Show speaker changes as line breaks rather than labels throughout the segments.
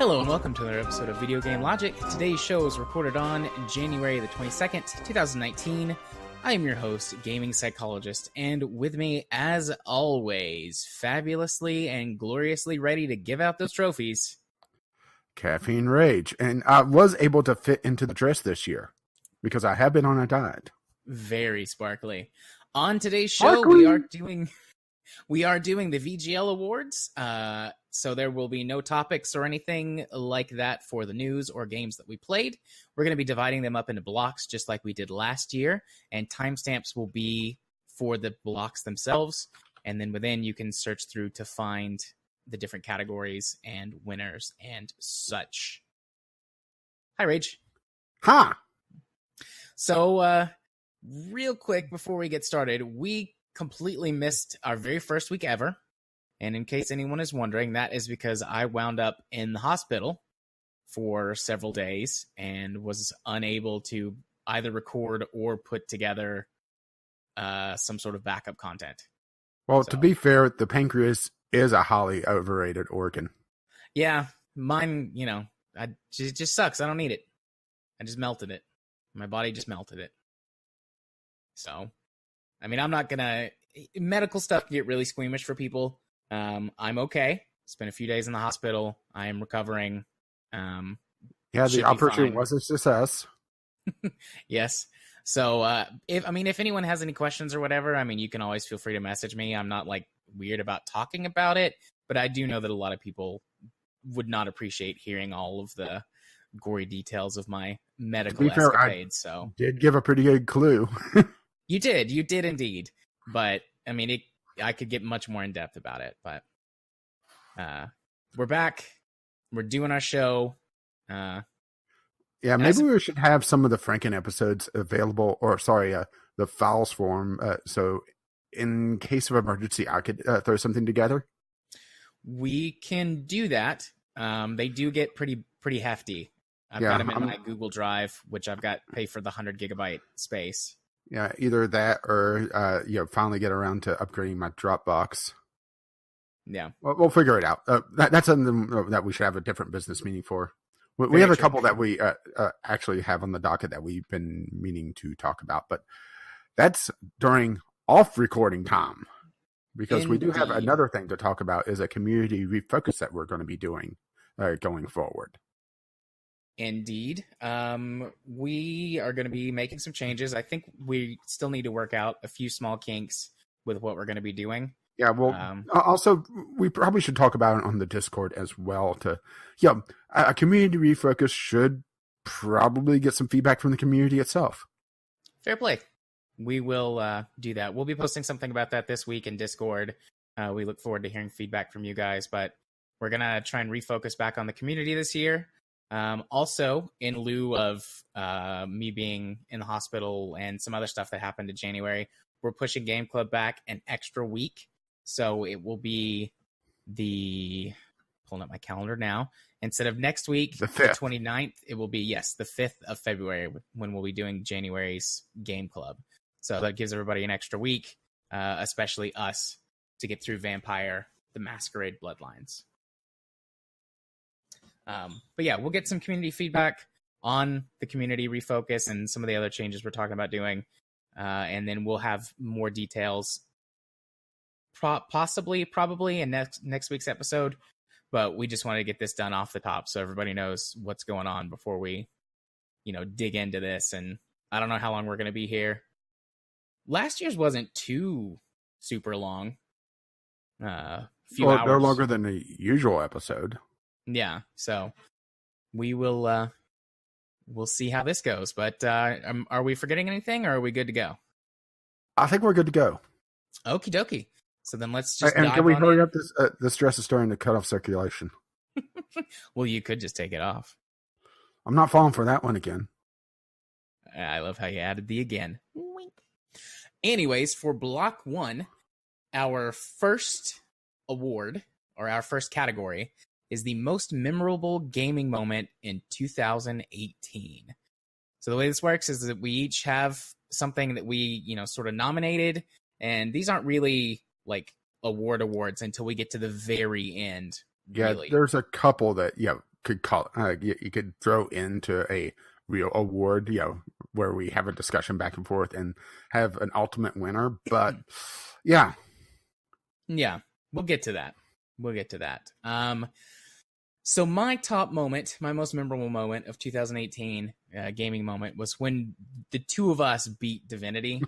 Hello and welcome to another episode of Video Game Logic. Today's show is recorded on January the 22nd, 2019. I am your host, Gaming Psychologist, and with me, as always, fabulously and gloriously ready to give out those trophies,
Caffeine Rage. And I was able to fit into the dress this year because I have been on a diet.
Very sparkly. On today's show, we are doing the VGL Awards. So there will be no topics or anything like that for the news or games that we played. We're going to be dividing them up into blocks just like we did last year, and timestamps will be for the blocks themselves. And then within, you can search through to find the different categories and winners and such. Hi, Rage.
Ha!
So, real quick before we get started, we completely missed our very first week ever. And in case anyone is wondering, that is because I wound up in the hospital for several days and was unable to either record or put together some sort of backup content.
Well, to be fair, the pancreas is a highly overrated organ.
Yeah, mine, it just sucks. I don't need it. I just melted it. My body just melted it. So, I mean, I'm not going to... Medical stuff can get really squeamish for people. I'm okay. Spent a few days in the hospital. I am recovering.
The operation was a success.
Yes. So, if anyone has any questions or whatever, you can always feel free to message me. I'm not weird about talking about it, but I do know that a lot of people would not appreciate hearing all of the gory details of my medical escapades. So
did give a pretty good clue.
You did indeed. But I could get much more in depth about it, but we're back. We're doing our show.
Maybe we should have some of the Franken episodes available, the files form. So in case of emergency, I could throw something together. We
can do that. They do get pretty hefty. I've got them in my Google Drive, which I've got pay for the 100 gigabyte space.
Yeah, either that or finally get around to upgrading my Dropbox.
Yeah,
we'll figure it out. That's something that we should have a different business meeting for. We have a couple that we actually have on the docket that we've been meaning to talk about, but that's during off recording time because we do have another thing to talk about is a community refocus that we're going to be doing going forward.
Indeed. We are going to be making some changes. I think we still need to work out a few small kinks with what we're going to be doing.
Yeah, well, also, we probably should talk about it on the Discord as well. A community refocus should probably get some feedback from the community itself.
Fair play. We will do that. We'll be posting something about that this week in Discord. We look forward to hearing feedback from you guys, but we're going to try and refocus back on the community this year. Also, in lieu of me being in the hospital and some other stuff that happened in January, we're pushing Game Club back an extra week. So it will be pulling up my calendar now, instead of next week, the 29th, it will be, the 5th of February when we'll be doing January's Game Club. So that gives everybody an extra week, especially us, to get through Vampire the Masquerade Bloodlines. But yeah, we'll get some community feedback on the community refocus and some of the other changes we're talking about doing. And then we'll have more details probably in next week's episode. But we just wanted to get this done off the top so everybody knows what's going on before we, dig into this. And I don't know how long we're going to be here. Last year's wasn't too super long. Few hours.
They're longer than the usual episode.
Yeah, so we will we'll see how this goes. But are we forgetting anything, or are we good to go?
I think we're good to go.
Okie dokie. So then let's just
and can we hurry up? This dress is starting to cut off circulation.
Well, you could just take it off.
I'm not falling for that one again.
I love how you added the again. Wink. Anyways, for block 1, our first award, or our first category, is the most memorable gaming moment in 2018. So the way this works is that we each have something that we, sort of nominated, and these aren't really awards until we get to the very end.
Yeah,
really.
There's a couple that, could call you could throw into a real award, where we have a discussion back and forth and have an ultimate winner. But yeah,
we'll get to that. So my top moment, my most memorable moment of 2018 gaming moment was when the two of us beat Divinity.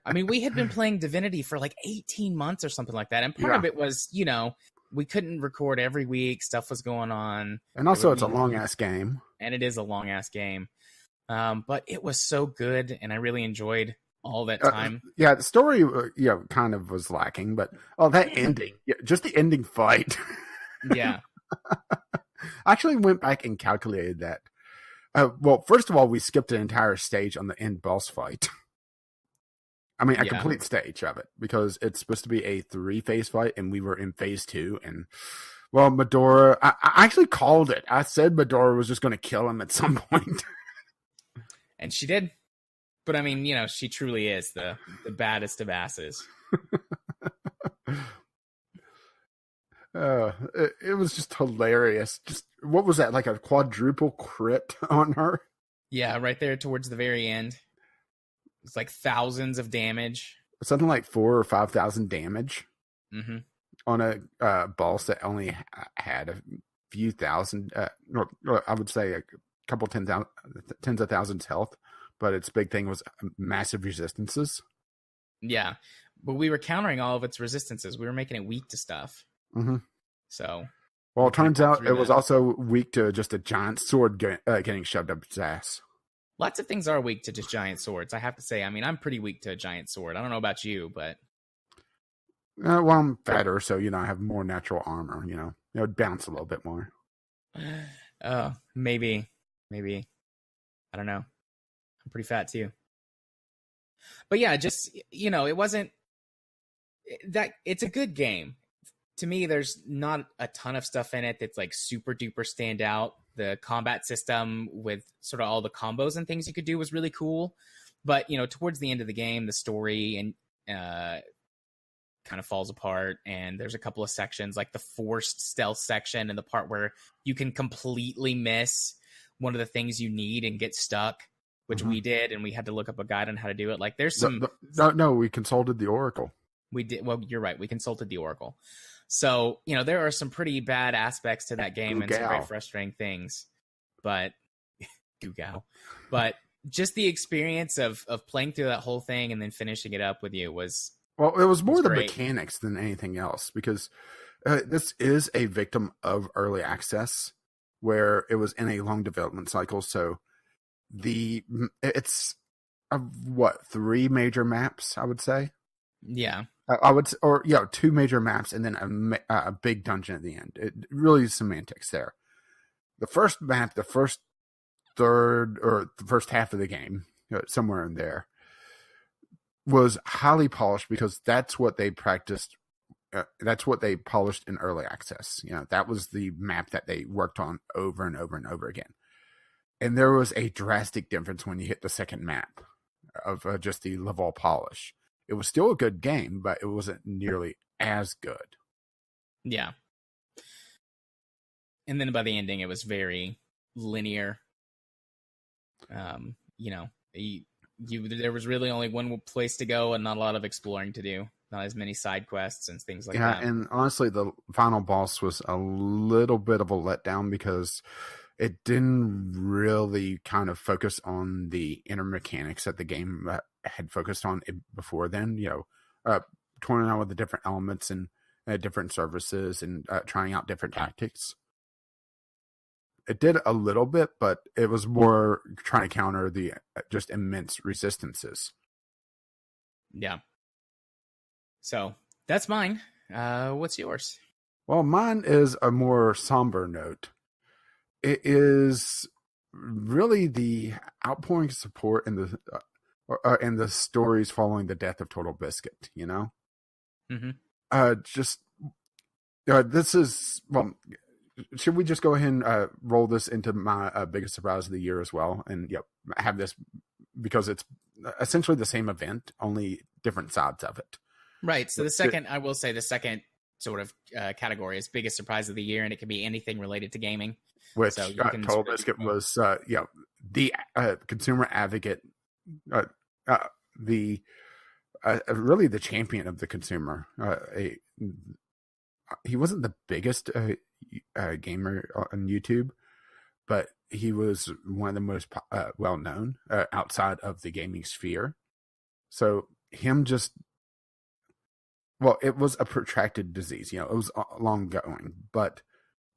I mean, we had been playing Divinity for like 18 months or something like that. And part of it was, we couldn't record every week. Stuff was going on.
And also it's a long-ass game.
And it is a long-ass game. But it was so good, and I really enjoyed all that time.
The story, kind of was lacking. But, that ending, just the ending fight.
Yeah.
I actually went back and calculated that. Well, first of all, we skipped an entire stage on the end boss fight. I mean, a complete stage of it, because it's supposed to be a 3-phase fight, and we were in phase 2. And, well, Medora, I actually called it. I said Medora was just going to kill him at some point.
And she did. But, I mean, she truly is the baddest of asses.
It was just hilarious. Just, what was that, like a quadruple crit on her?
Yeah, right there towards the very end. It's like thousands of damage.
Something like 4,000 or 5,000 damage
on
a boss that only had a few thousand, or I would say a couple tens of thousands health, but its big thing was massive resistances.
Yeah, but we were countering all of its resistances. We were making it weak to stuff.
Mm-hmm.
So,
well, it turns out it was also weak to just a giant sword getting shoved up its ass.
Lots of things are weak to just giant swords, I have to say. I mean, I'm pretty weak to a giant sword. I don't know about you, but...
well, I'm fatter, so, I have more natural armor, it would bounce a little bit more.
Oh, maybe. I don't know. I'm pretty fat, too. But yeah, just, it wasn't... that. It's a good game. To me, there's not a ton of stuff in it that's, like, super-duper stand out. The combat system with sort of all the combos and things you could do was really cool. But, towards the end of the game, the story and kind of falls apart. And there's a couple of sections, like the forced stealth section and the part where you can completely miss one of the things you need and get stuck, which we did. And we had to look up a guide on how to do it. Like, there's some...
No, we consulted the Oracle.
We did. Well, you're right. We consulted the Oracle. So, there are some pretty bad aspects to that game and some very frustrating things, but just the experience of playing through that whole thing and then finishing it up with you was...
Well, it was more the mechanics than anything else, because this is a victim of early access where it was in a long development cycle. So it's 3 major maps, I would say.
Yeah.
I would, or 2 major maps and then a big dungeon at the end. It really is semantics there. The first map, the first third, or the first half of the game, somewhere in there, was highly polished because that's what they practiced. That's what they polished in early access. That was the map that they worked on over and over and over again. And there was a drastic difference when you hit the second map of just the level of polish. It was still a good game, but it wasn't nearly as good.
Yeah. And then by the ending, it was very linear. There was really only one place to go and not a lot of exploring to do. Not as many side quests and things like that.
Yeah, and honestly, the final boss was a little bit of a letdown because it didn't really kind of focus on the inner mechanics that the game had focused on before then, toying out with the different elements and different services and trying out different tactics. It did a little bit, but it was more trying to counter the just immense resistances.
Yeah. So that's mine. What's yours?
Well, mine is a more somber note. It is really the outpouring support and the stories following the death of Total Biscuit. This is, well, should we just go ahead and roll this into my biggest surprise of the year as well, and have this, because it's essentially the same event, only different sides of it.
Right. So the second sort of category as biggest surprise of the year, and it could be anything related to gaming.
Which so Total Biscuit was, the consumer advocate, the really the champion of the consumer. He wasn't the biggest gamer on YouTube, but he was one of the most well known outside of the gaming sphere. So him just, well, it was a protracted disease. It was long going, but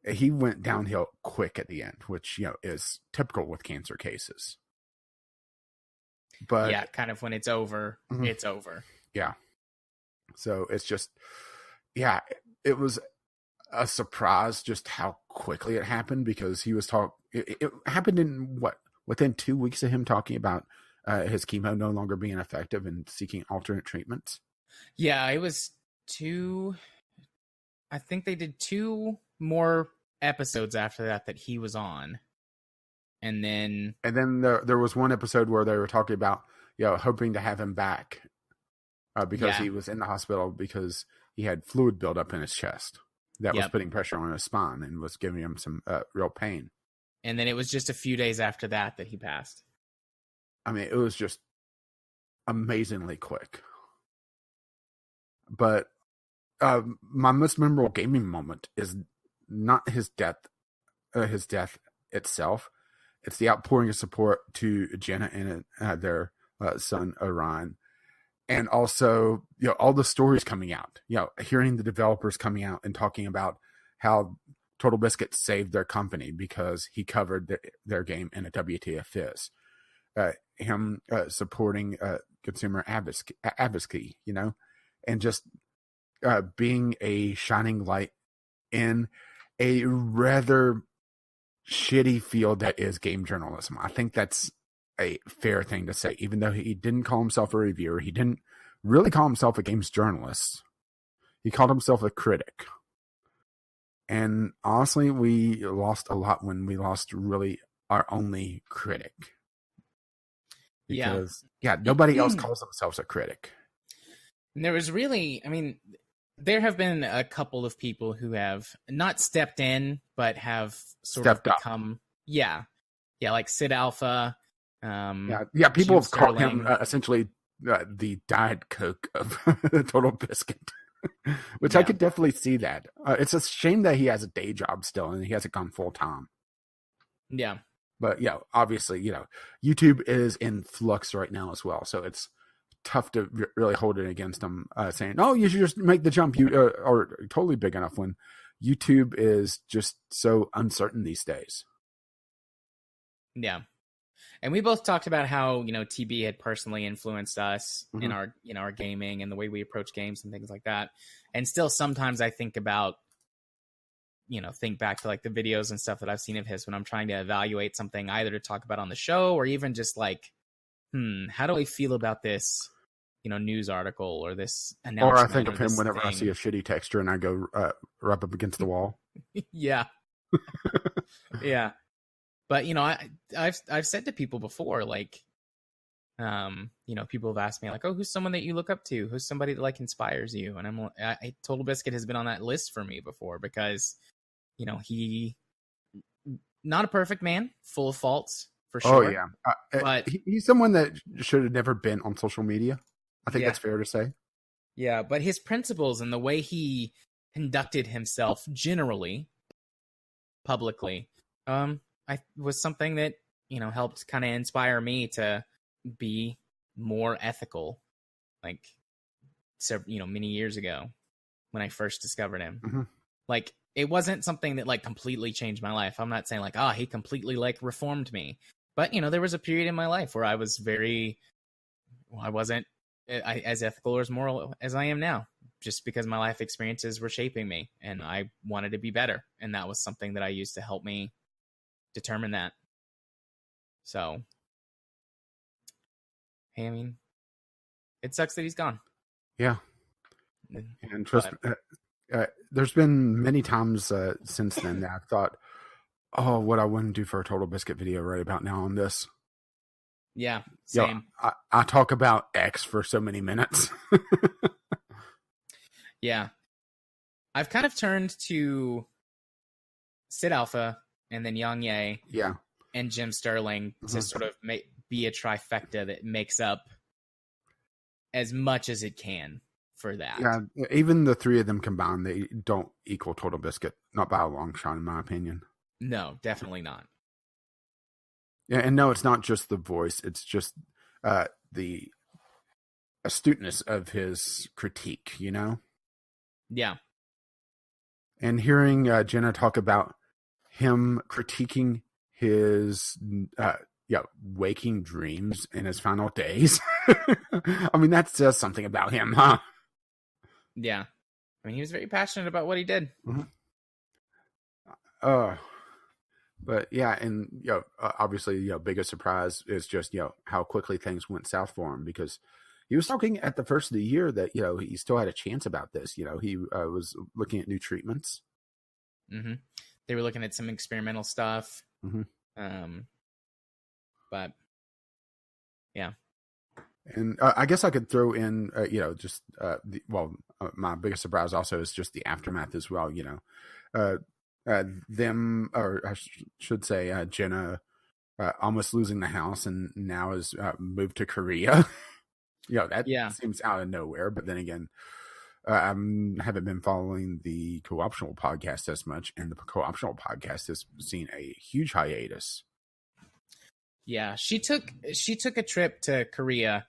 he went downhill quick at the end, which is typical with cancer cases. But
yeah, kind of when it's over, it's over.
Yeah. So it's just, yeah, it was a surprise just how quickly it happened, because he was it happened in within 2 weeks of him talking about his chemo no longer being effective and seeking alternate treatments.
Yeah, it was I think they did 2 more episodes after that he was on. And then there was one episode where they were talking about, hoping to have him back because he was in the hospital because he had fluid buildup in his chest that was putting pressure on his spine and was giving him some real pain. And then it was just a few days after that he passed.
I mean, it was just amazingly quick. But my most memorable gaming moment is not his death itself. It's the outpouring of support to Jenna and their son Orion, and also all the stories coming out. Hearing the developers coming out and talking about how Total Biscuit saved their company because he covered their game in a WTF Fizz. Him supporting consumer advocacy, and just being a shining light in a rather shitty field that is game journalism. I think that's a fair thing to say, even though he didn't call himself a reviewer. He didn't really call himself a games journalist. He called himself a critic. And honestly, we lost a lot when we lost really our only critic. Because, nobody else calls themselves a critic.
And there was really, there have been a couple of people who have not stepped in, but have stepped of become, like Sid Alpha.
People have called him essentially the Diet Coke of Total Biscuit, which I could definitely see that. It's a shame that he has a day job still and he hasn't gone full time.
Yeah.
But, obviously, YouTube is in flux right now as well. So it's tough to really hold it against them saying, oh, you should just make the jump. You are totally big enough when YouTube is just so uncertain these days.
Yeah. And we both talked about how, TB had personally influenced us in our gaming and the way we approach games and things like that. And still sometimes I think about, think back to like the videos and stuff that I've seen of his when I'm trying to evaluate something either to talk about on the show or even just like, how do I feel about this, news article or this announcement?
Or I think of him whenever I see a shitty texture and I go rub up against the wall.
Yeah. Yeah. But, I've said to people before, like, people have asked me like, oh, who's someone that you look up to? Who's somebody that like inspires you? And Total Biscuit has been on that list for me before because, he not a perfect man, full of faults for sure.
Oh yeah. But he's someone that should have never been on social media. I think that's fair to say.
Yeah. But his principles and the way he conducted himself generally publicly, was something that, helped kind of inspire me to be more ethical, like, many years ago when I first discovered him.
Mm-hmm.
Like, it wasn't something that like completely changed my life. I'm not saying like, he completely like reformed me, but there was a period in my life where I was I wasn't as ethical or as moral as I am now, just because my life experiences were shaping me and I wanted to be better. And that was something that I used to help me determine that. So, hey, it sucks that he's gone.
Yeah. And trust me, there's been many times since then that I've thought, oh, what I wouldn't do for a Total Biscuit video right about now on this.
Yeah, same.
I talk about X for so many minutes.
Yeah. I've kind of turned to Sid Alpha and then Yang Ye
Yeah.
and Jim Sterling to sort of be a trifecta that makes up as much as it can for that.
Yeah, even the three of them combined, they don't equal Total Biscuit. Not by a long shot, in my opinion.
No, definitely not.
Yeah, and no, it's not just the voice. It's just the astuteness of his critique, you know?
Yeah.
And hearing Jenna talk about him critiquing his waking dreams in his final days. I mean, that says something about him, huh?
Yeah. I mean, he was very passionate about what he did.
Mm-hmm. But yeah, and obviously, biggest surprise is just how quickly things went south for him, because he was talking at the first of the year that he still had a chance about this. He was looking at new treatments.
Mm-hmm. They were looking at some experimental stuff.
Mm-hmm.
But yeah.
And I guess I could throw in, my biggest surprise also is just the aftermath as well. Them, or I should say, Jenna, almost losing the house and now is moved to Korea. That seems out of nowhere. But then again, I haven't been following the Co-optional podcast as much, and the Co-optional podcast has seen a huge hiatus.
Yeah, she took a trip to Korea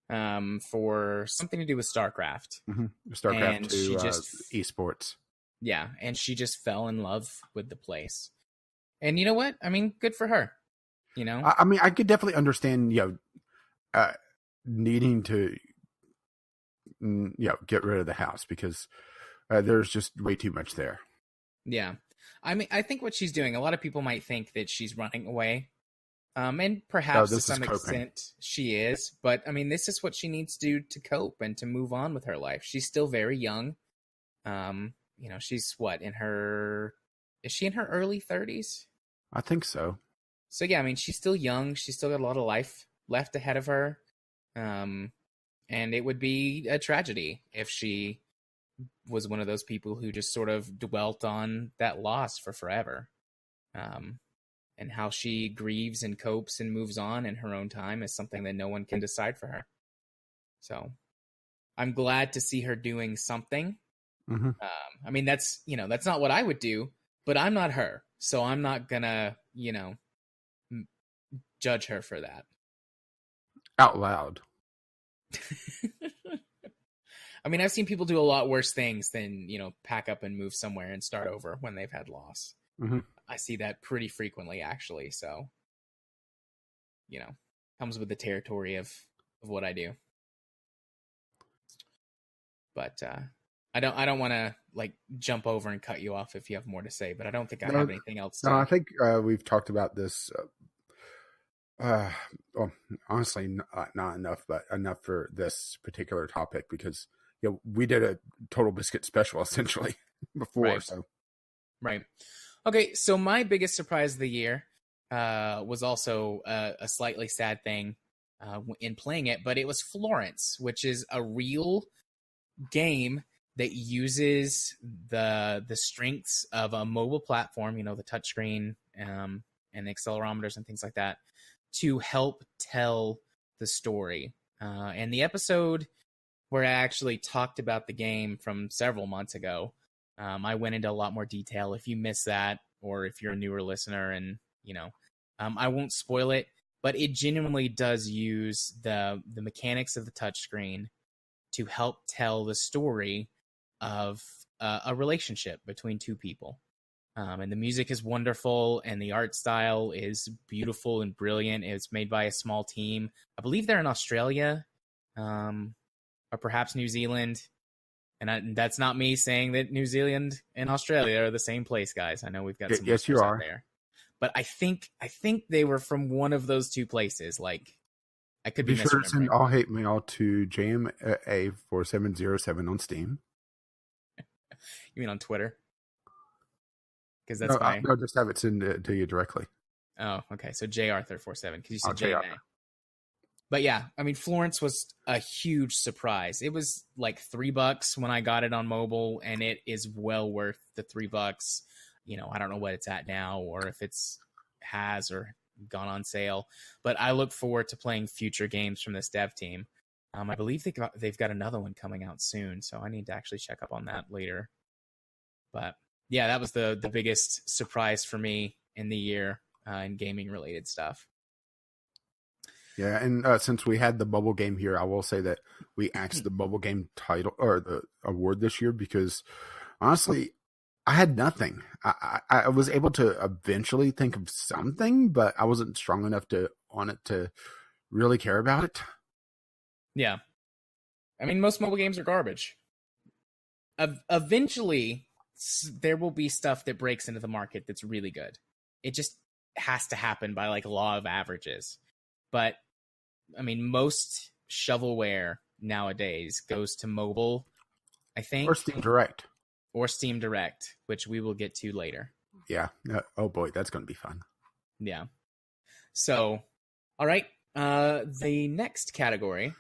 for something to do with StarCraft.
Mm-hmm. StarCraft
and
2,
she just
esports.
Yeah, and she just fell in love with the place. And you know what? I mean, good for her.
I mean, I could definitely understand, needing to, get rid of the house, because there's just way too much there.
Yeah. I mean, I think what she's doing, a lot of people might think that she's running away. And perhaps to some extent she is. But, I mean, this is what she needs to do to cope and to move on with her life. She's still very young. She's what, is she in her early 30s?
I think so.
So, yeah, I mean, she's still young. She's still got a lot of life left ahead of her. And it would be a tragedy if she was one of those people who just sort of dwelt on that loss for forever. And how she grieves and copes and moves on in her own time is something that no one can decide for her. So I'm glad to see her doing something.
Mm-hmm.
I mean, that's not what I would do, but I'm not her. So I'm not gonna, judge her for that.
Out loud.
I mean, I've seen people do a lot worse things than, pack up and move somewhere and start over when they've had loss.
Mm-hmm.
I see that pretty frequently, actually. So, comes with the territory of what I do. But I don't want to jump over and cut you off if you have more to say. But I don't think I have anything else.
No, I think we've talked about this. Honestly, not enough, but enough for this particular topic, because we did a Total Biscuit special essentially before.
Right.
So
right. Okay, so my biggest surprise of the year was also a slightly sad thing in playing it, but it was Florence, which is a real game that uses the strengths of a mobile platform, the touchscreen and accelerometers and things like that, to help tell the story. And the episode where I actually talked about the game from several months ago, I went into a lot more detail. If you missed that, or if you're a newer listener, and I won't spoil it, but it genuinely does use the mechanics of the touchscreen to help tell the story of a relationship between two people. And the music is wonderful, and the art style is beautiful and brilliant. It's made by a small team. I believe they're in Australia, or perhaps New Zealand. And that's not me saying that New Zealand and Australia are the same place, guys. I know we've got some
yes, you are
out there, but I think they were from one of those two places. I could be
sure to send all hate mail to JMA4707 on Steam.
You mean on Twitter? Because that's
no, just have it sent to you directly.
Oh, okay. So JArthur47, because you said JMA. But yeah, I mean, Florence was a huge surprise. It was like $3 when I got it on mobile, and it is well worth the $3. I don't know what it's at now, or if has or gone on sale. But I look forward to playing future games from this dev team. I believe they've got another one coming out soon, so I need to actually check up on that later. But yeah, that was the biggest surprise for me in the year in gaming related stuff.
Yeah, and since we had the bubble game here, I will say that we axed the bubble game title or the award this year because honestly, I had nothing. I was able to eventually think of something, but I wasn't strong enough on it to really care about it.
Yeah. I mean, most mobile games are garbage. Eventually, there will be stuff that breaks into the market that's really good. It just has to happen by like law of averages. But I mean, most shovelware nowadays goes to mobile, I think.
Or Steam Direct.
Or Steam Direct, which we will get to later.
Yeah. Oh boy, that's going to be fun.
Yeah. So, all right. The next category,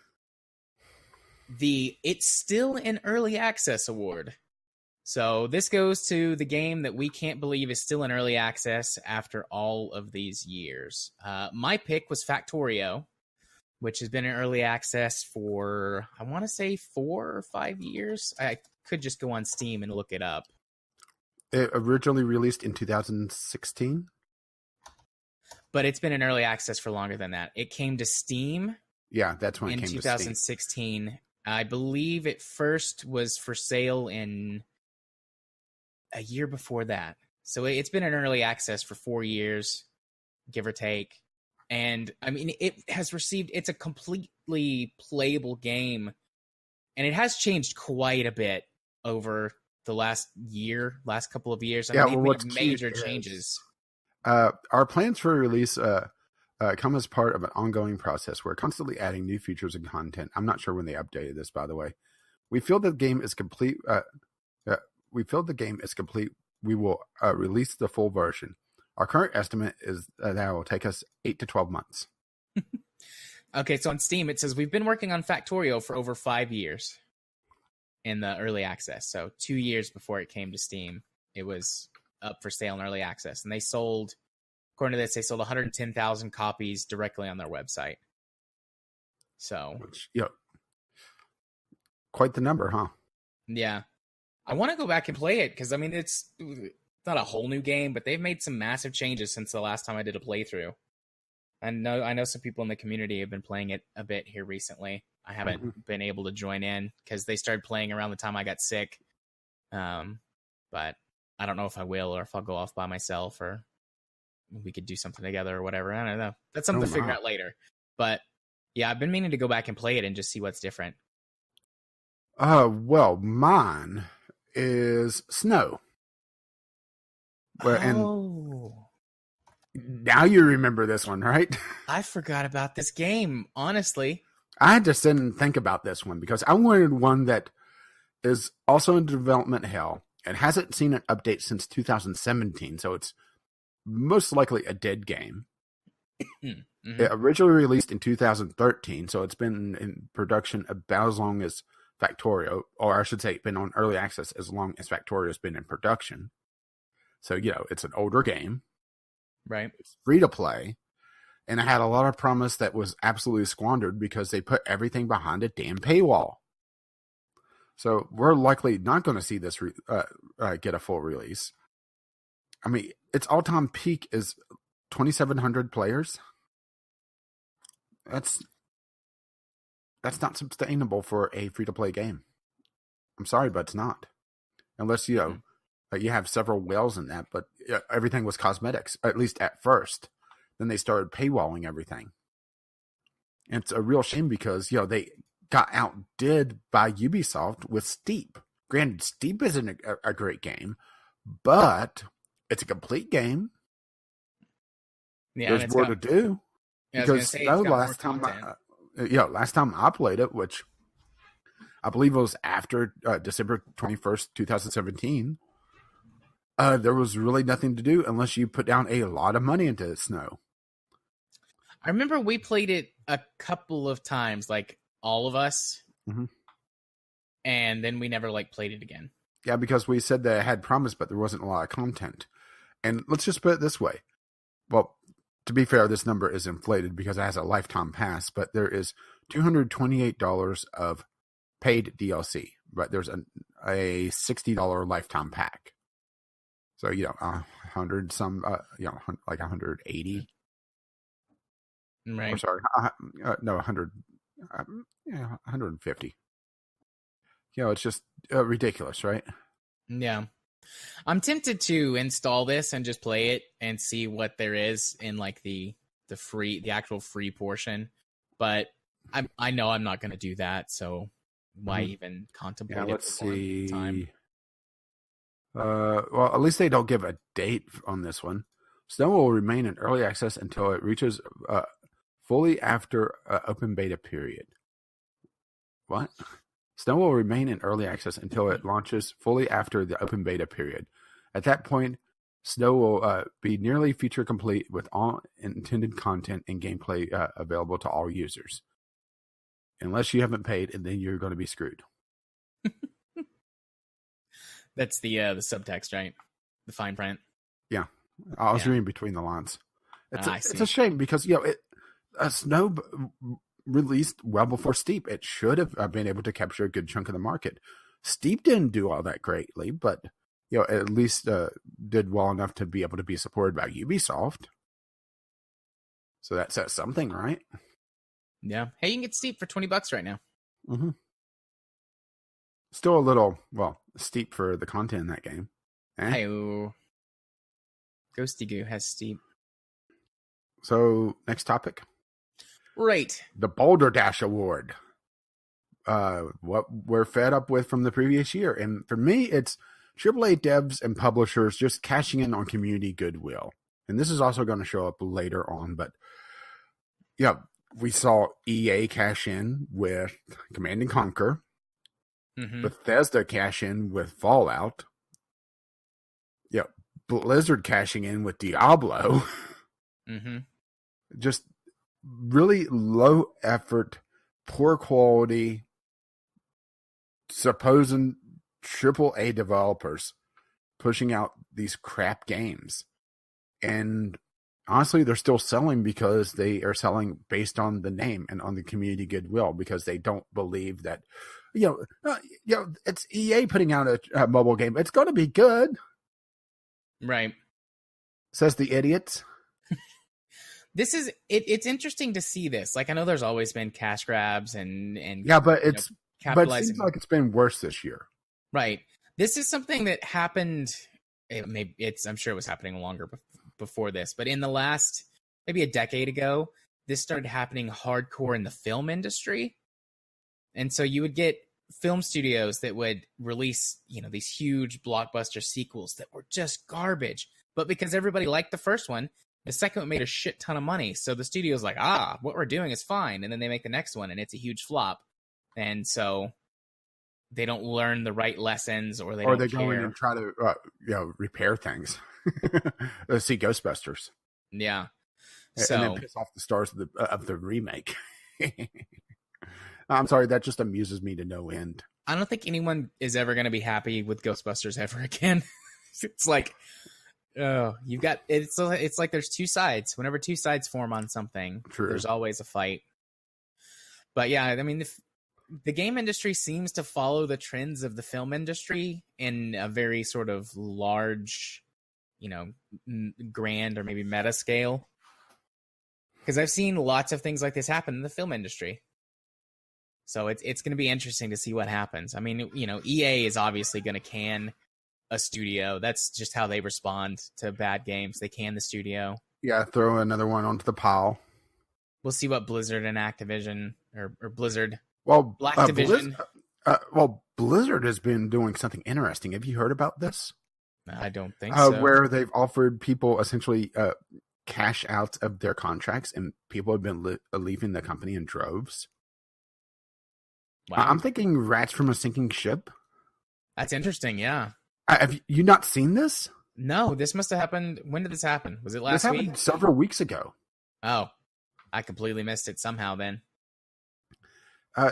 It's Still in Early Access Award. So this goes to the game that we can't believe is still in early access after all of these years. My pick was Factorio, which has been in early access for, I want to say 4 or 5 years. I could just go on Steam and look it up.
It originally released in 2016.
But it's been in early access for longer than that. It came to Steam.
Yeah, that's when it came to Steam.
In 2016. I believe it first was for sale in a year before that. So it's been in early access for 4 years, give or take. And I mean, it's a completely playable game. And it has changed quite a bit over the last couple of years. They've made major changes.
Our plans for release come as part of an ongoing process. We're constantly adding new features and content. I'm not sure when they updated this, by the way. We feel the game is complete. We will release the full version. Our current estimate is that it will take us 8 to 12 months.
Okay, so on Steam, it says we've been working on Factorio for over 5 years in the early access. So 2 years before it came to Steam, it was up for sale in early access. And according to this, they sold 110,000 copies directly on their website. So,
quite the number, huh?
Yeah. I want to go back and play it because, I mean, it's not a whole new game, but they've made some massive changes since the last time I did a playthrough. I know some people in the community have been playing it a bit here recently. I haven't been able to join in because they started playing around the time I got sick. But I don't know if I will or if I'll go off by myself or we could do something together or whatever. I don't know. That's something to figure out later. But yeah, I've been meaning to go back and play it and just see what's different.
Well, mine is Snow. And now you remember this one, right?
I forgot about this game, honestly.
I had to sit and think about this one because I wanted one that is also in development hell and hasn't seen an update since 2017, so it's most likely a dead game. It originally released in 2013, so it's been in production about as long as Factorio, or I should say been on early access as long as Factorio's been in production. So, it's an older game.
Right.
It's free to play. And I had a lot of promise that was absolutely squandered because they put everything behind a damn paywall. So we're likely not going to see this get a full release. I mean, its all-time peak is 2,700 players. That's not sustainable for a free-to-play game. I'm sorry, but it's not. Unless, you have several whales in that, but everything was cosmetics, at least at first. Then they started paywalling everything. And it's a real shame because, they got outdid by Ubisoft with Steep. Granted, Steep isn't a great game, but it's a complete game.
Yeah,
there's more to do.
Yeah,
because last time I played it, which I believe it was after December 21st, 2017, there was really nothing to do unless you put down a lot of money into Snow.
I remember we played it a couple of times, like all of us, and then we never like played it again.
Yeah, because we said that it had promise, but there wasn't a lot of content. And let's just put it this way. Well, to be fair, this number is inflated because it has a lifetime pass, but there is $228 of paid DLC, but there's a $60 lifetime pack. So, 100 some, like 180.
Right.
Or sorry, no, 100, 150. It's just ridiculous, right?
Yeah. I'm tempted to install this and just play it and see what there is in like the actual free portion. But I know I'm not going to do that, so why even contemplate it?
Let's see. Time? Well, at least they don't give a date on this one. Snow will remain in early access until it reaches fully after open beta period. What? Snow will remain in early access until it launches fully after the open beta period. At that point, Snow will be nearly feature complete with all intended content and gameplay available to all users. Unless you haven't paid, and then you're going to be screwed.
That's the subtext, right? The fine print.
Yeah, I was reading between the lines. It's a shame because Snow released well before Steep. It should have been able to capture a good chunk of the market. Steep didn't do all that greatly, but at least did well enough to be able to be supported by Ubisoft. So that says something, right?
Yeah. Hey, you can get Steep for $20 right now.
Mm-hmm. Still a little, steep for the content in that game.
Hey-o. Ghosty Goo has Steep.
So, next topic.
Right.
The Boulder Dash Award. What we're fed up with from the previous year. And for me, it's AAA devs and publishers just cashing in on community goodwill. And this is also going to show up later on. But, we saw EA cash in with Command & Conquer. Bethesda cash in with Fallout. Blizzard cashing in with Diablo. Just really low effort, poor quality, supposed AAA developers pushing out these crap games. And honestly, they're still selling because they are selling based on the name and on the community goodwill, because they don't believe that, it's EA putting out a mobile game. It's going to be good.
Right.
Says the idiots.
This is it's interesting to see this. Like, I know there's always been cash grabs and
but it seems like it's been worse this year.
Right. This is something that happened. I'm sure it was happening longer before this, but in the last maybe a decade ago, this started happening hardcore in the film industry. And so you would get film studios that would release, these huge blockbuster sequels that were just garbage. But because everybody liked the first one, the second one made a shit ton of money. So the studio's like, what we're doing is fine. And then they make the next one and it's a huge flop. And so they don't learn the right lessons, or they go in
and try to repair things. See Ghostbusters.
Yeah.
And then piss off the stars of the remake. I'm sorry, that just amuses me to no end.
I don't think anyone is ever going to be happy with Ghostbusters ever again. It's like, it's like there's two sides. Whenever two sides form on something, there's always a fight. But yeah, I mean, the game industry seems to follow the trends of the film industry in a very sort of large, grand or maybe meta scale. Because I've seen lots of things like this happen in the film industry. So it's going to be interesting to see what happens. I mean, EA is obviously going to can a studio. That's just how they respond to bad games. They can the studio.
Yeah, throw another one onto the pile.
We'll see what Blizzard and Activision or Blizzard.
Well,
Black Division.
Blizzard has been doing something interesting. Have you heard about this?
I don't think so.
Where they've offered people essentially cash out of their contracts, and people have been leaving the company in droves.
Wow.
I'm thinking rats from a sinking ship.
That's interesting, yeah.
Have you not seen this?
No, this must have happened. When did this happen? Was it last week?
Happened several weeks ago.
Oh. I completely missed it somehow then.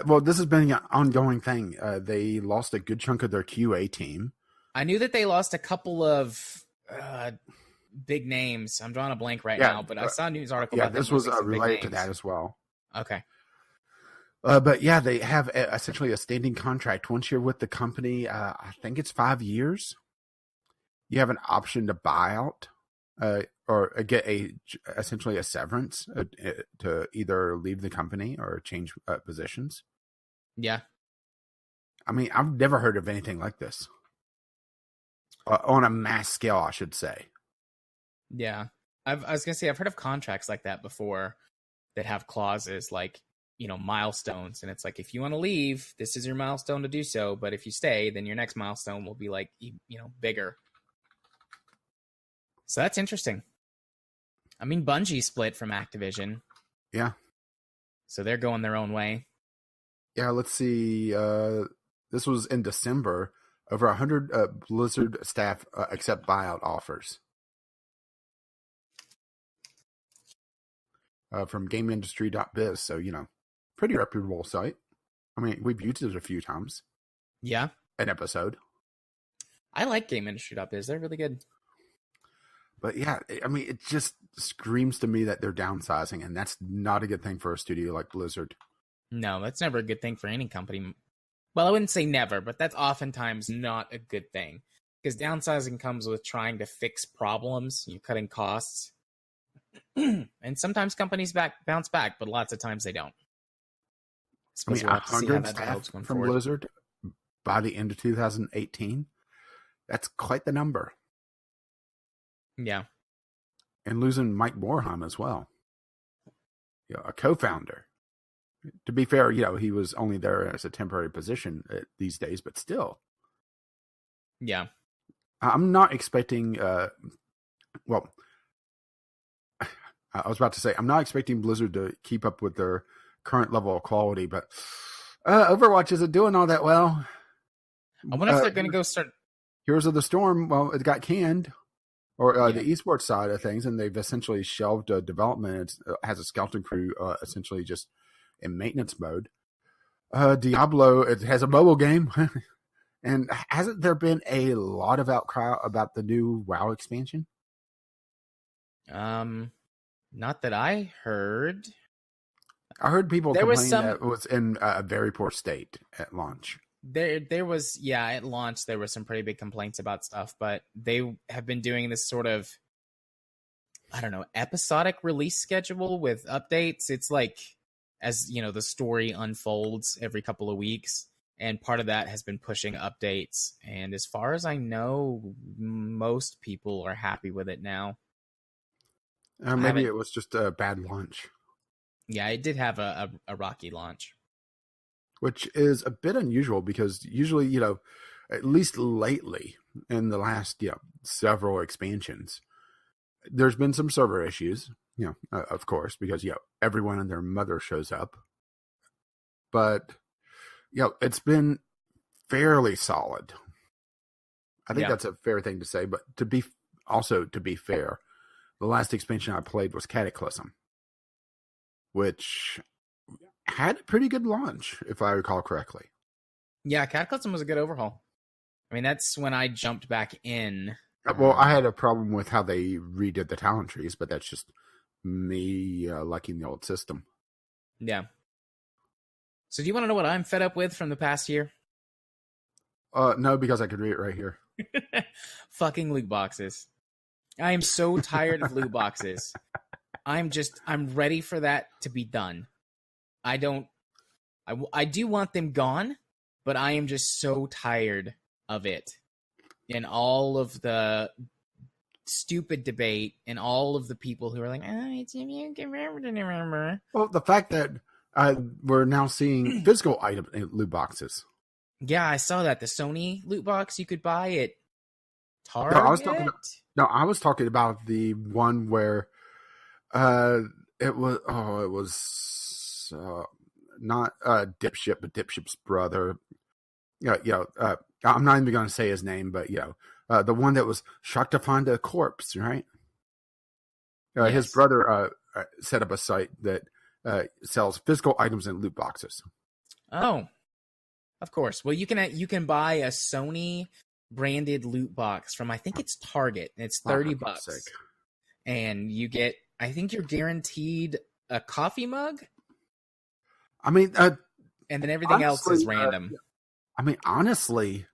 Well, this has been an ongoing thing. They lost a good chunk of their QA team.
I knew that they lost a couple of big names. I'm drawing a blank right now, but I saw a news article about
this was related to that as well.
Okay.
But yeah, they have essentially a standing contract. Once you're with the company, I think it's 5 years. You have an option to buy out or get essentially a severance to either leave the company or change positions.
Yeah.
I mean, I've never heard of anything like this. On a mass scale, I should say.
Yeah. I was going to say, I've heard of contracts like that before that have clauses like, milestones. And it's like, if you want to leave, this is your milestone to do so. But if you stay, then your next milestone will be like, bigger. So that's interesting. I mean, Bungie split from Activision.
Yeah.
So they're going their own way.
Yeah, let's see. This was in December. Over 100 Blizzard staff accept buyout offers. From GameIndustry.biz. So, pretty reputable site. I mean, we've used it a few times.
Yeah.
An episode.
I like GameIndustry.biz. They're really good.
But yeah, I mean, it just screams to me that they're downsizing, and that's not a good thing for a studio like Blizzard.
No, that's never a good thing for any company. Well, I wouldn't say never, but that's oftentimes not a good thing. Because downsizing comes with trying to fix problems. You're cutting costs. And sometimes companies bounce back, but lots of times they don't.
I mean, 100 staff from Blizzard by the end of 2018. That's quite the number.
Yeah.
And losing Mike Morhaime as well. A co-founder. To be fair, he was only there as a temporary position these days, but still.
Yeah.
I'm not expecting, I was about to say, I'm not expecting Blizzard to keep up with their current level of quality, but Overwatch isn't doing all that well.
I wonder if they're going to go start...
Heroes of the Storm, well, it got canned. Or the esports side of things, and they've essentially shelved development. It has a skeleton crew essentially just in maintenance mode. Diablo, it has a mobile game. And hasn't there been a lot of outcry about the new WoW expansion?
Not that I heard.
I heard people complain that it was in a very poor state at launch.
There was, at launch, there were some pretty big complaints about stuff, but they have been doing this sort of, episodic release schedule with updates. It's like, as the story unfolds every couple of weeks, and part of that has been pushing updates. And as far as I know, most people are happy with it now.
Maybe it was just a bad launch.
Yeah, it did have a rocky launch.
Which is a bit unusual because usually, at least lately in the last, several expansions, there's been some server issues, of course, because, everyone and their mother shows up. But, it's been fairly solid. I think that's a fair thing to say. But to be fair, the last expansion I played was Cataclysm, which had a pretty good launch, if I recall correctly.
Yeah, Cataclysm was a good overhaul. I mean, that's when I jumped back in.
Well, I had a problem with how they redid the talent trees, but that's just me liking the old system.
Yeah. So do you want to know what I'm fed up with from the past year?
No, because I could read it right here.
Fucking loot boxes. I am so tired of loot boxes. I'm ready for that to be done. I do want them gone, but I am just so tired of it. And all of the stupid debate and all of the people who are like, it's you can remember.
Well, the fact that we're now seeing physical item loot boxes.
Yeah, I saw that. The Sony loot box you could buy at Target.
No, I was talking about the one where it was not Dipshit, but Dipshit's brother. I'm not even going to say his name, but the one that was shocked to find a corpse, right?
Yes.
His brother set up a site that sells physical items and loot boxes.
Oh, of course. Well, you can buy a Sony branded loot box from, I think it's Target, and it's $30. And you get, I think you're guaranteed a coffee mug.
I mean,
and then everything else is random.
I mean, honestly,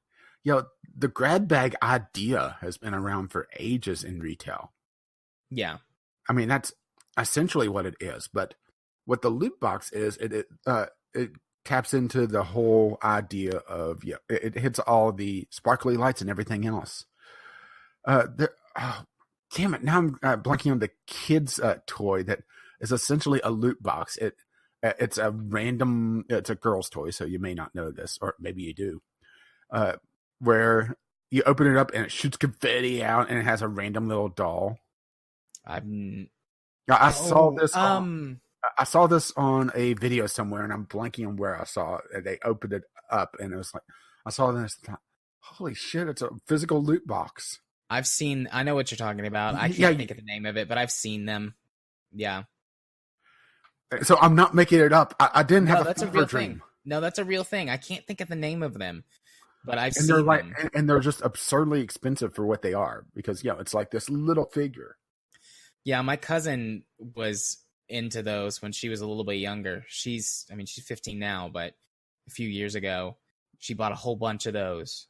the grab bag idea has been around for ages in retail.
Yeah.
I mean, that's essentially what it is. But what the loot box is, it taps into the whole idea of, it hits all the sparkly lights and everything else. Damn it. Now I'm blanking on the kids' toy that is essentially a loot box. It's a girl's toy, so you may not know this, or maybe you do, where you open it up and it shoots confetti out and it has a random little doll. I saw this on a video somewhere, and I'm blanking on where I saw it. They opened it up and it was like, I saw this and thought, holy shit, it's a physical loot box.
I know what you're talking about. I can't think of the name of it, but I've seen them. Yeah.
So I'm not making it up. I didn't have
that's a real thing. No, that's a real thing. I can't think of the name of them, but I've seen them.
And they're just absurdly expensive for what they are, because it's like this little figure.
Yeah, my cousin was into those when she was a little bit younger. She's 15 now, but a few years ago, she bought a whole bunch of those.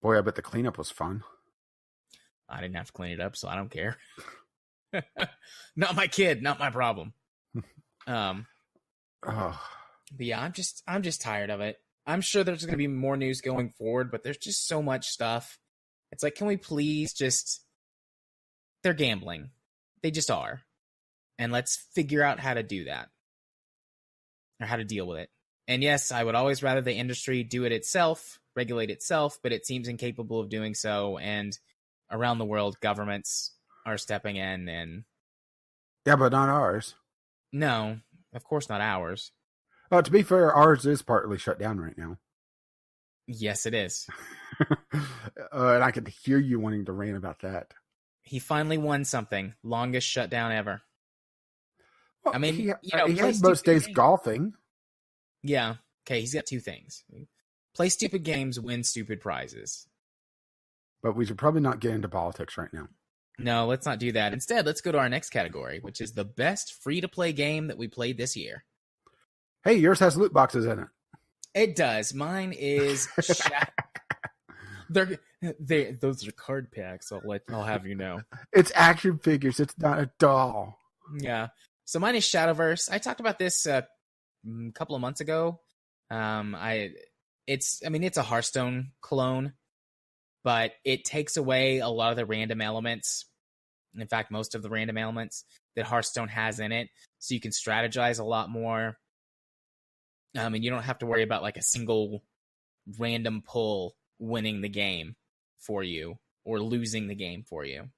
Boy, I bet the cleanup was fun.
I didn't have to clean it up, so I don't care. Not my kid, not my problem. But yeah, I'm just tired of it. I'm sure there's going to be more news going forward, but there's just so much stuff. It's like, can we please they're gambling. They just are. And let's figure out how to do that. Or how to deal with it. And yes, I would always rather the industry do it itself, regulate itself, but it seems incapable of doing so. And around the world, governments are stepping in and...
Yeah, but not ours.
No, of course not ours.
To be fair, ours is partly shut down right now.
Yes, it is.
And I could hear you wanting to rant about that.
He finally won something. Longest shutdown ever.
Well, I mean, he had most days golfing.
Yeah. Okay, he's got two things. Play stupid games, win stupid prizes.
But we should probably not get into politics right now.
No, let's not do that. Instead, let's go to our next category, which is the best free-to-play game that we played this year.
Hey, yours has loot boxes in it.
It does. Mine is... Those are card packs, I'll have you know.
It's action figures. It's not a doll.
Yeah. So mine is Shadowverse. I talked about this a couple of months ago. It's a Hearthstone clone, but it takes away a lot of the random elements. In fact, most of the random elements that Hearthstone has in it. So you can strategize a lot more. And you don't have to worry about like a single random pull winning the game for you or losing the game for you.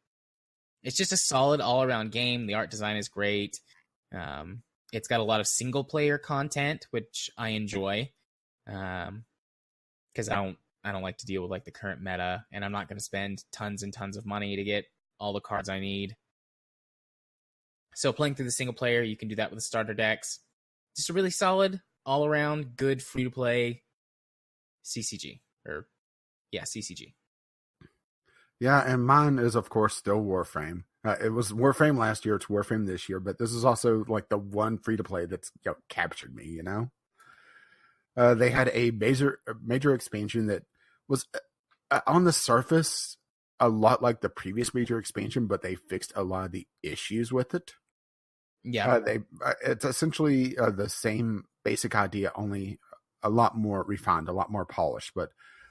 It's just a solid all-around game. The art design is great. It's got a lot of single-player content, which I enjoy, because I don't like to deal with like the current meta, and I'm not going to spend tons and tons of money to get all the cards I need. So playing through the single player, you can do that with the starter decks. Just a really solid, all-around, good free-to-play CCG. CCG.
Yeah, and mine is, of course, still Warframe. It was Warframe last year. It's Warframe this year. But this is also like the one free-to-play that's captured me, They had a major expansion that was, on the surface, a lot like the previous major expansion, but they fixed a lot of the issues with it.
Yeah.
It's essentially the same basic idea, only a lot more refined, a lot more polished, but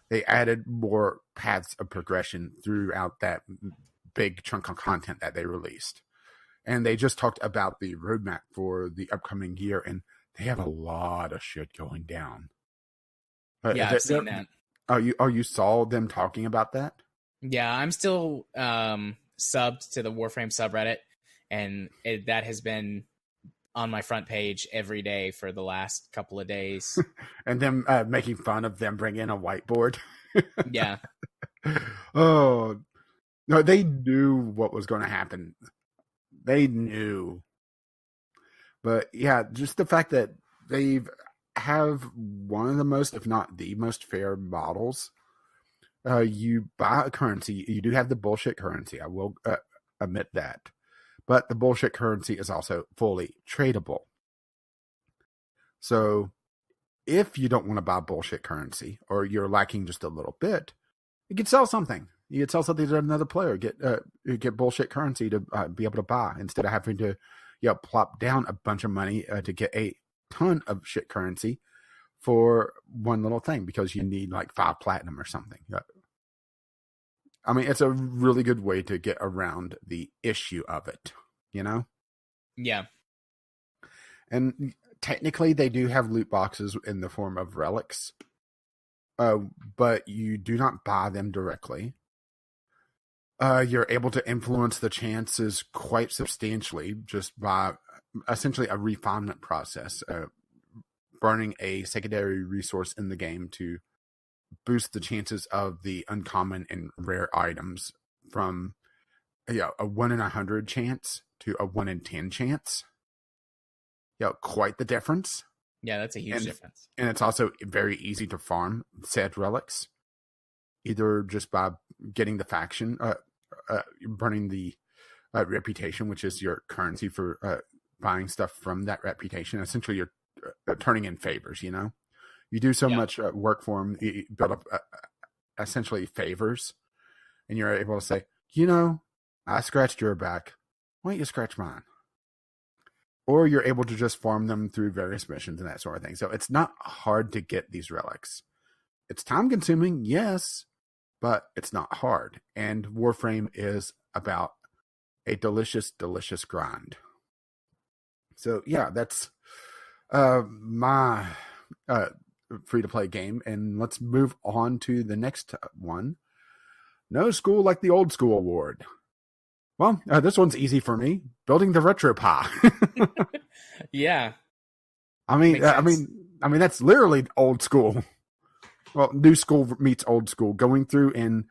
they added more paths of progression throughout that big chunk of content that they released. And they just talked about the roadmap for the upcoming year, and they have a lot of shit going down.
Yeah, I've seen that.
You saw them talking about that?
Yeah, I'm still subbed to the Warframe subreddit, and that has been on my front page every day for the last couple of days.
And them making fun of them bringing in a whiteboard.
Yeah.
Oh, no, they knew what was going to happen. They knew. But yeah, just the fact that they have one of the most, if not the most fair models. You buy a currency. You do have the bullshit currency. I will admit that. But the bullshit currency is also fully tradable. So if you don't want to buy bullshit currency, or you're lacking just a little bit, you can sell something. You could sell something to another player. Get bullshit currency to be able to buy, instead of having to plop down a bunch of money to get a ton of shit currency for one little thing, because you need like 5 platinum or something. I mean, it's a really good way to get around the issue of it, you know?
Yeah.
And technically, they do have loot boxes in the form of relics, but you do not buy them directly. You're able to influence the chances quite substantially just by essentially a refinement process, burning a secondary resource in the game to boost the chances of the uncommon and rare items from a 1 in 100 chance to a 1 in 10 chance. Quite the difference.
Yeah, that's a huge difference.
And it's also very easy to farm said relics, either just by getting the faction, burning the reputation, which is your currency for buying stuff from that reputation. Essentially, you're turning in favors, you know? You do so much work for them, you build up essentially favors, and you're able to say, I scratched your back. Why don't you scratch mine? Or you're able to just farm them through various missions and that sort of thing. So it's not hard to get these relics. It's time consuming, yes, but it's not hard. And Warframe is about a delicious, delicious grind. So yeah, that's my free-to-play game. And let's move on to the next one. No School Like the Old School Award. Well, this one's easy for me. Building the RetroPie.
Yeah.
I mean, that's literally old school. Well, new school meets old school. Going through and,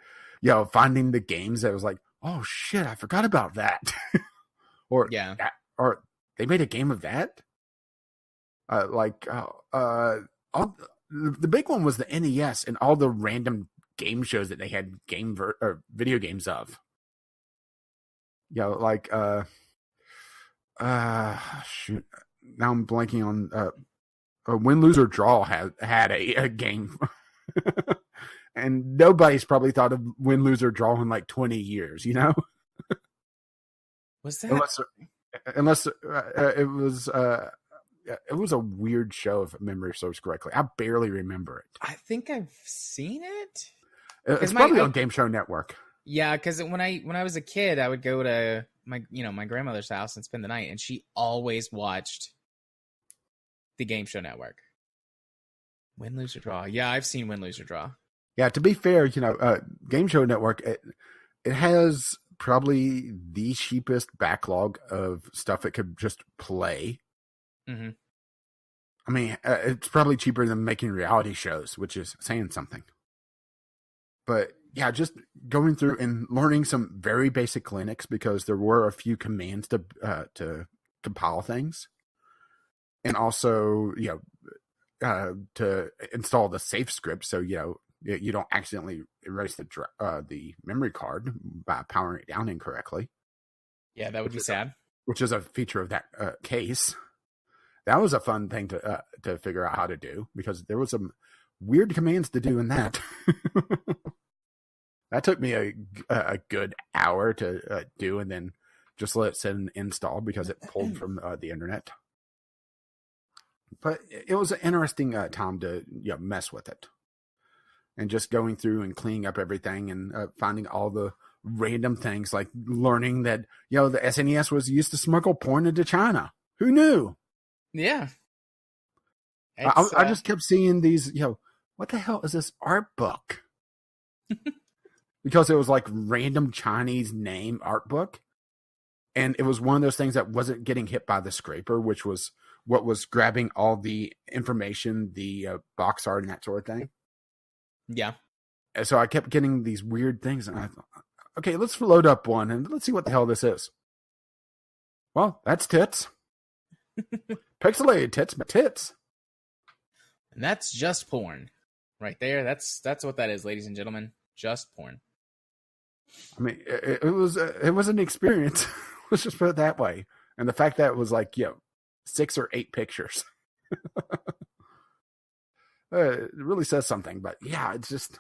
finding the games that was like, oh shit, I forgot about that. Or they made a game of that. The big one was the NES and all the random game shows that they had video games of. Shoot. Now I'm blanking on Win, Lose, or Draw had a game. And nobody's probably thought of Win, Lose, or Draw in like 20 years,
Was that?
Unless it was a weird show, if memory serves correctly. I barely remember it.
I think I've seen it.
It's probably on Game Show Network.
Yeah, because when I was a kid, I would go to my grandmother's house and spend the night, and she always watched the Game Show Network. Win, Lose, or Draw. Yeah, I've seen Win, Lose, or Draw.
Yeah, to be fair, Game Show Network, it has probably the cheapest backlog of stuff it could just play.
Mm-hmm.
I mean, it's probably cheaper than making reality shows, which is saying something. But yeah, just going through and learning some very basic Linux, because there were a few commands to compile things, and also to install the safe script, so you don't accidentally erase the memory card by powering it down incorrectly.
Yeah, that would be sad.
Which is a feature of that case. That was a fun thing to figure out how to do, because there was some weird commands to do in that. That took me a good hour to do, and then just let it sit and install because it pulled from the internet. But it was an interesting time to mess with it, and just going through and cleaning up everything and finding all the random things, like learning that the SNES was used to smuggle porn into China. Who knew?
Yeah.
I just kept seeing these. What the hell is this art book? Because it was like random Chinese name art book. And it was one of those things that wasn't getting hit by the scraper, which was what was grabbing all the information, the box art and that sort of thing.
Yeah.
And so I kept getting these weird things. And I thought, okay, let's load up one and let's see what the hell this is. Well, that's tits. Pixelated tits, but tits.
And that's just porn. Right there. That's what that is, ladies and gentlemen. Just porn.
I mean, it was an experience. Let's just put it that way. And the fact that it was like, 6 or 8 pictures. It really says something. But yeah, it's just,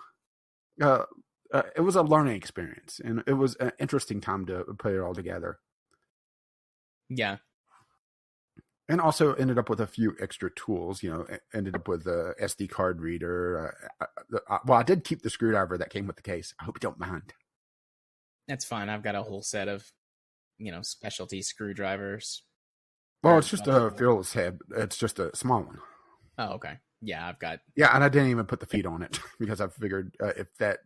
it was a learning experience. And it was an interesting time to put it all together.
Yeah.
And also ended up with a few extra tools, ended up with a SD card reader. Well, I did keep the screwdriver that came with the case. I hope you don't mind.
That's fine. I've got a whole set of, specialty screwdrivers.
Well, it's just a fearless head. It's just a small one.
Oh, okay. Yeah, I've got.
Yeah, and I didn't even put the feet on it because I figured if that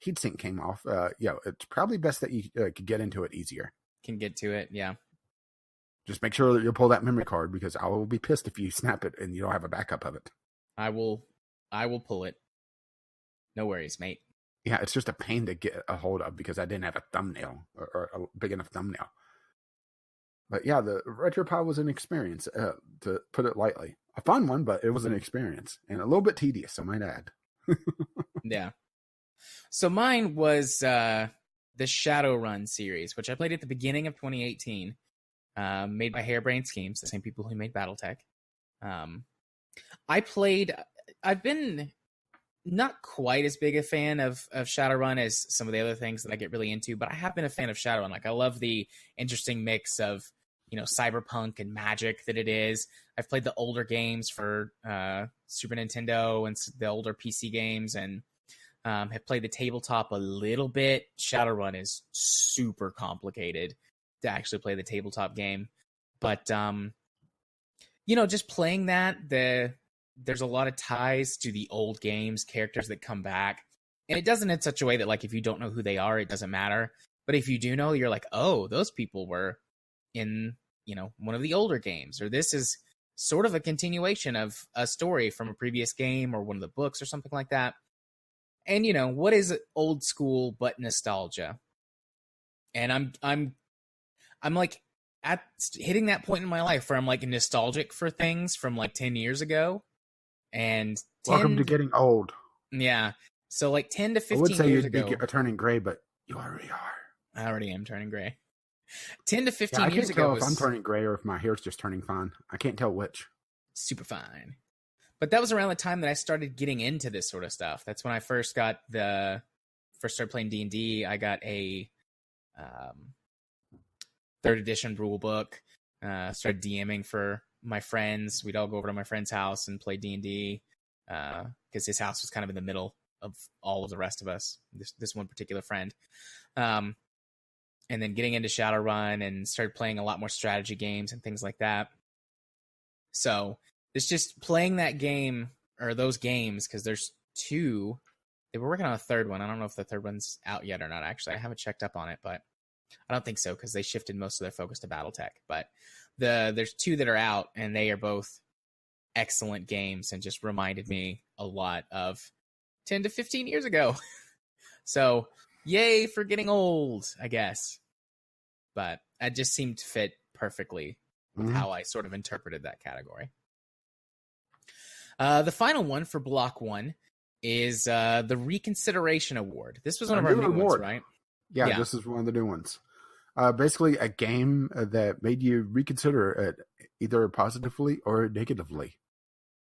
heatsink came off, it's probably best that you could get into it easier.
Can get to it, yeah.
Just make sure that you pull that memory card because I will be pissed if you snap it and you don't have a backup of it.
I will pull it. No worries, mate.
Yeah, it's just a pain to get a hold of because I didn't have a thumbnail or a big enough thumbnail. But yeah, the RetroPie was an experience, to put it lightly. A fun one, but it was an experience. And a little bit tedious, I might add.
Yeah. So mine was the Shadowrun series, which I played at the beginning of 2018. Made by Harebrained Schemes, the same people who made BattleTech. I've been not quite as big a fan of Shadowrun as some of the other things that I get really into, but I have been a fan of Shadowrun. Like, I love the interesting mix of, cyberpunk and magic that it is. I've played the older games for Super Nintendo and the older PC games, and have played the tabletop a little bit. Shadowrun is super complicated to actually play the tabletop game. But, just playing that, there's a lot of ties to the old games, characters that come back. And it doesn't in such a way that, like, if you don't know who they are, it doesn't matter. But if you do know, you're like, oh, those people were in, one of the older games. Or this is sort of a continuation of a story from a previous game or one of the books or something like that. And, what is old school but nostalgia? And I'm like at hitting that point in my life where I'm like nostalgic for things from like 10 years ago. And
welcome to getting old.
Yeah. So like 10 to 15
years ago. I would say
you'd
be turning gray, but you already are.
I already am turning gray. 10 to 15
years
years
ago.
ago
if I'm turning gray or if my hair's just turning fine. I can't tell which.
Super fine. But that was around the time that I started getting into this sort of stuff. That's when I first started playing D&D. I got a 3rd edition rule book. Started DMing for my friends. We'd all go over to my friend's house and play D&D because his house was kind of in the middle of all of the rest of us. This one particular friend. And then getting into Shadowrun and started playing a lot more strategy games and things like that. So it's just playing that game or those games, because there's 2. They were working on a 3rd one. I don't know if the 3rd one's out yet or not, actually. I haven't checked up on it, but I don't think so, because they shifted most of their focus to BattleTech. But there's 2 that are out, and they are both excellent games and just reminded me a lot of 10 to 15 years ago. So, yay for getting old, I guess. But it just seemed to fit perfectly with how I sort of interpreted that category. The final one for Block 1 is the Reconsideration Award. This was one of our new ones, right?
Yeah, this is one of the new ones. Basically, a game that made you reconsider it either positively or negatively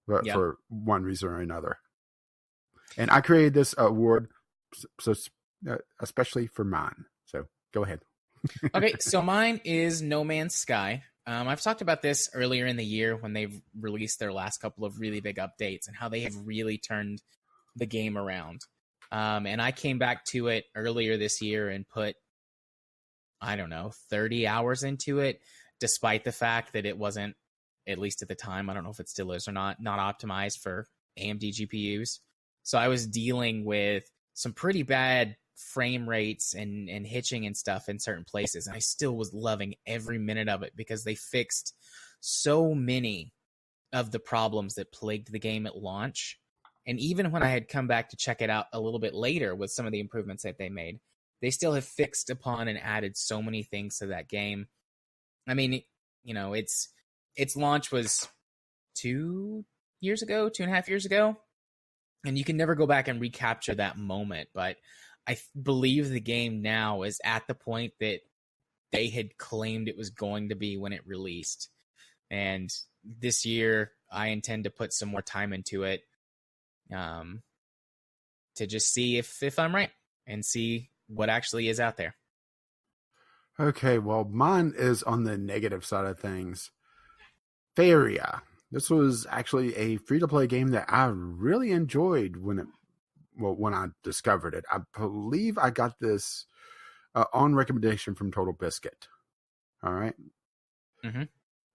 for one reason or another. And I created this award so especially for mine. So go ahead.
Okay, so mine is No Man's Sky. I've talked about this earlier in the year when they've released their last couple of really big updates and how they have really turned the game around. And I came back to it earlier this year and put, 30 hours into it, despite the fact that it wasn't, at least at the time, I don't know if it still is or not optimized for AMD GPUs. So I was dealing with some pretty bad frame rates and hitching and stuff in certain places. And I still was loving every minute of it because they fixed so many of the problems that plagued the game at launch. And even when I had come back to check it out a little bit later with some of the improvements that they made, they still have fixed upon and added so many things to that game. I mean, its launch was 2.5 years ago, and you can never go back and recapture that moment. But I believe the game now is at the point that they had claimed it was going to be when it released. And this year, I intend to put some more time into it, to just see if I'm right and see what actually is out there.
Okay, well, mine is on the negative side of things. Faria. This was actually a free-to-play game that I really enjoyed when I discovered it. I believe I got this on recommendation from Total Biscuit. All right.
Mm-hmm.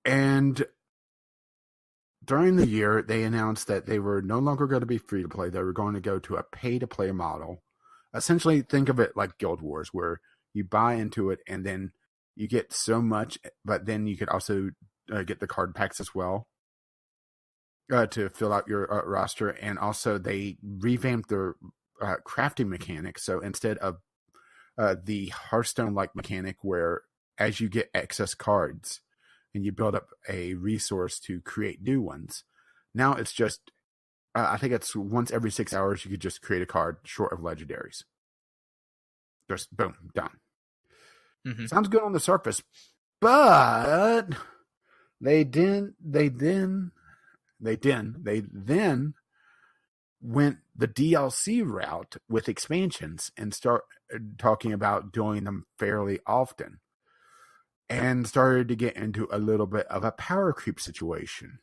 And during the year, they announced that they were no longer going to be free-to-play. They were going to go to a pay-to-play model. Essentially, think of it like Guild Wars, where you buy into it and then you get so much, but then you could also get the card packs as well to fill out your roster. And also they revamped their crafting mechanics. So instead of the Hearthstone-like mechanic where as you get excess cards and you build up a resource to create new ones, now it's just, I think it's once every 6 hours you could just create a card short of legendaries. Just boom, done.
Mm-hmm.
Sounds good on the surface, but they then went the DLC route with expansions and start talking about doing them fairly often, and started to get into a little bit of a power creep situation.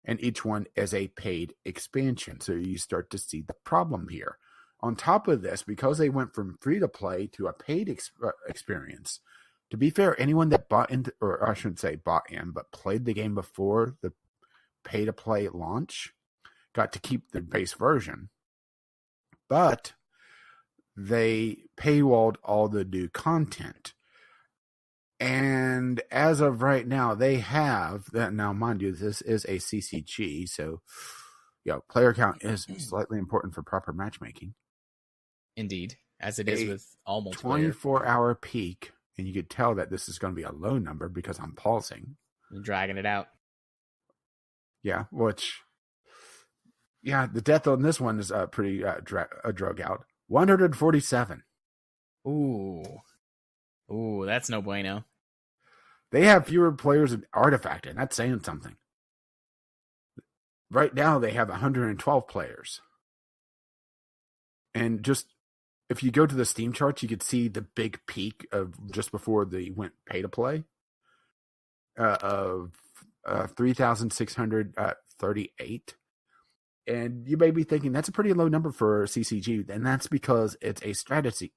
And each one is a paid expansion, so you start to see the problem here. On top of this, because they went from free to play to a paid experience, to be fair, anyone that bought into, or I shouldn't say bought in, but played the game before the pay to play launch, got to keep the base version. But they paywalled all the new content. And as of right now, they have that. Now, mind you, this is a CCG, so player count is slightly important for proper matchmaking.
Indeed, as it is with all multiplayer.
24-hour peak, and you could tell that this is going to be a low number because I'm pausing.
You're dragging it out.
Yeah, the death on this one is pretty drug out. 147.
Ooh, that's no bueno.
They have fewer players in Artifact, and that's saying something. Right now, they have 112 players. And just, if you go to the Steam charts, you could see the big peak of just before they went pay to play of 3,638. And you may be thinking that's a pretty low number for CCG, and that's because it's a strategy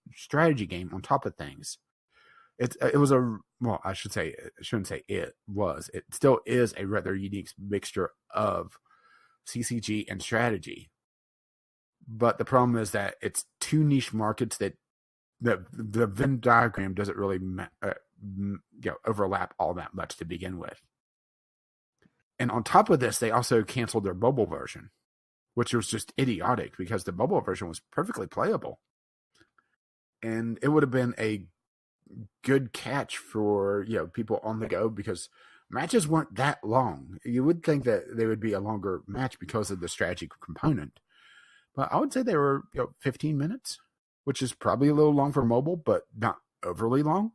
game on top of things. It still is a rather unique mixture of CCG and strategy. But the problem is that it's two niche markets that the Venn diagram doesn't really overlap all that much to begin with. And on top of this, they also canceled their mobile version, which was just idiotic because the mobile version was perfectly playable. And it would have been a good catch for people on the go because matches weren't that long. You would think that they would be a longer match because of the strategy component. But I would say they were 15 minutes, which is probably a little long for mobile, but not overly long.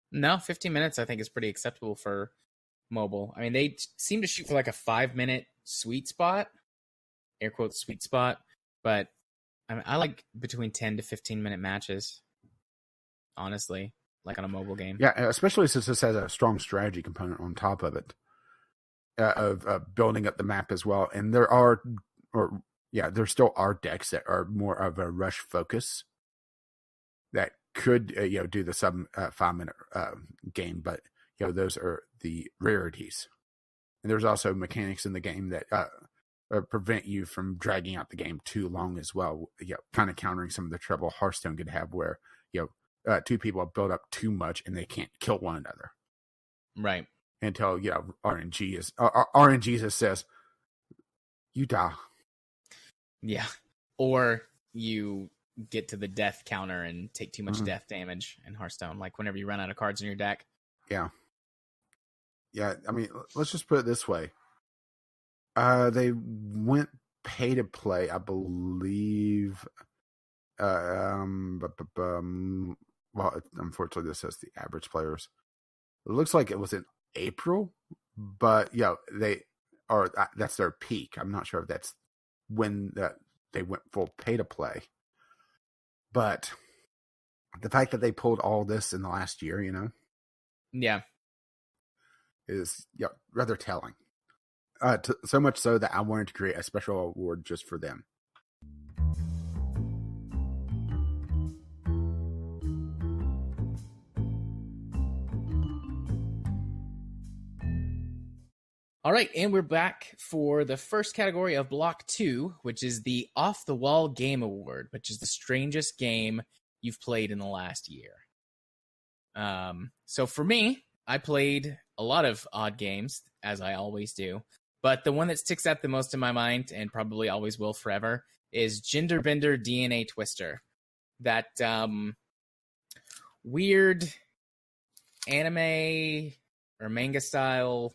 No, 15 minutes I think is pretty acceptable for mobile. I mean, they seem to shoot for like a 5-minute sweet spot, air quotes sweet spot, but I like between 10 to 15-minute matches, honestly, like on a mobile game.
Yeah, especially since this has a strong strategy component on top of it, of building up the map as well. And there still are decks that are more of a rush focus that could do the sub 5-minute game, but those are the rarities. And there's also mechanics in the game that prevent you from dragging out the game too long as well. Kind of countering some of the trouble Hearthstone could have, where two people build up too much and they can't kill one another.
Right.
Until RNG just says you die.
Yeah. Or you get to the death counter and take too much death damage in Hearthstone, like whenever you run out of cards in your deck.
Yeah. Yeah, I mean, let's just put it this way. They went pay to play, I believe. Well, unfortunately, this says the average players. It looks like it was in April, but yeah, that's their peak. I'm not sure if that's when they went full pay to play. But the fact that they pulled all this in the last year,
Yeah.
is rather telling. So much so that I wanted to create a special award just for them.
All right, and we're back for the first category of Block 2, which is the Off the Wall Game Award, which is the strangest game you've played in the last year. So for me, I played a lot of odd games, as I always do, but the one that sticks out the most in my mind, and probably always will forever, is Gender Bender DNA Twister. That weird anime or manga style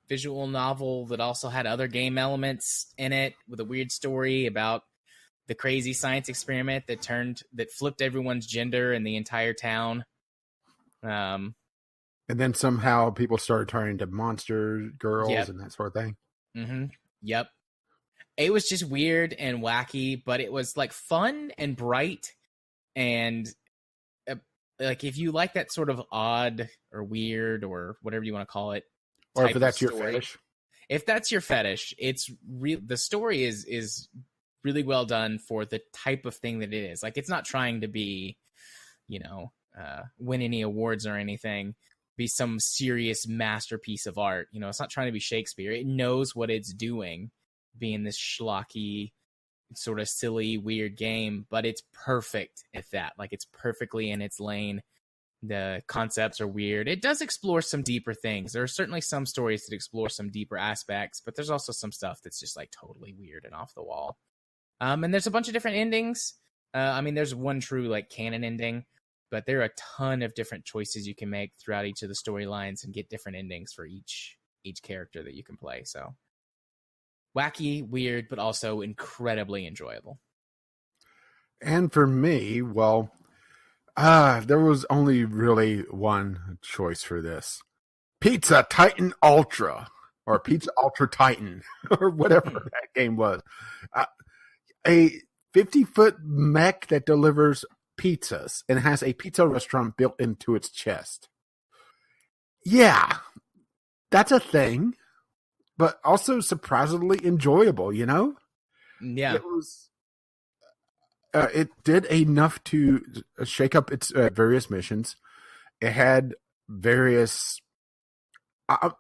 visual novel that also had other game elements in it, with a weird story about the crazy science experiment that flipped everyone's gender in the entire town.
And then somehow people started turning into monster girls and that sort of thing.
Mm-hmm. Yep. It was just weird and wacky, but it was like fun and bright, and like if you like that sort of odd or weird or whatever you want to call it,
or if that's your fetish.
If that's your fetish, it's the story is really well done for the type of thing that it is. Like, it's not trying to be, win any awards or anything, be some serious masterpiece of art. It's not trying to be Shakespeare. It knows what it's doing, being this schlocky, sort of silly, weird game, but it's perfect at that. Like, it's perfectly in its lane. The concepts are weird. It does explore some deeper things. There are certainly some stories that explore some deeper aspects, but there's also some stuff that's just like totally weird and off the wall. And there's a bunch of different endings. There's one true like canon ending, but there are a ton of different choices you can make throughout each of the storylines and get different endings for each character that you can play. So wacky, weird, but also incredibly enjoyable.
And for me, well, there was only really one choice for this. Pizza Titan Ultra, or Pizza Ultra Titan, or whatever that game was. A 50-foot mech that delivers pizzas and has a pizza restaurant built into its chest. Yeah, that's a thing, but also surprisingly enjoyable,
Yeah.
It was... it did enough to shake up its various missions. It had various...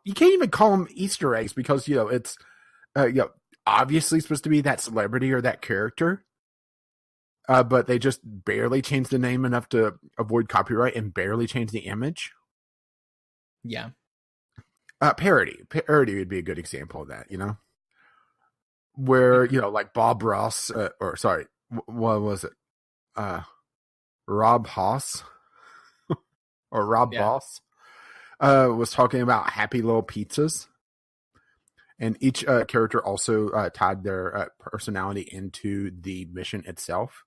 you can't even call them Easter eggs because, it's obviously supposed to be that celebrity or that character. But they just barely changed the name enough to avoid copyright and barely changed the image.
Yeah.
Parody. Parody would be a good example of that, Where, like Bob Ross, what was it? Rob Hoss or Rob Boss was talking about happy little pizzas, and each character also tied their personality into the mission itself.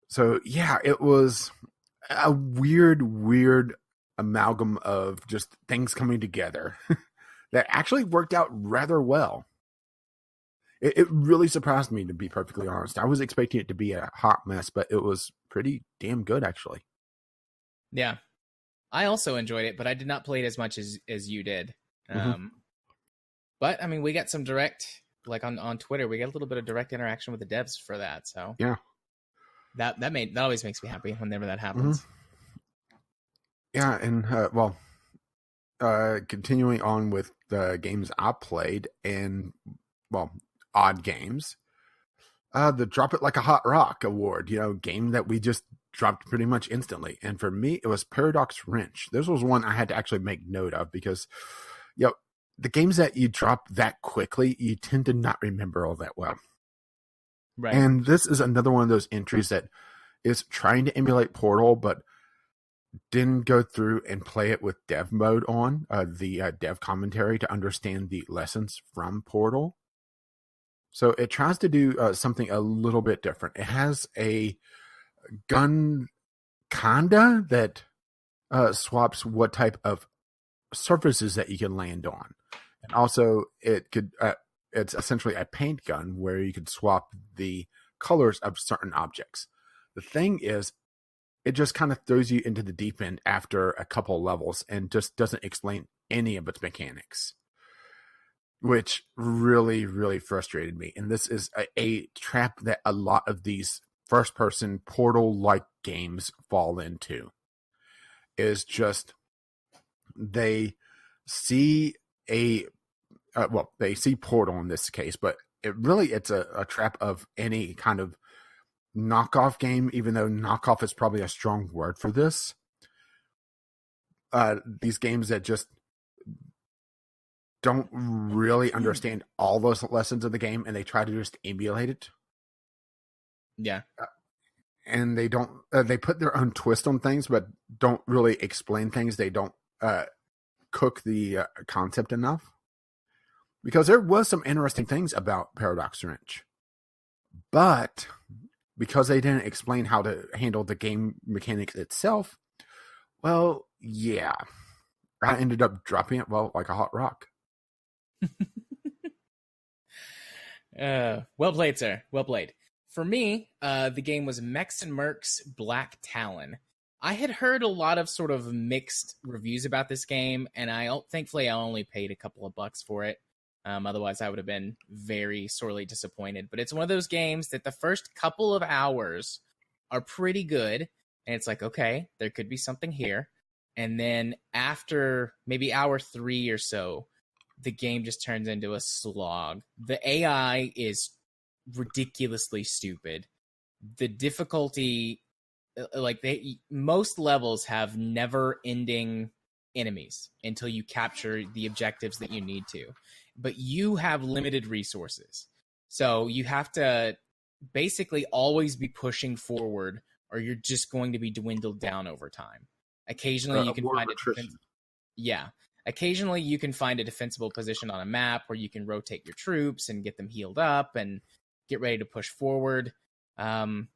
So yeah, it was a weird amalgam of just things coming together that actually worked out rather well. It really surprised me, to be perfectly honest. I was expecting it to be a hot mess, but it was pretty damn good, actually.
Yeah. I also enjoyed it, but I did not play it as much as you did. Mm-hmm. But, we got some direct, like on Twitter, we got a little bit of direct interaction with the devs for that. So
yeah,
that always makes me happy whenever that happens.
Mm-hmm. Yeah, and, continuing on with the games I played, and, odd games. The Drop It Like a Hot Rock award, game that we just dropped pretty much instantly. And for me, it was Paradox Wrench. This was one I had to actually make note of because, the games that you drop that quickly, you tend to not remember all that well.
Right.
And this is another one of those entries that is trying to emulate Portal, but didn't go through and play it with dev mode on, the dev commentary, to understand the lessons from Portal. So it tries to do something a little bit different. It has a gun kinda that swaps what type of surfaces that you can land on. And also it could it's essentially a paint gun where you could swap the colors of certain objects. The thing is, it just kind of throws you into the deep end after a couple levels and just doesn't explain any of its mechanics, which really, really frustrated me. And this is a trap that a lot of these first-person Portal-like games fall into, is just they see they see Portal in this case, but it's a trap of any kind of knockoff game, even though knockoff is probably a strong word for this. These games that just don't really understand all those lessons of the game, and they try to just emulate it.
Yeah.
And they don't, they put their own twist on things, but don't really explain things. They don't cook the concept enough. Because there was some interesting things about Paradox Wrench. But because they didn't explain how to handle the game mechanics itself, well, yeah. I ended up dropping it, like a hot rock.
Well played, sir. Well played. For me, the game was Mechs and Mercs Black Talon. I had heard a lot of sort of mixed reviews about this game, and thankfully I only paid a couple of bucks for it. Otherwise, I would have been very sorely disappointed. But it's one of those games that the first couple of hours are pretty good, and it's like, okay, there could be something here. And then after maybe hour 3 or so, the game just turns into a slog. The AI is ridiculously stupid. The difficulty, most levels have never-ending enemies until you capture the objectives that you need to. But you have limited resources. So you have to basically always be pushing forward, or you're just going to be dwindled down over time. Occasionally you can find occasionally you can find a defensible position on a map where you can rotate your troops and get them healed up and get ready to push forward. But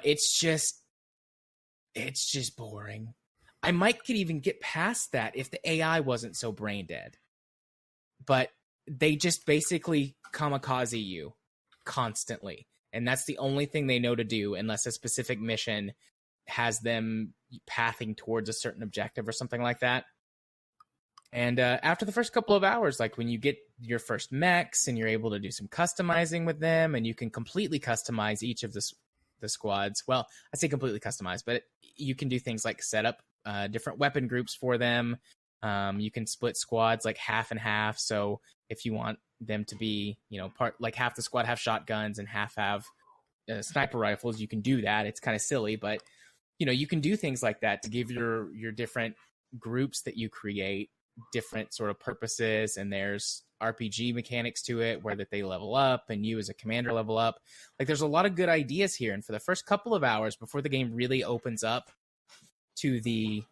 it's just boring. I could even get past that if the AI wasn't so brain dead. But they just basically kamikaze you constantly. And that's the only thing they know to do, unless a specific mission has them pathing towards a certain objective or something like that. And after the first couple of hours, like when you get your first mechs and you're able to do some customizing with them, and you can completely customize each of the squads. Well, I say completely customized, but you can do things like set up different weapon groups for them. You can split squads like half and half. So if you want them to be, part like half the squad have shotguns and half have sniper rifles, you can do that. It's kind of silly, but you can do things like that to give your different groups that you create different sort of purposes. And there's RPG mechanics to it where that they level up and you as a commander level up. Like there's a lot of good ideas here. And for the first couple of hours before the game really opens up to the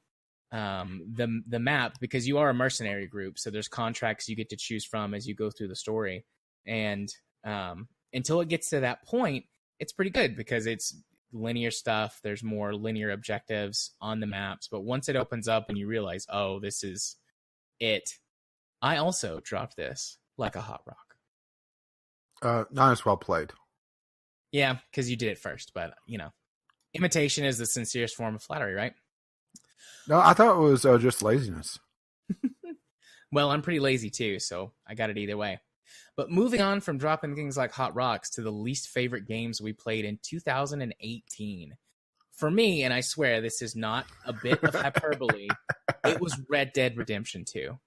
map, because you are a mercenary group, so there's contracts you get to choose from as you go through the story, and until it gets to that point, it's pretty good because it's linear stuff. There's more linear objectives on the maps, but once it opens up and you realize, oh, this is it, I also dropped this like a hot rock.
Not as well played.
Yeah, because you did it first, but imitation is the sincerest form of flattery, right?
No, I thought it was just laziness.
Well, I'm pretty lazy too, so I got it either way. But moving on from dropping things like hot rocks to the least favorite games we played in 2018. For me, and I swear this is not a bit of hyperbole, it was Red Dead Redemption 2.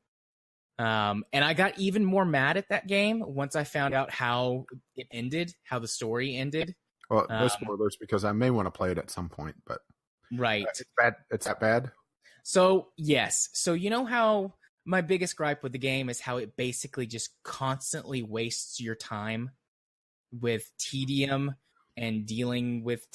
And I got even more mad at that game once I found out how it ended, how the story ended.
Well, no spoilers, because I may want to play it at some point, but...
Right.
It's bad. It's that bad?
So, yes. So, you know how my biggest gripe with the game is how it basically just constantly wastes your time with tedium and dealing with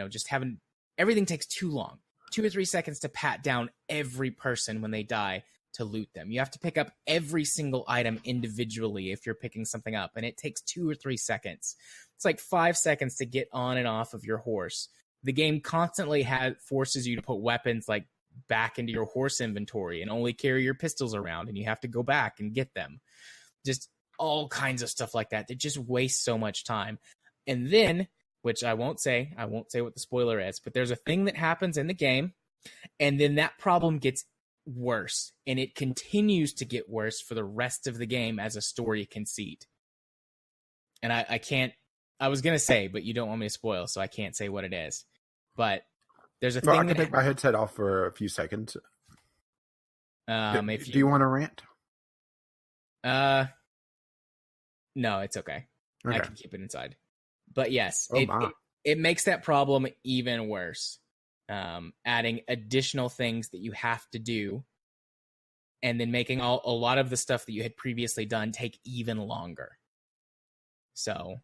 just having everything takes too long. 2 or 3 seconds to pat down every person when they die to loot them. You have to pick up every single item individually if you're picking something up, and it takes 2 or 3 seconds. It's like 5 seconds to get on and off of your horse. The game constantly forces you to put weapons like back into your horse inventory and only carry your pistols around, and you have to go back and get them. Just all kinds of stuff like that. It just wastes so much time. And then, which I won't say what the spoiler is, but there's a thing that happens in the game, and then that problem gets worse, and it continues to get worse for the rest of the game as a story conceit. And I was going to say, but you don't want me to spoil, so I can't say what it is. But there's a thing.
I can take my headset off for a few seconds. Do you want to rant?
No, it's okay. I can keep it inside. But yes,
Oh,
it makes that problem even worse. Adding additional things that you have to do, and then making a lot of the stuff that you had previously done take even longer. So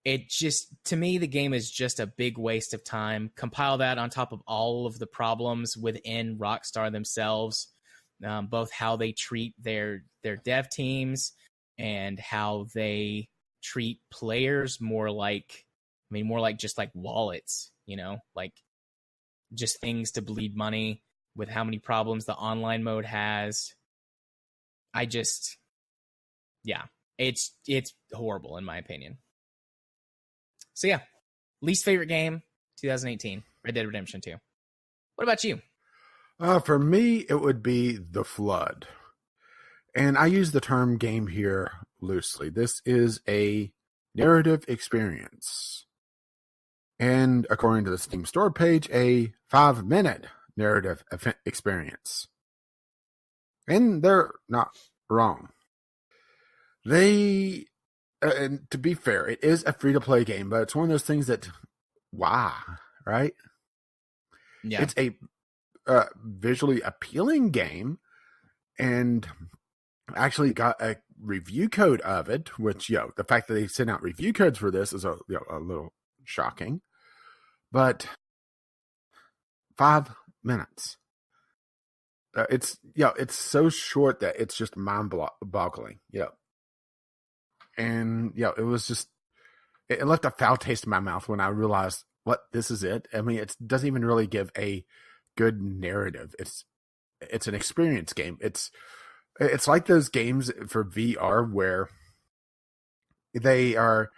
it just, to me, the game is just a big waste of time. Compile that on top of all of the problems within Rockstar themselves, both how they treat their dev teams and how they treat players more like just like wallets, like just things to bleed money, with how many problems the online mode has. It's horrible in my opinion. So yeah, least favorite game, 2018, Red Dead Redemption 2. What about you?
For me, it would be The Flood. And I use the term game here loosely. This is a narrative experience. And according to the Steam store page, a 5-minute narrative experience. And they're not wrong. And to be fair, it is a free-to-play game, but it's one of those things that, why, right?
Yeah.
It's a visually appealing game, and actually got a review code of it, which, the fact that they sent out review codes for this is a little shocking. But 5 minutes. It's so short that it's just mind-boggling. And it was just, it left a foul taste in my mouth when I realized, what, this is it? I mean, it doesn't even really give a good narrative. It's an experience game. It's like those games for VR where they are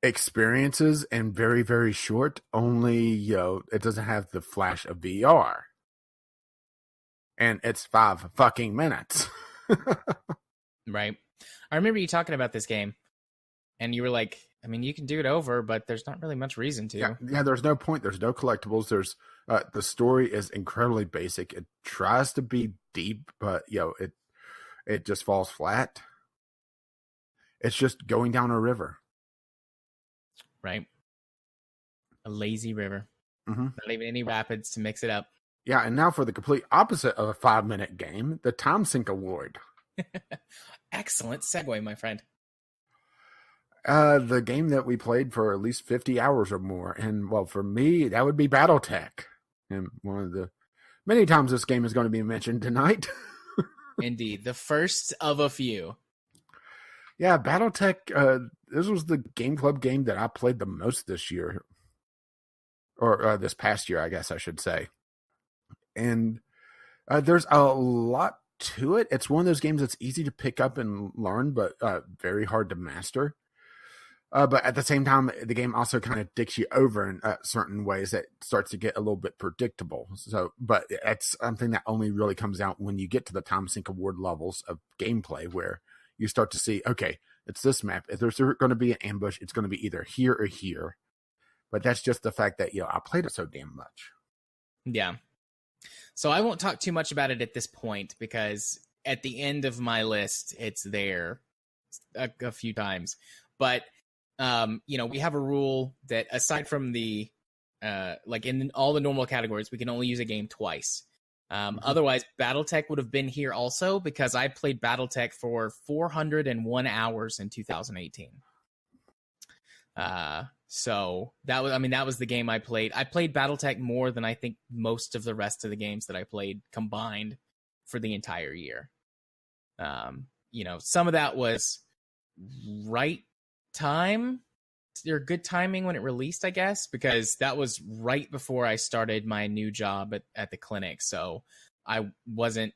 experiences and very, very short, only, it doesn't have the flash of VR. And it's 5 fucking minutes.
Right. I remember you talking about this game, and you were like, I mean, you can do it over, but there's not really much reason to.
Yeah, there's no point. There's no collectibles. There's the story is incredibly basic. It tries to be deep, but it just falls flat. It's just going down a river.
Right. A lazy river.
Mm-hmm.
Not even any rapids to mix it up.
Yeah, and now for the complete opposite of a 5-minute game, the Time Sink Award.
Excellent segue, my friend.
The game that we played for at least 50 hours or more. And, well, for me, that would be BattleTech. And one of the many times this game is going to be mentioned tonight.
Indeed. The first of a few.
Yeah, BattleTech, this was the Game Club game that I played the most this year. Or this past year, I guess I should say. And there's a lot to it. It's one of those games that's easy to pick up and learn, but very hard to master. But at the same time, the game also kind of dicks you over in certain ways that starts to get a little bit predictable. So, but it's something that only really comes out when you get to the Time Sink Award levels of gameplay, where you start to see, okay, it's this map. If there's going to be an ambush, it's going to be either here or here. But that's just the fact that, I played it so damn much.
Yeah. So I won't talk too much about it at this point, because at the end of my list, it's there a few times. But, we have a rule that aside from the, in all the normal categories, we can only use a game twice. Otherwise, BattleTech would have been here also, because I played BattleTech for 401 hours in 2018. So that was the game I played. I played BattleTech more than I think most of the rest of the games that I played combined for the entire year. Some of that was right time or good timing when it released, I guess, because that was right before I started my new job at the clinic. So I wasn't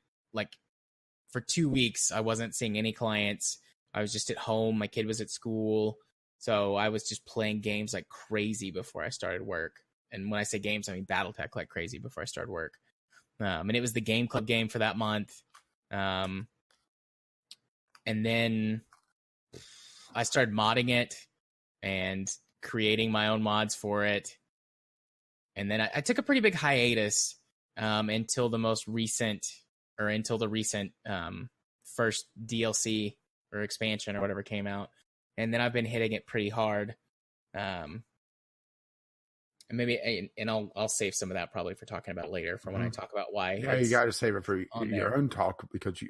for 2 weeks, I wasn't seeing any clients. I was just at home. My kid was at school. So I was just playing games like crazy before I started work. And when I say games, I mean BattleTech like crazy before I started work. And it was the Game Club game for that month. And then I started modding it and creating my own mods for it. And then I took a pretty big hiatus until the recent first DLC or expansion or whatever came out. And then I've been hitting it pretty hard. And I'll save some of that probably for talking about later for when I talk about why.
Yeah, you got to save it for your own talk, because you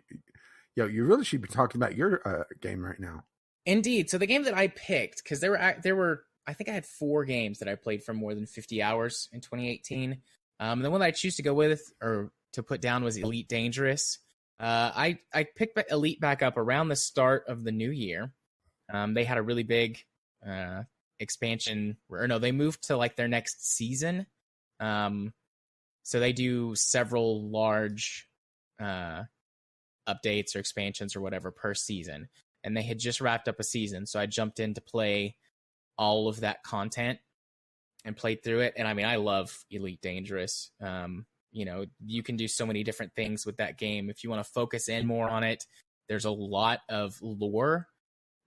really should be talking about your game right now.
Indeed. So the game that I picked, because there were I think I had 4 games that I played for more than 50 hours in 2018. The one that I choose to go with or to put down was Elite Dangerous. I picked Elite back up around the start of the new year. They had a really big expansion, or no, they moved to like their next season. So they do several large updates or expansions or whatever per season. And they had just wrapped up a season. So I jumped in to play all of that content and played through it. And I mean, I love Elite Dangerous. You can do so many different things with that game. If you want to focus in more on it, there's a lot of lore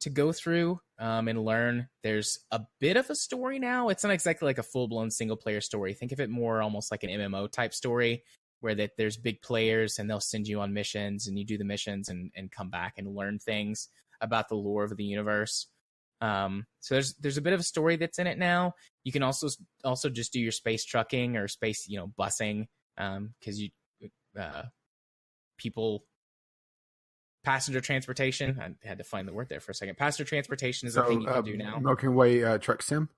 to go through and learn. There's a bit of a story now. It's not exactly like a full-blown single-player story. Think of it more almost like an MMO type story, where there's big players and they'll send you on missions and you do the missions and come back and learn things about the lore of the universe. So there's a bit of a story that's in it now. You can also just do your space trucking or space, busing, because passenger transportation. I had to find the word there for a second. Passenger transportation is a thing you can do now.
Milky Way truck sim?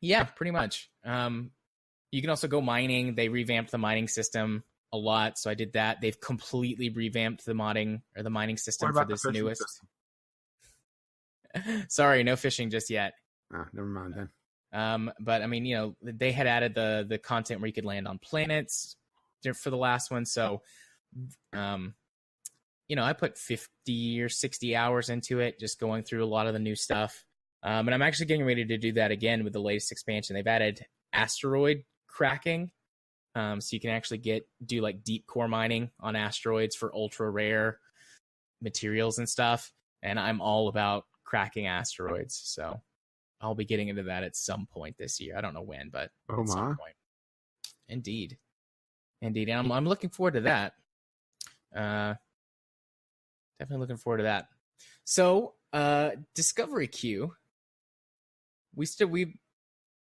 Yeah, pretty much. You can also go mining. They revamped the mining system a lot, so I did that. They've completely revamped the modding or the mining system for this newest. Sorry, no fishing just yet.
Never mind then.
But I mean, they had added the content where you could land on planets for the last one. So, I put 50 or 60 hours into it, just going through a lot of the new stuff. And I'm actually getting ready to do that again with the latest expansion. They've added asteroid cracking. So you can actually do like deep core mining on asteroids for ultra rare materials and stuff. And I'm all about cracking asteroids. So I'll be getting into that at some point this year. I don't know when, but at some point. Indeed. And I'm looking forward to that. Definitely looking forward to that. So, Discovery Queue. We've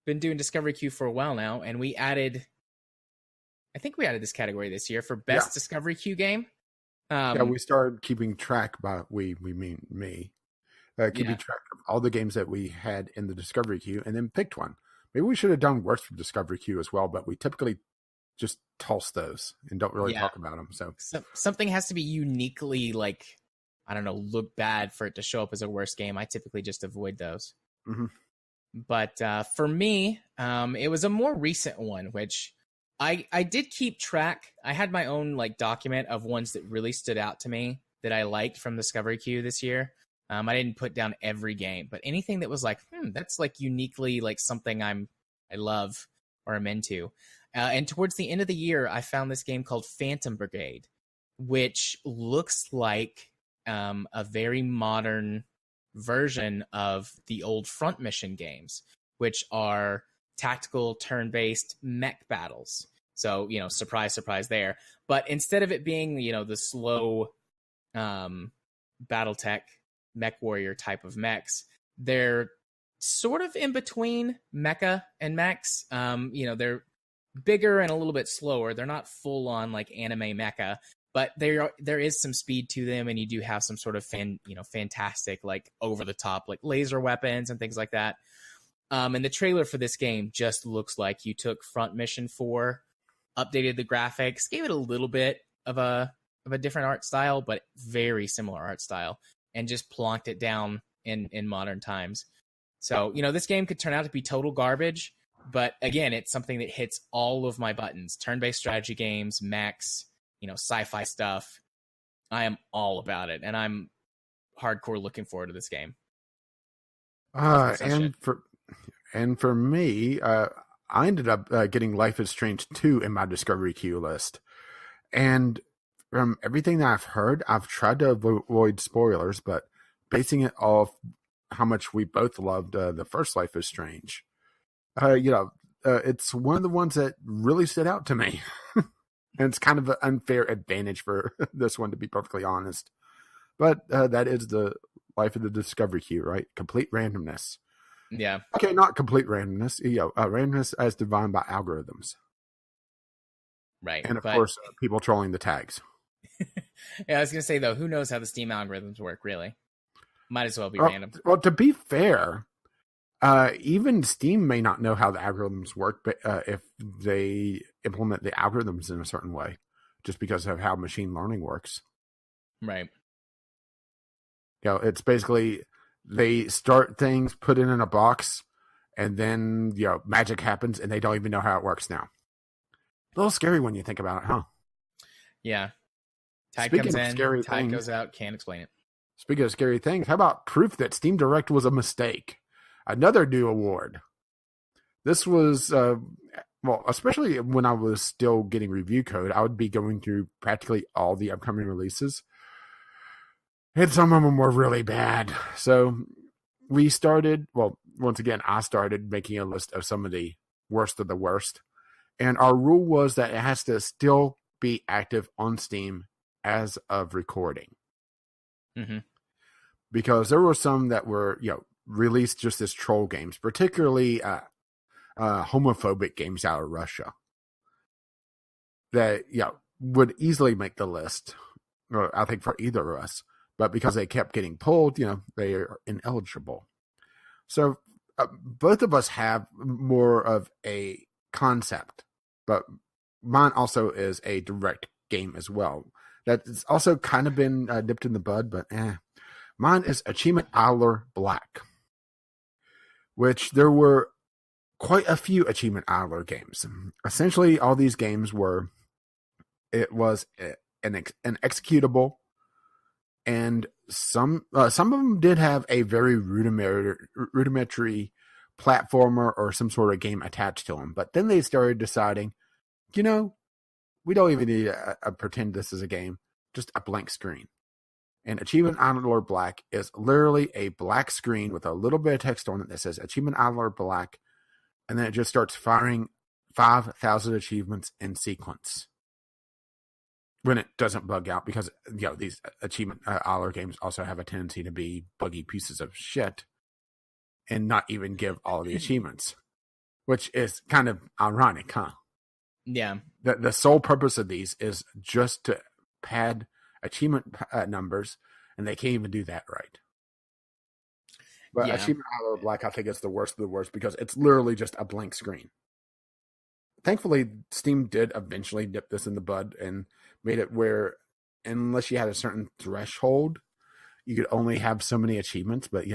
been doing Discovery Queue for a while now, and I think we added this category this year for best Discovery Queue game.
We started keeping track by we mean me. Keeping track of all the games that we had in the Discovery Queue and then picked one. Maybe we should have done worse for Discovery Queue as well, but we typically just toss those and don't really talk about them. So
something has to be uniquely look bad for it to show up as a worst game. I typically just avoid those.
Mm-hmm.
But for me, it was a more recent one, which I did keep track. I had my own document of ones that really stood out to me that I liked from Discovery Queue this year. I didn't put down every game, but anything that was that's uniquely something I love or I'm into. And towards the end of the year, I found this game called Phantom Brigade, which looks like a very modern version of the old Front Mission games, which are tactical turn-based mech battles. So, surprise, surprise there. But instead of it being, the slow BattleTech mech warrior type of mechs, they're sort of in between mecha and mechs. They're bigger and a little bit slower. They're not full on anime mecha, but there is some speed to them, and you do have some sort of fantastic over the top laser weapons and things like that. And the trailer for this game just looks like you took Front Mission 4, updated the graphics, gave it a little bit of a different art style, but very similar art style, and just plonked it down in modern times. So, this game could turn out to be total garbage, but again, it's something that hits all of my buttons. Turn-based strategy games, mechs, sci-fi stuff. I am all about it, and I'm hardcore looking forward to this game.
And for me, I ended up getting Life is Strange 2 in my discovery queue list. And from everything that I've heard, I've tried to avoid spoilers, but basing it off how much we both loved the first Life is Strange, it's one of the ones that really stood out to me. And it's kind of an unfair advantage for this one, to be perfectly honest. But that is the life of the discovery queue, right? Complete randomness.
Yeah.
Okay, not complete randomness. Randomness as defined by algorithms.
Right.
And of course, people trolling the tags.
Yeah, I was going to say, though, who knows how the Steam algorithms work, really? Might as well be random.
Well, to be fair, even Steam may not know how the algorithms work, but if they implement the algorithms in a certain way, just because of how machine learning works.
Right.
It's basically they start things, put it in a box, and then, magic happens, and they don't even know how it works now. A little scary when you think about it, huh?
Yeah. Tide
Speaking
comes
of
in,
scary
tide
things,
goes out, can't explain it.
Speaking of scary things, how about proof that Steam Direct was a mistake? Another new award. This was, especially when I was still getting review code, I would be going through practically all the upcoming releases. And some of them were really bad. So we started, once again, I started making a list of some of the worst of the worst. And our rule was that it has to still be active on Steam as of recording.
Mm-hmm.
Because there were some that were, released just as troll games, particularly homophobic games out of Russia that, would easily make the list, or I think for either of us. But because they kept getting pulled, they are ineligible. So both of us have more of a concept, but mine also is a direct game as well. That's also kind of been dipped in the bud, but mine is Achievement Idler Black, which there were quite a few Achievement Idler games. Essentially, all these games was an executable, and some of them did have a very rudimentary platformer or some sort of game attached to them. But then they started deciding, we don't even need to pretend this is a game, just a blank screen. And Achievement Idler Black is literally a black screen with a little bit of text on it that says Achievement Idler Black, and then it just starts firing 5,000 achievements in sequence. When it doesn't bug out, because these Achievement Idler games also have a tendency to be buggy pieces of shit and not even give all the achievements, which is kind of ironic, huh?
Yeah.
The sole purpose of these is just to pad achievement numbers, and they can't even do that right. But Achievement Idler Black, I think, is the worst of the worst because it's literally just a blank screen. Thankfully, Steam did eventually dip this in the bud and made it where, unless you had a certain threshold, you could only have so many achievements. But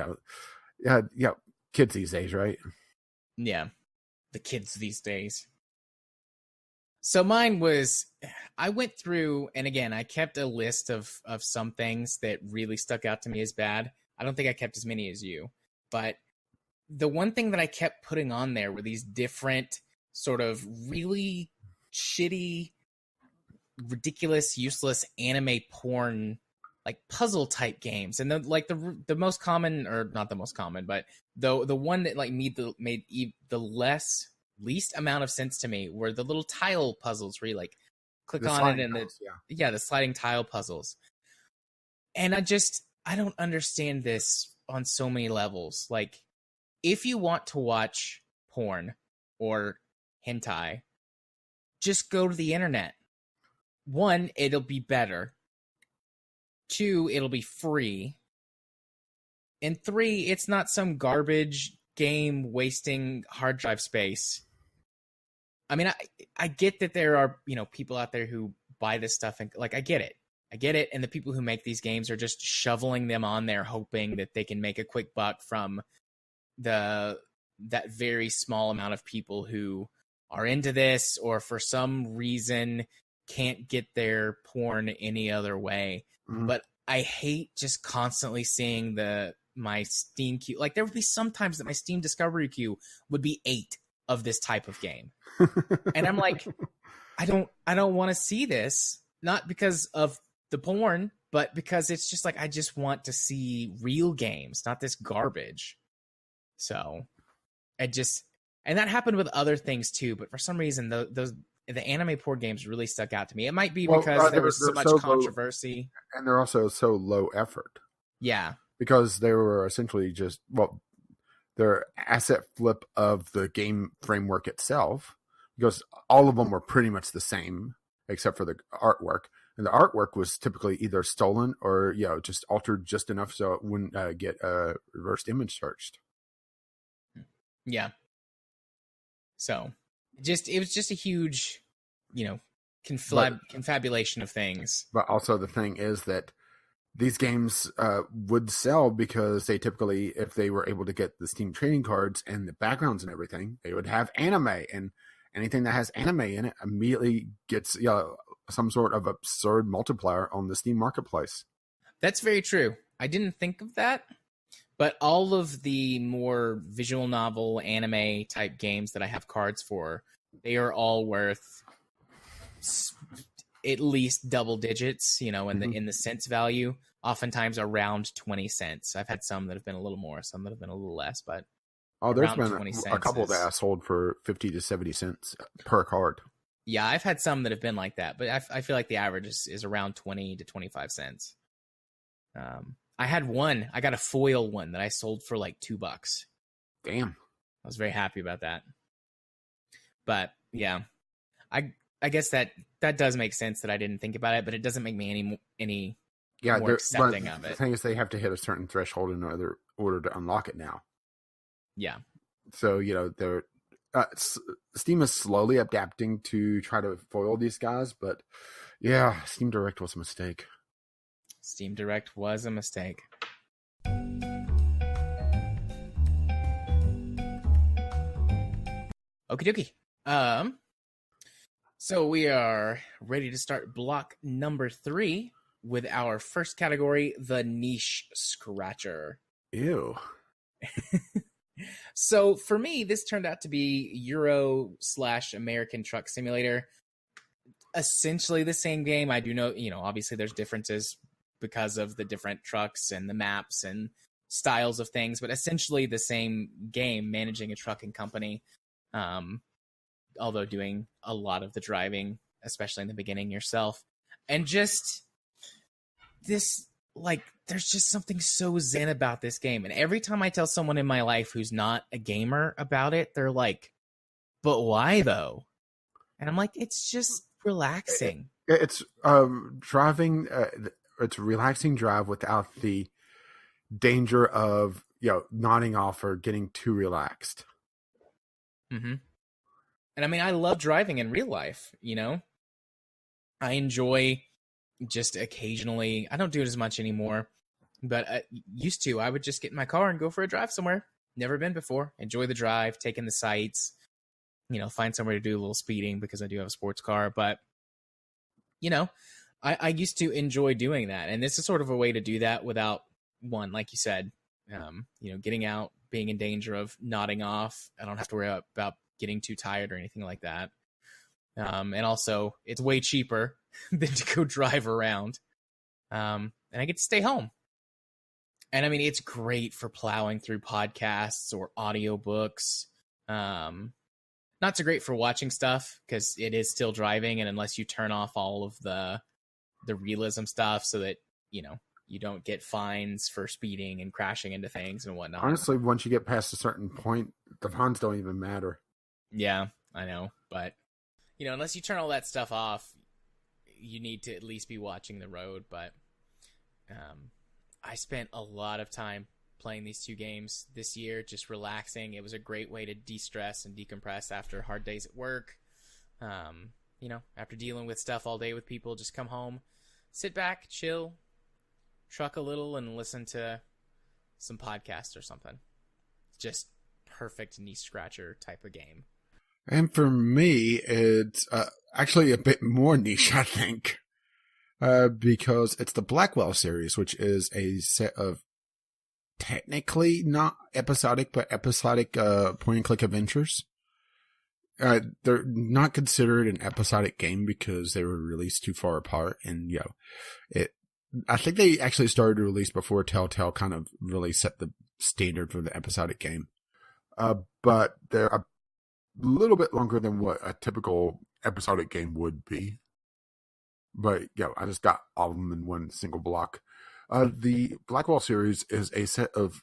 kids these days, right?
Yeah, the kids these days. So mine was, I went through, and again, I kept a list of some things that really stuck out to me as bad. I don't think I kept as many as you, but the one thing that I kept putting on there were these different sort of really shitty, ridiculous, useless anime porn, like puzzle type games. And the most common, or not the most common, but the one that like made the least amount of sense to me were the little tile puzzles where you like click on it and the sliding tile puzzles. And I don't understand this on so many levels. Like, if you want to watch porn or hentai, just go to the internet. 1, it'll be better. 2, it'll be free. And 3, it's not some garbage game wasting hard drive space. I mean, I get that there are, people out there who buy this stuff and like, I get it. And the people who make these games are just shoveling them on there, hoping that they can make a quick buck from that very small amount of people who are into this, or for some reason can't get their porn any other way. Mm-hmm. But I hate just constantly seeing my Steam queue. Like, there would be sometimes that my Steam discovery queue would be 8 of this type of game. And I'm like, I don't want to see this, not because of the porn, but because it's just like, I just want to see real games, not this garbage. So and that happened with other things too, but for some reason the anime porn games really stuck out to me. It might be because there was so much controversy,
and they're also so low effort.
Yeah,
because they were essentially just their asset flip of the game framework itself, because all of them were pretty much the same except for the artwork, and the artwork was typically either stolen or just altered just enough so it wouldn't get reversed image searched.
Yeah. So it was just a huge, confabulation of things.
But also the thing is that these games would sell because they typically, if they were able to get the Steam trading cards and the backgrounds and everything, they would have anime, and anything that has anime in it immediately gets some sort of absurd multiplier on the Steam marketplace.
That's very true. I didn't think of that, but all of the more visual novel anime type games that I have cards for, they are all worth at least double digits, in the cents value, oftentimes around 20 cents. I've had some that have been a little more, some that have been a little less, but
there's been a couple that I sold for 50 to 70 cents per card.
Yeah, I've had some that have been like that, but I feel like the average is around 20 to 25 cents. I had one, I got a foil one that I sold for like $2.
Damn.
I was very happy about that. But yeah, I guess that does make sense that I didn't think about it, but it doesn't make me any more accepting of it.
The thing is, they have to hit a certain threshold in order to unlock it now.
Yeah.
So, Steam is slowly adapting to try to foil these guys, but yeah, Steam Direct was a mistake.
Steam Direct was a mistake. Okie dokie. So we are ready to start block number 3 with our first category, the niche scratcher.
Ew.
So for me, this turned out to be Euro/American Truck Simulator. Essentially the same game. I do know, obviously there's differences because of the different trucks and the maps and styles of things, but essentially the same game, managing a trucking company. Although doing a lot of the driving, especially in the beginning yourself. And just this, there's just something so zen about this game. And every time I tell someone in my life who's not a gamer about it, they're like, but why though? And I'm like, it's just relaxing.
It's driving. It's a relaxing drive without the danger of, nodding off or getting too relaxed.
Mm-hmm. And I mean, I love driving in real life, I enjoy just occasionally, I don't do it as much anymore, but I used to, I would just get in my car and go for a drive somewhere. Never been before. Enjoy the drive, take in the sights, find somewhere to do a little speeding because I do have a sports car. But, I used to enjoy doing that. And this is sort of a way to do that without, one, like you said, getting out, being in danger of nodding off. I don't have to worry about getting too tired or anything like that. And also, it's way cheaper than to go drive around. And I get to stay home. And I mean, it's great for plowing through podcasts or audiobooks. Not so great for watching stuff because it is still driving. And unless you turn off all of the realism stuff so that, you don't get fines for speeding and crashing into things and whatnot.
Honestly, once you get past a certain point, the fines don't even matter.
Yeah, I know. But, unless you turn all that stuff off, you need to at least be watching the road. But I spent a lot of time playing these 2 games this year, just relaxing. It was a great way to de-stress and decompress after hard days at work. After dealing with stuff all day with people, just come home, sit back, chill, truck a little, and listen to some podcast or something. Just perfect knee scratcher type of game.
And for me, it's actually a bit more niche, I think, because it's the Blackwell series, which is a set of technically not episodic, but episodic point-and-click adventures. They're not considered an episodic game because they were released too far apart, and I think they actually started to release before Telltale kind of really set the standard for the episodic game. But they're a little bit longer than what a typical episodic game would be. But I just got all of them in one single block. The Blackwell series is a set of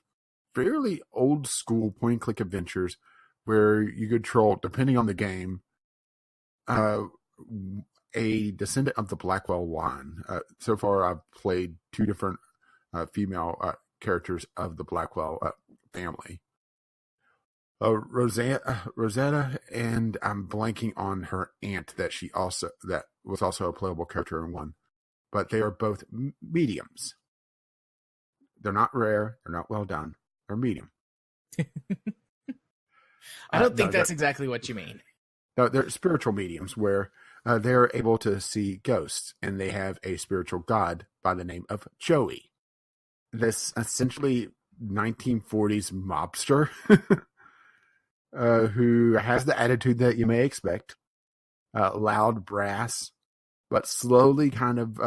fairly old school point and click adventures where you control, depending on the game, a descendant of the Blackwell line. So far, I've played 2 different female characters of the Blackwell family. Rosetta, and I'm blanking on her aunt that was also a playable character in one. But they are both mediums. They're not rare. They're not well done. They're medium.
I don't think that's exactly what you mean.
No, they're spiritual mediums where they're able to see ghosts, and they have a spiritual god by the name of Joey. This essentially 1940s mobster who has the attitude that you may expect, loud, brass, but slowly kind of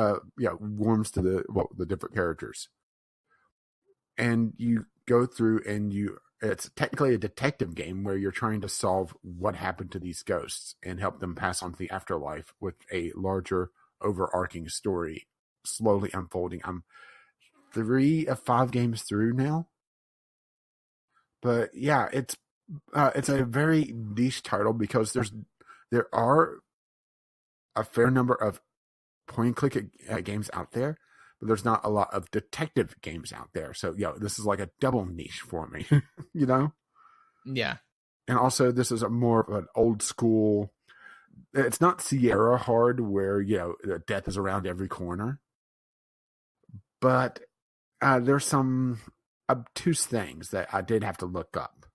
warms to the different characters. And you go through and it's technically a detective game where you're trying to solve what happened to these ghosts and help them pass on to the afterlife with a larger overarching story slowly unfolding. I'm 3 of 5 games through now. But it's a very niche title because there are a fair number of point-and-click games out there, but there's not a lot of detective games out there. So, this is like a double niche for me,
Yeah.
And also, this is a more of an old school. It's not Sierra hard where, death is around every corner. But there's some obtuse things that I did have to look up.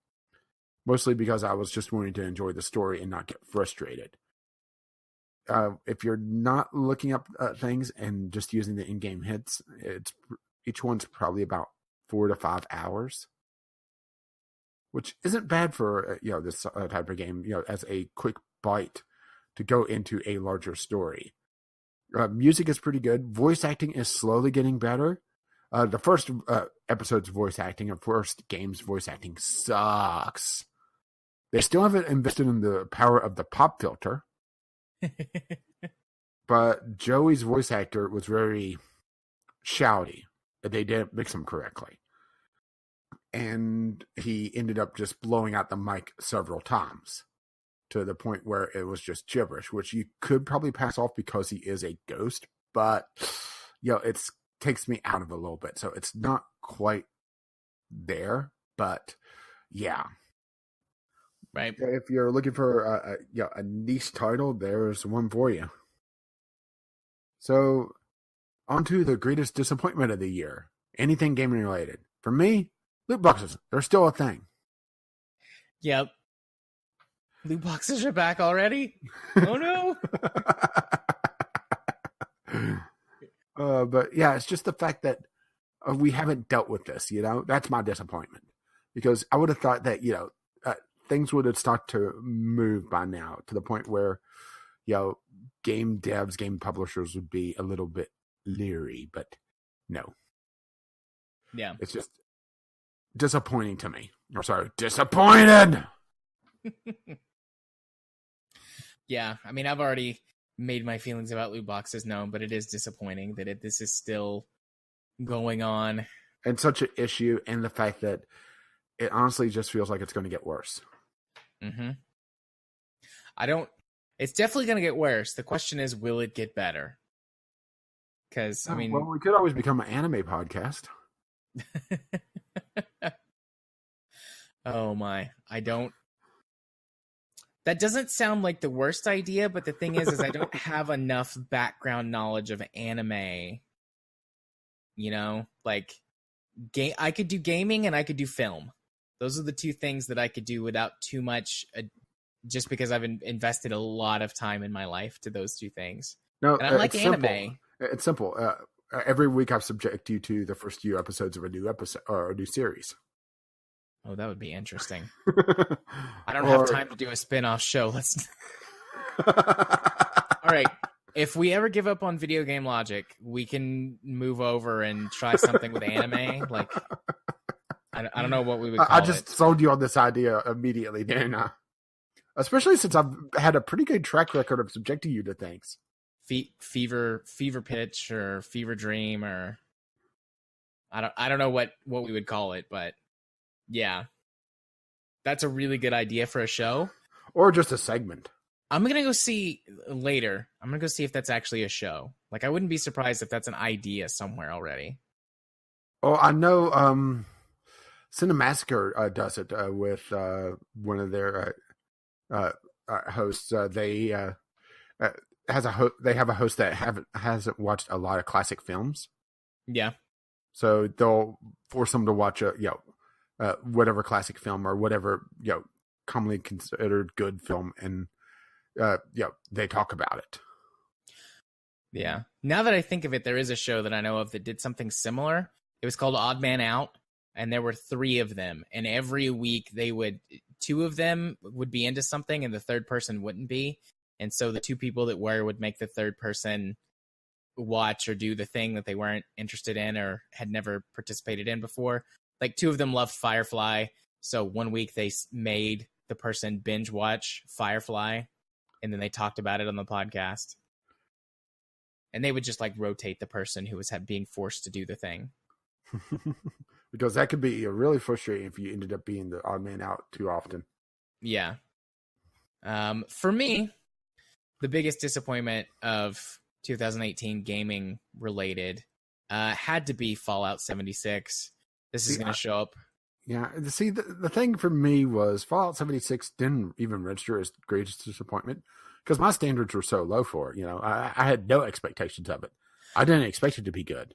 Mostly because I was just wanting to enjoy the story and not get frustrated. If you're not looking up things and just using the in-game hits, each one's probably about 4 to 5 hours, which isn't bad for this type of game. As a quick bite to go into a larger story. Music is pretty good. Voice acting is slowly getting better. The first episode's voice acting, of first game's voice acting sucks. They still haven't invested in the power of the pop filter. But Joey's voice actor was very shouty. They didn't mix him correctly. And he ended up just blowing out the mic several times to the point where it was just gibberish, which you could probably pass off because he is a ghost. But, it takes me out of it a little bit. So it's not quite there. But, yeah.
Right.
If you're looking for a niche title, there's one for you. So, on to the greatest disappointment of the year. Anything gaming related. For me, loot boxes. They're still a thing.
Yep. Loot boxes are back already? Oh, no.
But, it's just the fact that we haven't dealt with this, That's my disappointment. Because I would have thought that, things would have started to move by now to the point where, game devs, game publishers would be a little bit leery, but no.
Yeah.
It's just disappointing to me. I'm sorry, disappointed!
Yeah, I mean, I've already made my feelings about loot boxes known, but it is disappointing that this is still going on.
And such an issue, and the fact that it honestly just feels like it's going to get worse.
Mm-hmm. It's definitely going to get worse. The question is, will it get better? Because,
we could always become an anime podcast.
Oh my, that doesn't sound like the worst idea, but the thing is I don't have enough background knowledge of anime. You know, like I could do gaming and I could do film. Those are the two things that I could do without too much, just because I've invested a lot of time in my life to those two things.
No,
and I like anime.
Simple. It's simple. Every week I subject you to the first few episodes of a new episode or a new series.
Oh, that would be interesting. I don't have time to do a spin-off show. Let's. All right. If we ever give up on video game logic, we can move over and try something with anime. Like, I don't know what we would call it.
I just sold you on this idea immediately, didn't I? Especially since I've had a pretty good track record of subjecting you to things.
Fever pitch or fever dream, or I don't know what we would call it, but yeah, that's a really good idea for a show
or just a segment.
I'm gonna go see later. I'm gonna go see if that's actually a show. Like, I wouldn't be surprised if that's an idea somewhere already.
Oh, I know. Cinemassacre does it with one of their hosts. They have a host that hasn't watched a lot of classic films.
Yeah. So
they'll force them to watch whatever classic film or whatever commonly considered good film, and they talk about it.
Yeah. Now that I think of it, there is a show that I know of that did something similar. It was called Odd Man Out, and there were 3 of them. And every week 2 of them would be into something and the third person wouldn't be. And so the 2 people that were would make the third person watch or do the thing that they weren't interested in or had never participated in before. Like, 2 of them loved Firefly. So one week they made the person binge watch Firefly, and then they talked about it on the podcast. And they would just like rotate the person who was being forced to do the thing.
Because that could be really frustrating if you ended up being the odd man out too often.
Yeah. For me, the biggest disappointment of 2018 gaming related had to be Fallout 76. This is going to show up.
Yeah. See, the thing for me was Fallout 76 didn't even register as greatest disappointment because my standards were so low for it. I had no expectations of it. I didn't expect it to be good.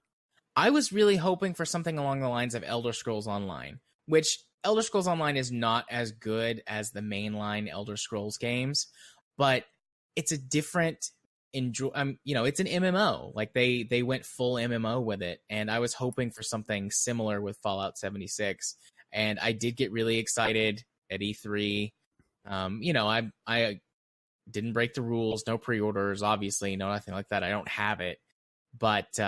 I was really hoping for something along the lines of Elder Scrolls Online, which Elder Scrolls Online is not as good as the mainline Elder Scrolls games, but it's a different it's an MMO. Like, they went full MMO with it, and I was hoping for something similar with Fallout 76, and I did get really excited at E3. I didn't break the rules, no pre-orders, obviously, no nothing like that. I don't have it, but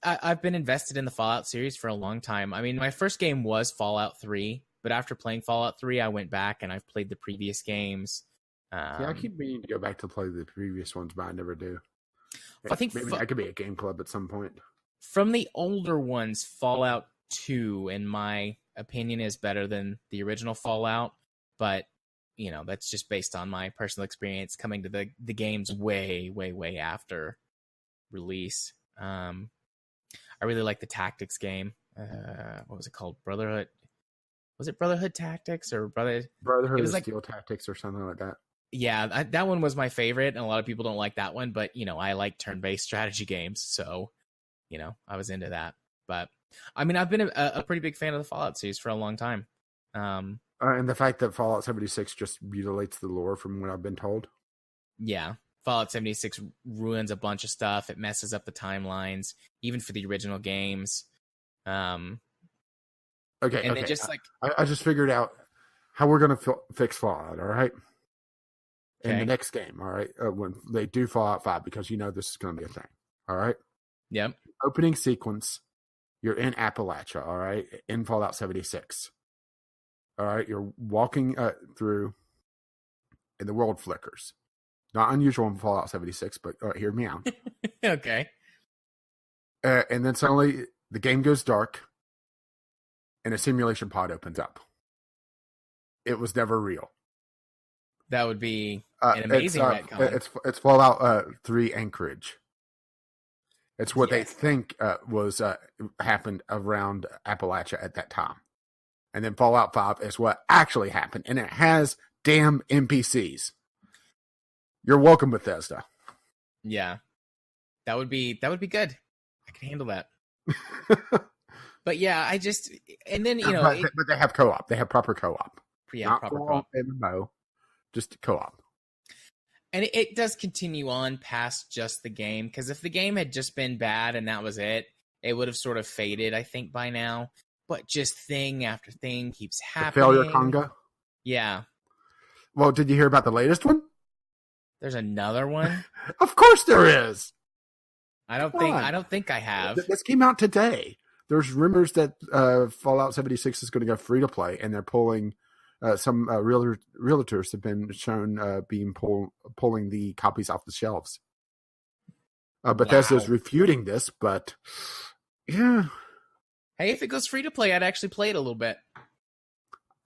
I've been invested in the Fallout series for a long time. I mean, my first game was Fallout 3, but after playing Fallout 3, I went back and I've played the previous games.
I keep meaning to go back to play the previous ones, but I never do.
I think
maybe I could be a game club at some point.
From the older ones, Fallout 2, in my opinion, is better than the original Fallout, but that's just based on my personal experience coming to the games way, way, way after release. I really like the tactics game. What was it called? Brotherhood? Was it Brotherhood Tactics or Brotherhood?
It was like Steel Tactics or something like that.
Yeah, that one was my favorite, and a lot of people don't like that one, but I like turn-based strategy games, so I was into that. But I mean, I've been a pretty big fan of the Fallout series for a long time.
And the fact that Fallout 76 just mutilates the lore, from what I've been told.
Yeah, Fallout 76 ruins a bunch of stuff. It messes up the timelines, even for the original games.
Okay.
They just
I just figured out how we're going to fix Fallout, all right? In the next game, all right? When they do Fallout 5, because this is going to be a thing, all right?
Yep.
Opening sequence, you're in Appalachia, all right? In Fallout 76. All right? You're walking through, and the world flickers. Not unusual in Fallout 76, but hear me out.
Okay.
And then suddenly the game goes dark, and a simulation pod opens up. It was never real.
That would be an amazing retcon.
It's Fallout 3 Anchorage. It's what they think was happened around Appalachia at that time. And then Fallout 5 is what actually happened. And it has damn NPCs. You're welcome, Bethesda.
Yeah. That would be good. I can handle that. But yeah, and then,
but they have co-op. They have proper co-op.
Yeah,
not
proper
co-op MMO, just co-op.
And it does continue on past just the game, because if the game had just been bad and that was it, it would have sort of faded, I think, by now. But just thing after thing keeps happening.
The failure Conga?
Yeah.
Well, did you hear about the latest one?
There's another one?
Of course there is.
I don't think I have.
This came out today. There's rumors that Fallout 76 is going to go free to play, and they're pulling some realtors have been shown pulling the copies off the shelves. Bethesda's refuting this, but yeah.
Hey, if it goes free to play, I'd actually play it a little bit.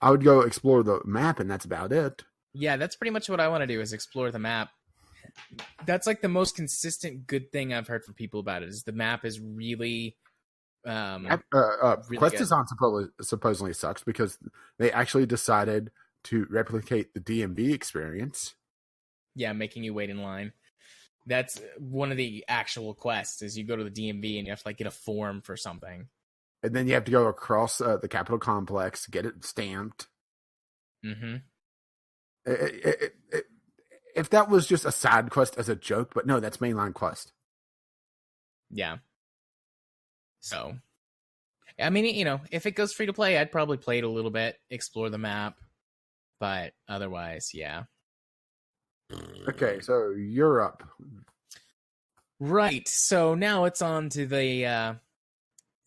I would go explore the map, and that's about it.
Yeah, that's pretty much what I want to do, is explore the map. That's like the most consistent good thing I've heard from people about it, is the map is really... really
Quest
good.
Design supposedly sucks because they actually decided to replicate the DMV experience.
Yeah, making you wait in line. That's one of the actual quests, is you go to the DMV and you have to get a form for something.
And then you have to go across the Capitol complex, get it stamped.
Mm-hmm.
If that was just a side quest as a joke, but no, that's mainline quest.
Yeah. So, I mean, if it goes free to play, I'd probably play it a little bit, explore the map, but otherwise, yeah.
Okay, so you're up.
Right. So now it's on to the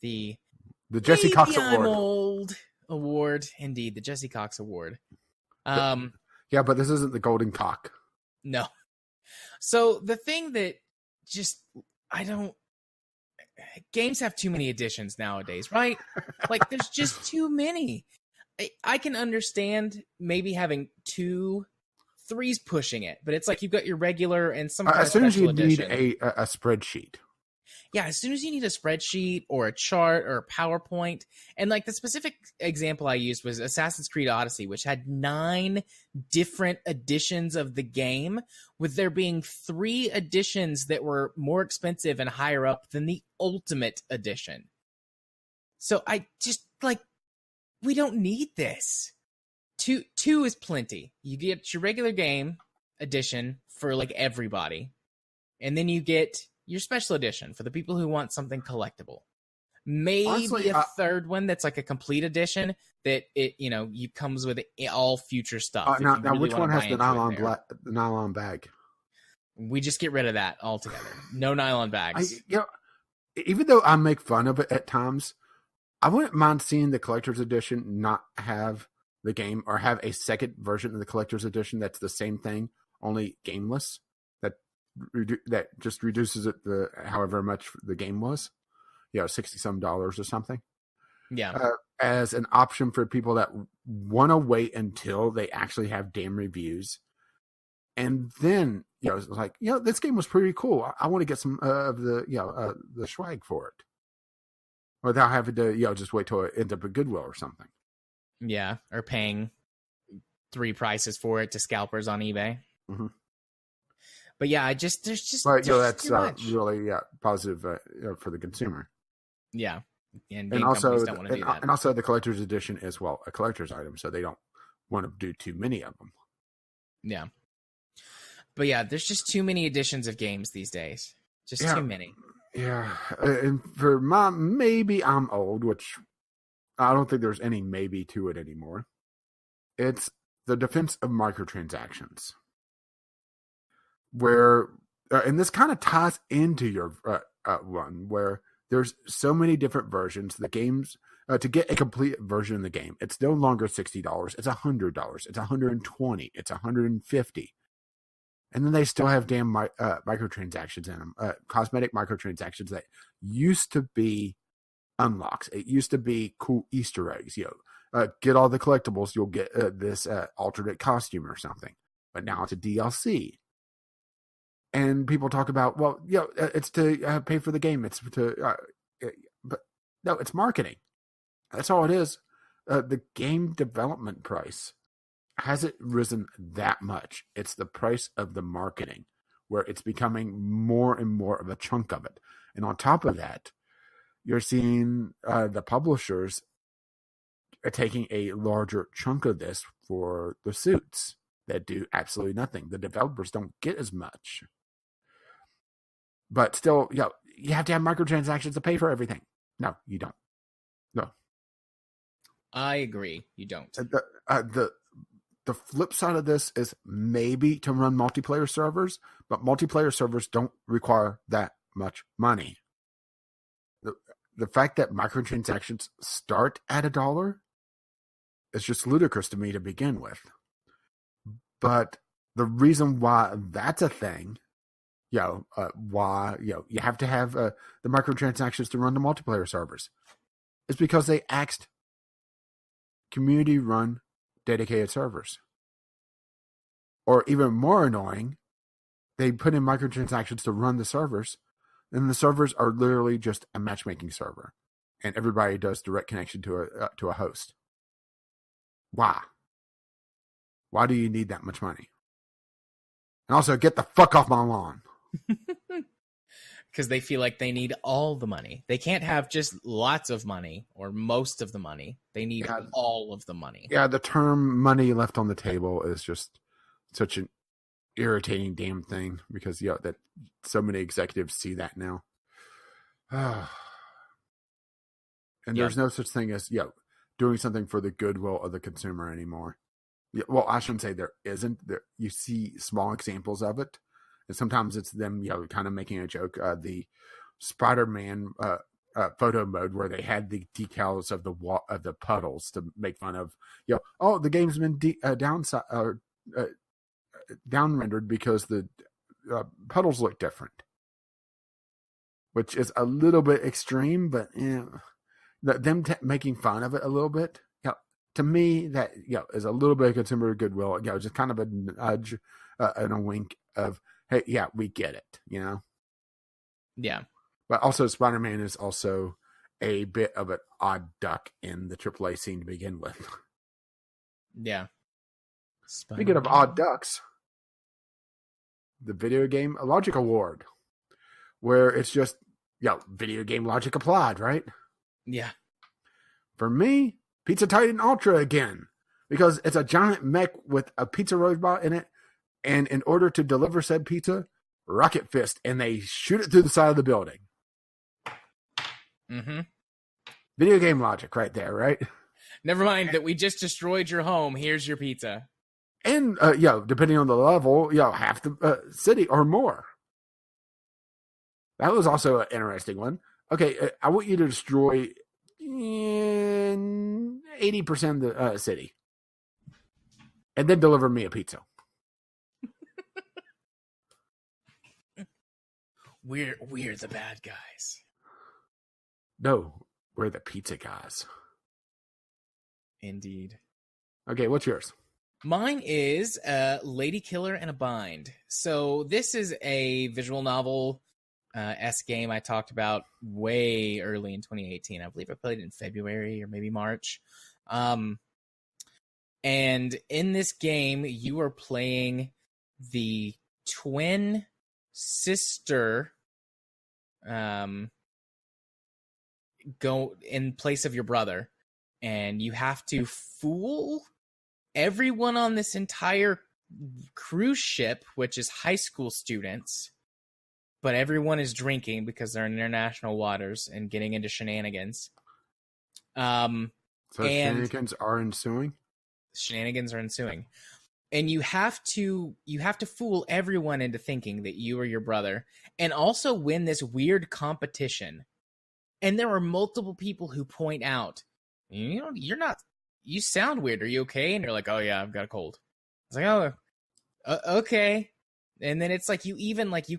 Jesse Cox Award.
I'm old award, indeed, the Jesse Cox Award.
Yeah, but this isn't the Golden Cock.
No. So the thing that games have too many editions nowadays, right? There's just too many. I can understand maybe having 2, 3's pushing it, but it's you've got your regular and some kind of special edition.
As soon as you need a spreadsheet.
Yeah, as soon as you need a spreadsheet or a chart or a PowerPoint. And the specific example I used was Assassin's Creed Odyssey, which had 9 different editions of the game, with there being 3 editions that were more expensive and higher up than the Ultimate Edition. So I just, we don't need this. 2 is plenty. You get your regular game edition for everybody. And then you get your special edition for the people who want something collectible. Maybe honestly, a third one that's a complete edition that you comes with all future stuff.
Now which one has the nylon bag?
We just get rid of that altogether. No nylon bags.
Even though I make fun of it at times, I wouldn't mind seeing the collector's edition not have the game, or have a second version of the collector's edition that's the same thing, only gameless. That just reduces it however much the game was, $60-some or something.
Yeah,
as an option for people that want to wait until they actually have damn reviews, and then it's this game was pretty cool. I want to get some of the swag for it, without having to just wait till it ends up at Goodwill or something.
Yeah, or paying 3 prices for it to scalpers on eBay.
Mm-hmm.
But yeah, there's just
that's
too much.
Really positive for the consumer.
Yeah, and
also
don't want to do that.
And also the collector's edition is a collector's item, so they don't want to do too many of them.
Yeah, but yeah, there's just too many editions of games these days. Just too many.
Yeah, and for maybe I'm old, which I don't think there's any maybe to it anymore. It's the defense of microtransactions. Where, and this kind of ties into your one, where there's so many different versions. The games, to get a complete version of the game, it's no longer $60. It's $100. It's $120. It's $150. And then they still have damn microtransactions in them, cosmetic microtransactions that used to be unlocks. It used to be cool Easter eggs. Get all the collectibles, you'll get this alternate costume or something. But now it's a DLC. And people talk about, well, it's to pay for the game. It's to, but no, it's marketing. That's all it is. The game development price hasn't risen that much. It's the price of the marketing, where it's becoming more and more of a chunk of it. And on top of that, you're seeing the publishers are taking a larger chunk of this for the suits that do absolutely nothing. The developers don't get as much. But still, you have to have microtransactions to pay for everything. No, you don't. No.
I agree. You don't.
The flip side of this is maybe to run multiplayer servers, but multiplayer servers don't require that much money. The fact that microtransactions start at $1 is just ludicrous to me to begin with. But the reason why that's a thing, why you have to have the microtransactions to run the multiplayer servers, is because they axed community-run dedicated servers. Or even more annoying, they put in microtransactions to run the servers, and the servers are literally just a matchmaking server, and everybody does direct connection to a host. Why? Why do you need that much money? And also, get the fuck off my lawn.
Because they feel like they need all the money. They can't have just lots of money or most of the money. They need all of the money.
Yeah, the term money left on the table is just such an irritating damn thing, because that so many executives see that now. And there's no such thing as doing something for the goodwill of the consumer anymore. Well, I shouldn't say there isn't. You see small examples of it, and sometimes it's them kind of making a joke. The Spider-Man photo mode, where they had the decals of the puddles to make fun of the game's been down rendered because the puddles look different, which is a little bit extreme, but them making fun of it a little bit, to me, that is a little bit of consumer goodwill. Just kind of a nudge and a wink of, hey, we get it,
Yeah.
But also, Spider-Man is also a bit of an odd duck in the AAA scene to begin with.
Yeah.
Speaking of odd ducks, the Video Game Logic Award, where it's just, video game logic applied, right?
Yeah.
For me, Pizza Titan Ultra again, because it's a giant mech with a pizza robot in it, and in order to deliver said pizza, rocket fist, and they shoot it through the side of the building.
Mm-hmm.
Video game logic right there, right?
Never mind that we just destroyed your home. Here's your pizza.
And, depending on the level, half the city or more. That was also an interesting one. Okay, I want you to destroy 80% of the city. And then deliver me a pizza.
We're the bad guys.
No, we're the pizza guys.
Indeed.
Okay, what's yours?
Mine is Lady Killer in a Bind. So this is a visual novel game I talked about way early in 2018. I believe I played it in February or maybe March. And in this game, you are playing the twin sister go in place of your brother, and you have to fool everyone on this entire cruise ship, which is high school students, but everyone is drinking because they're in international waters and getting into shenanigans.
So shenanigans are ensuing?
Shenanigans are ensuing. And you have to fool everyone into thinking that you are your brother, and also win this weird competition. And there are multiple people who point out, you're not, you sound weird. Are you okay? And you're like, oh yeah, I've got a cold. It's like, oh, okay. And then it's like, you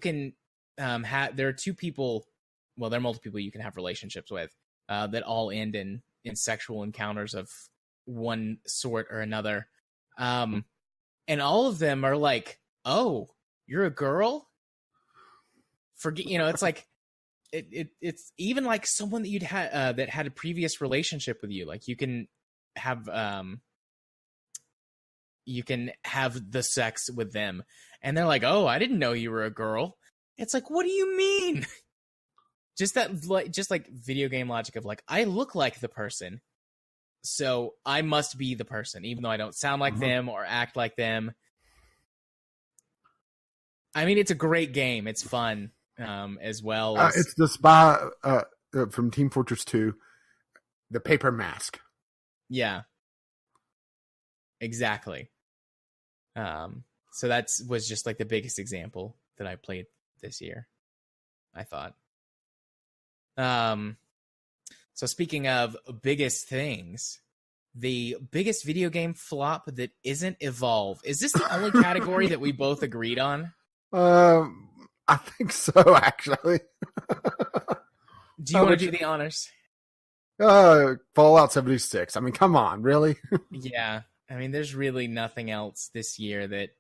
can have, there are two people, well, there are multiple people you can have relationships with that all end in sexual encounters of one sort or another. And all of them are like, oh, you're a girl? forget. It's like it's even like someone that you'd had that had a previous relationship with you. Like you can have the sex with them, and they're like, "Oh, I didn't know you were a girl." It's like, what do you mean? Just like video game logic of like, I look like the person, so I must be the person, even though I don't sound like them or act like them. I mean, it's a great game. It's fun, as well.
It's the spy from Team Fortress 2, the paper mask.
Yeah, exactly. So that was just like the biggest example that I played this year, I thought. So speaking of biggest things, the biggest video game flop that isn't Evolve. Is this the only category that we both agreed on?
I think so, actually.
Do you want to do the honors?
Fallout 76. I mean, come on, really?
Yeah. I mean, there's really nothing else this year that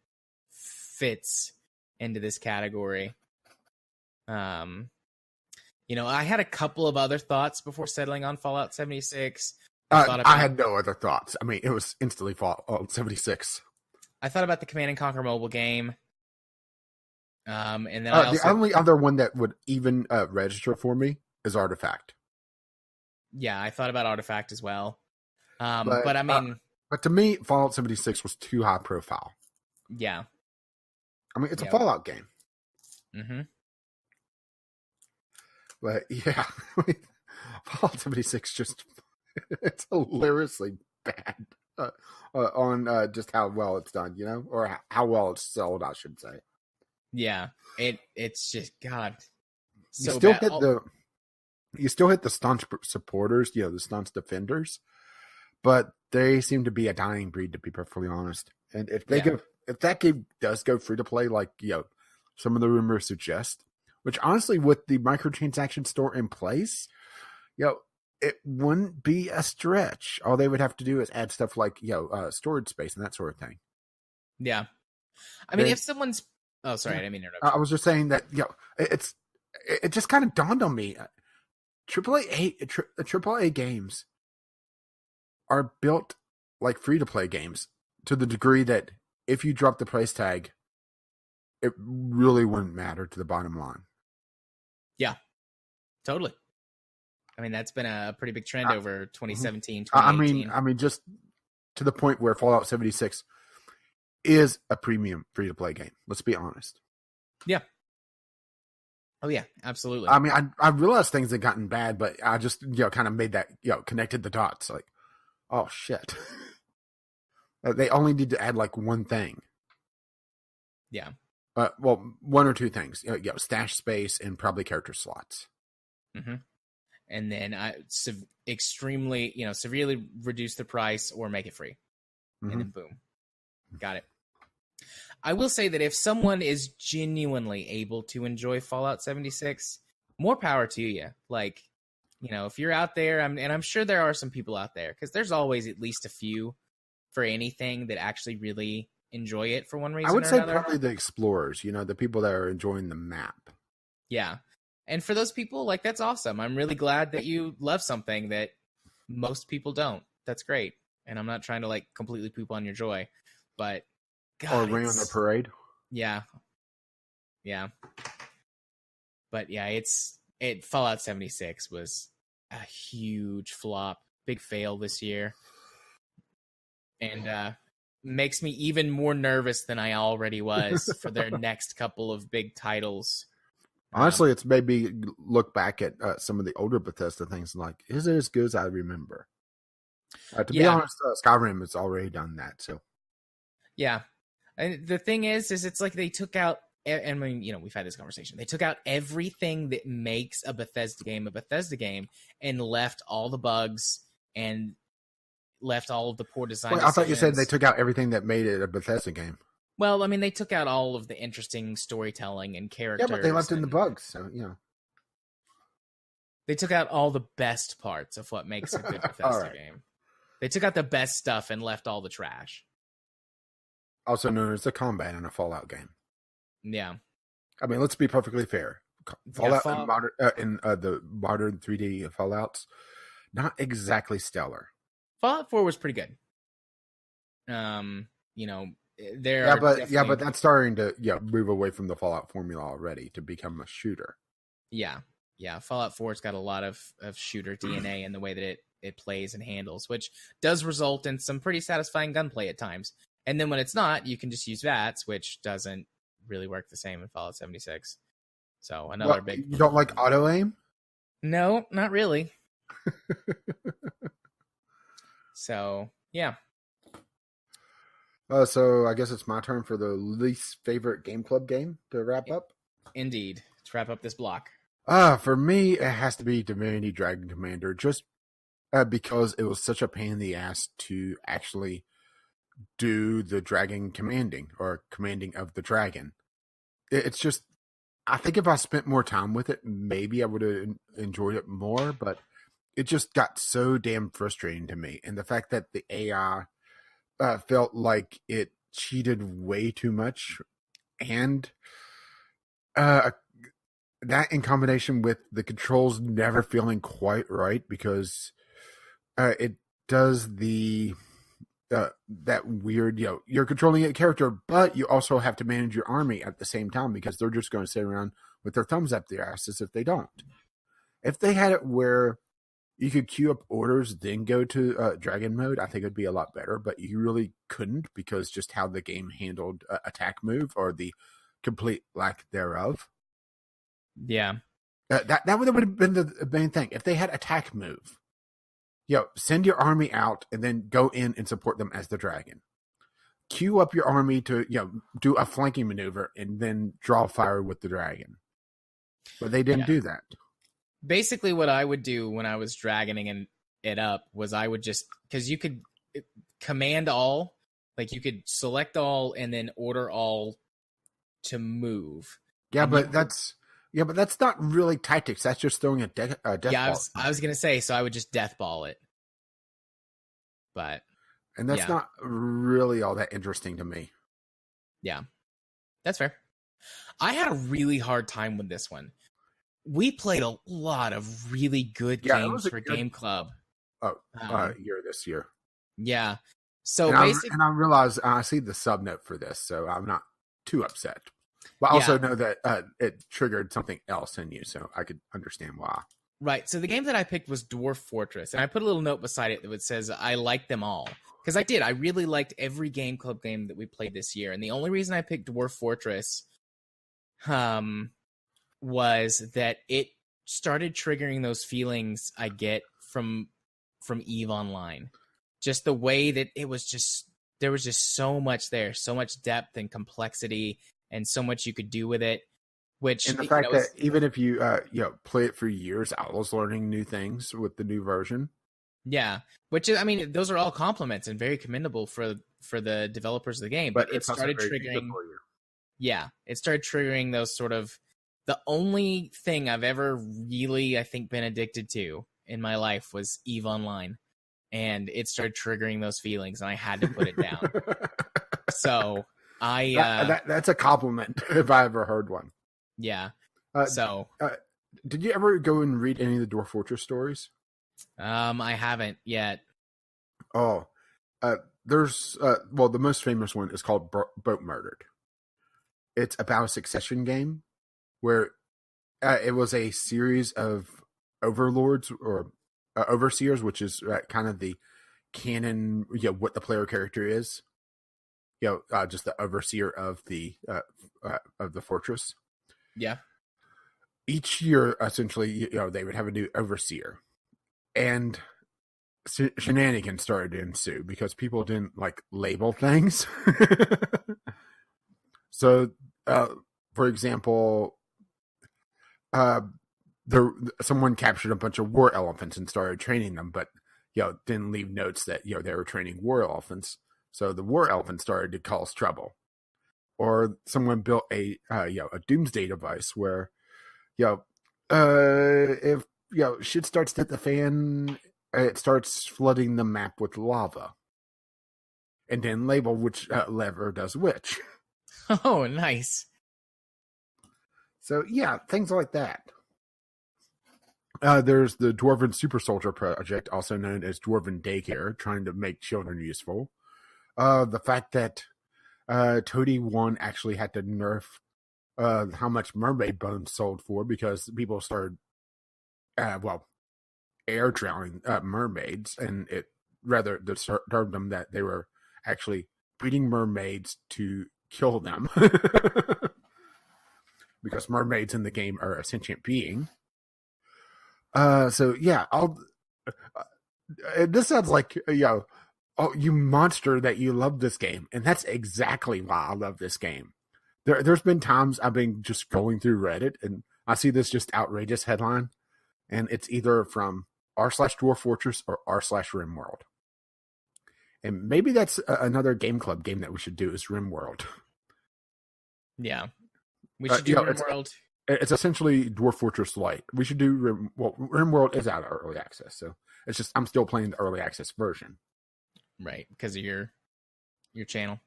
fits into this category. I had a couple of other thoughts before settling on Fallout 76.
I had no other thoughts. I mean, it was instantly Fallout 76.
I thought about the Command and Conquer mobile game. And then
the only other one that would even register for me is Artifact.
Yeah, I thought about Artifact as well. But I mean...
but to me, Fallout 76 was too high profile.
Yeah.
I mean, it's a Fallout game.
Mm-hmm.
But yeah, Fallout 76 just, it's hilariously bad on just how well it's done, or how well it's sold, I should say.
Yeah, it's just, God.
So you still hit the staunch supporters, the staunch defenders, but they seem to be a dying breed, to be perfectly honest. And if that game does go free to play, like some of the rumors suggest, which honestly, with the microtransaction store in place, it wouldn't be a stretch. All they would have to do is add stuff like storage space and that sort of thing.
Yeah, I mean, if someone's I didn't mean to interrupt.
I was just saying that it just kind of dawned on me. AAA games are built like free to play games to the degree that if you drop the price tag, it really wouldn't matter to the bottom line.
Yeah, totally. I mean, that's been a pretty big trend over 2017, 2018.
I mean, just to the point where Fallout 76 is a premium free-to-play game. Let's be honest.
Yeah. Oh, yeah, absolutely.
I mean, I realized things had gotten bad, but I just, kind of made that, connected the dots. Like, oh, shit. They only need to add, like, one thing.
Yeah.
Well, one or two things. Stash space and probably character slots.
Mm-hmm. And then extremely, severely reduce the price or make it free. Mm-hmm. And then boom. Got it. I will say that if someone is genuinely able to enjoy Fallout 76, more power to you. Like, if you're out there, and I'm sure there are some people out there, because there's always at least a few for anything that actually really enjoy it for one reason or another. I would say
probably the explorers, the people that are enjoying the map.
Yeah. And for those people, like, that's awesome. I'm really glad that you love something that most people don't. That's great. And I'm not trying to, like, completely poop on your joy. But, God.
Or rain on the parade.
Yeah. Yeah. But, yeah, Fallout 76 was a huge flop. Big fail this year. And makes me even more nervous than I already was for their next couple of big titles.
Honestly, it's made me look back at some of the older Bethesda things and like, is it as good as I remember? To be honest, Skyrim has already done that. So, yeah.
And the thing is it's like they took out, and I mean, we've had this conversation. They took out everything that makes a Bethesda game and left all the bugs and left all of the poor design.
Wait, I thought you said they took out everything that made it a Bethesda game.
Well, I mean, they took out all of the interesting storytelling and characters.
Yeah, but they left in the bugs, so,
They took out all the best parts of what makes a good Bethesda game. They took out the best stuff and left all the trash.
Also known as the combat in a Fallout game.
Yeah.
I mean, let's be perfectly fair. Fallout and modern in the modern 3D Fallouts, not exactly stellar.
Fallout 4 was pretty good. You know,
but that's starting to move away from the Fallout formula already to become a shooter.
Yeah. Fallout 4's got a lot of shooter DNA in the way that it plays and handles, which does result in some pretty satisfying gunplay at times. And then when it's not, you can just use VATS, which doesn't really work the same in Fallout 76. So another big.
You don't like auto aim?
No, not really. So yeah.
So I guess it's my turn for the least favorite Game Club game to wrap up.
Indeed, to wrap up this block.
For me, it has to be Divinity Dragon Commander, just because it was such a pain in the ass to actually do the dragon commanding or commanding of the dragon. It's just, I think if I spent more time with it, maybe I would have enjoyed it more, but it just got so damn frustrating to me. And the fact that the AI felt like it cheated way too much, and that in combination with the controls never feeling quite right, because it does the that weird, you're controlling a character, but you also have to manage your army at the same time, because they're just going to sit around with their thumbs up their asses if they don't. If they had it where you could queue up orders, then go to dragon mode, I think it'd be a lot better, but you really couldn't, because just how the game handled attack move, or the complete lack thereof.
Yeah.
That would have been the main thing. If they had attack move, send your army out and then go in and support them as the dragon. Queue up your army to, do a flanking maneuver and then draw fire with the dragon. But they didn't do that.
Basically, what I would do when I was dragoning it up was I would just, because you could command all, like you could select all and then order all to move.
But that's not really tactics. That's just throwing a death ball.
I was gonna say, so I would just death ball it,
and that's not really all that interesting to me.
Yeah, that's fair. I had a really hard time with this one. We played a lot of really good games for Game Club.
Year this year.
Yeah. So
basically, I realize I see the sub note for this, so I'm not too upset. But I also know that it triggered something else in you, so I could understand why.
Right. So the game that I picked was Dwarf Fortress, and I put a little note beside it that says I like them all. Because I did. I really liked every Game Club game that we played this year. And the only reason I picked Dwarf Fortress was that it started triggering those feelings I get from EVE Online. Just the way that it was just, there was just so much there, so much depth and complexity, and so much you could do with it. Which,
and the fact that even if you play it for years, I was learning new things with the new version.
Yeah, which is, I mean, those are all compliments and very commendable for the developers of the game. But it started triggering. Yeah, it started triggering those sort of, the only thing I've ever really, I think, been addicted to in my life was EVE Online, and it started triggering those feelings, and I had to put it down. So
that's a compliment if I ever heard one.
Yeah.
Did you ever go and read any of the Dwarf Fortress stories?
I haven't yet.
Oh, there's the most famous one is called Boat Murdered. It's about a succession game where it was a series of overlords or overseers, which is kind of the canon, what the player character is. Just the overseer of the fortress.
Yeah.
Each year, essentially, they would have a new overseer, and shenanigans started to ensue because people didn't label things. So, for example, someone captured a bunch of war elephants and started training them, but didn't leave notes that they were training war elephants. So the war elephants started to cause trouble. Or someone built a doomsday device where if shit starts to hit the fan, it starts flooding the map with lava, and then label which lever does which.
Oh, nice.
So yeah, things like that. There's the Dwarven Super Soldier Project, also known as Dwarven Daycare, trying to make children useful. The fact that Toady 1 actually had to nerf how much mermaid bones sold for because people started, air drowning mermaids, and it rather disturbed them that they were actually breeding mermaids to kill them because mermaids in the game are a sentient being. So yeah, this sounds like, oh, you monster that you love this game. And that's exactly why I love this game. There's been times I've been just going through Reddit and I see this just outrageous headline, and it's either from r/Dwarf Fortress or r/RimWorld. And maybe that's another game club game that we should do is RimWorld.
Yeah. We should do RimWorld.
It's essentially Dwarf Fortress Lite. We should do RimWorld is out of early access, so it's just I'm still playing the early access version.
Right, because of your channel.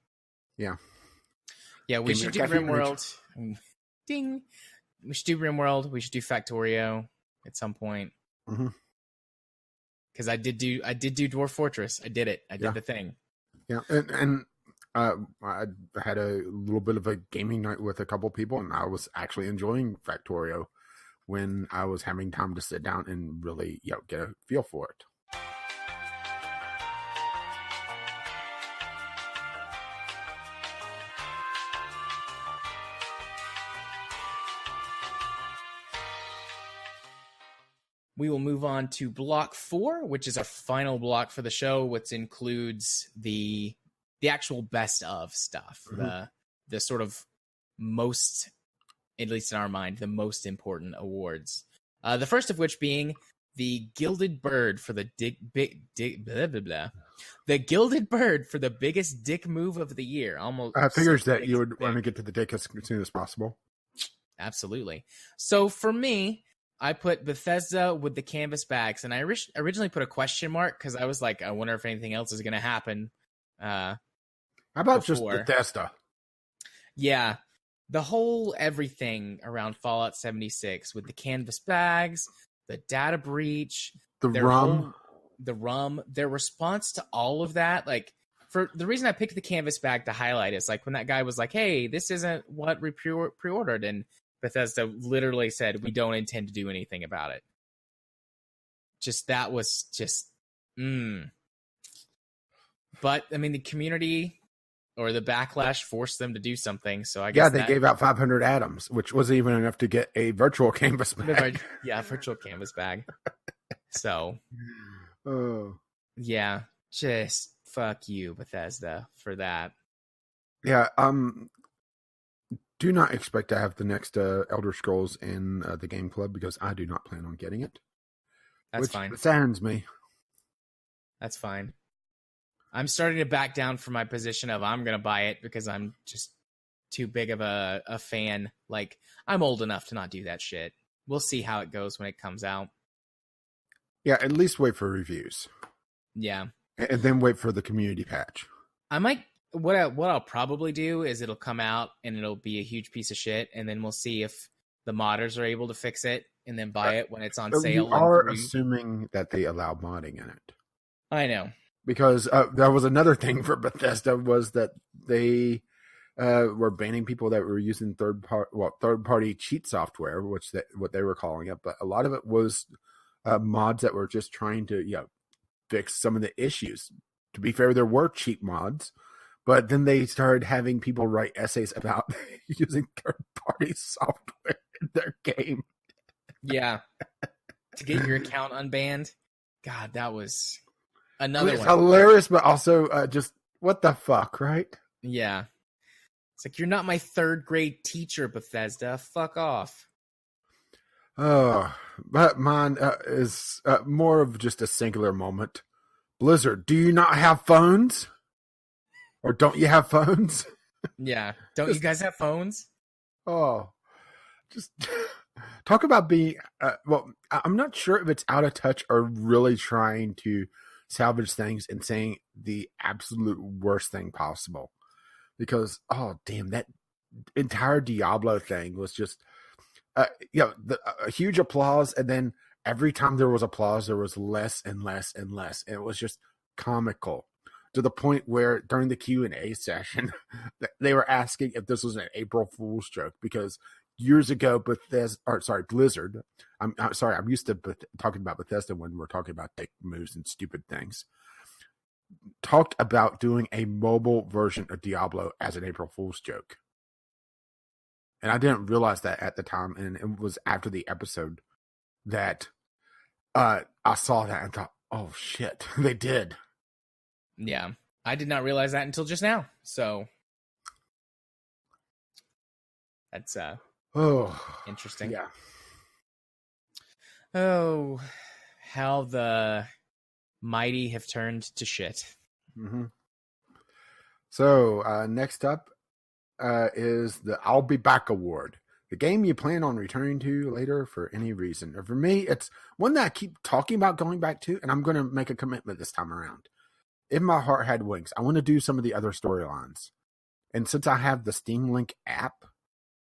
Yeah.
Yeah, we should do RimWorld. Ding. We should do RimWorld. We should do Factorio at some point.
Mm-hmm.
Because I did do Dwarf Fortress. I did it. I did the thing.
Yeah, and I had a little bit of a gaming night with a couple people, and I was actually enjoying Factorio when I was having time to sit down and really, get a feel for it.
We will move on to block 4, which is our final block for the show, which includes the actual best of stuff, mm-hmm. the sort of most, at least in our mind, the most important awards. The first of which being the Gilded Bird for the the Gilded Bird for the biggest dick move of the year. Almost.
I figures that you would want to get to the dick as soon as possible.
Absolutely. So for me, I put Bethesda with the canvas bags, and I originally put a question mark because I was like, I wonder if anything else is going to happen.
How about before. Just Bethesda?
Yeah. The whole everything around Fallout 76 with the canvas bags, the data breach,
the rum,
their response to all of that. Like, for the reason I picked the canvas bag to highlight is like when that guy was like, hey, this isn't what we pre-ordered. And Bethesda literally said, we don't intend to do anything about it. That was just, But, I mean, the community or the backlash forced them to do something, so I guess
they gave out 500 atoms, which wasn't even enough to get a virtual canvas bag.
Virtual canvas bag. So,
oh.
Yeah, just fuck you, Bethesda, for that.
Yeah, do not expect to have the next Elder Scrolls in the game club because I do not plan on getting it.
That's fine.
Saddens me.
That's fine. I'm starting to back down from my position of I'm going to buy it because I'm just too big of a fan. Like, I'm old enough to not do that shit. We'll see how it goes when it comes out.
Yeah, at least wait for reviews.
Yeah.
And then wait for the community patch.
I might... What I'll probably do is it'll come out and it'll be a huge piece of shit, and then we'll see if the modders are able to fix it, and then buy it when it's on sale.
You are assuming that they allow modding in it.
I know.
Because that was another thing for Bethesda was that they were banning people that were using third-party cheat software, what they were calling it. But a lot of it was mods that were just trying to fix some of the issues. To be fair, there were cheat mods. But then they started having people write essays about using third-party software in their game.
Yeah. To get your account unbanned. God, that was another one.
Hilarious, but also just, what the fuck, right?
Yeah. It's like, you're not my third-grade teacher, Bethesda. Fuck off.
Oh, but mine is more of just a singular moment. Blizzard, do you not have phones? Or don't you have phones?
Yeah. Don't you guys have phones?
Oh, just talk about being, I'm not sure if it's out of touch or really trying to salvage things and saying the absolute worst thing possible. Because, oh, damn, that entire Diablo thing was just a huge applause, and then every time there was applause, there was less and less and less, and it was just comical to the point where during the Q&A session, they were asking if this was an April Fool's joke because years ago, Blizzard. I'm sorry, I'm used to talking about Bethesda when we're talking about dick moves and stupid things. Talked about doing a mobile version of Diablo as an April Fool's joke. And I didn't realize that at the time, and it was after the episode that I saw that and thought, oh shit, they did.
Yeah, I did not realize that until just now. So that's interesting.
Yeah.
Oh, how the mighty have turned to shit.
Mm-hmm. So next up is the I'll Be Back Award. The game you plan on returning to later for any reason. Or for me, it's one that I keep talking about going back to, and I'm going to make a commitment this time around. If my heart had wings, I want to do some of the other storylines. And since I have the Steam Link app,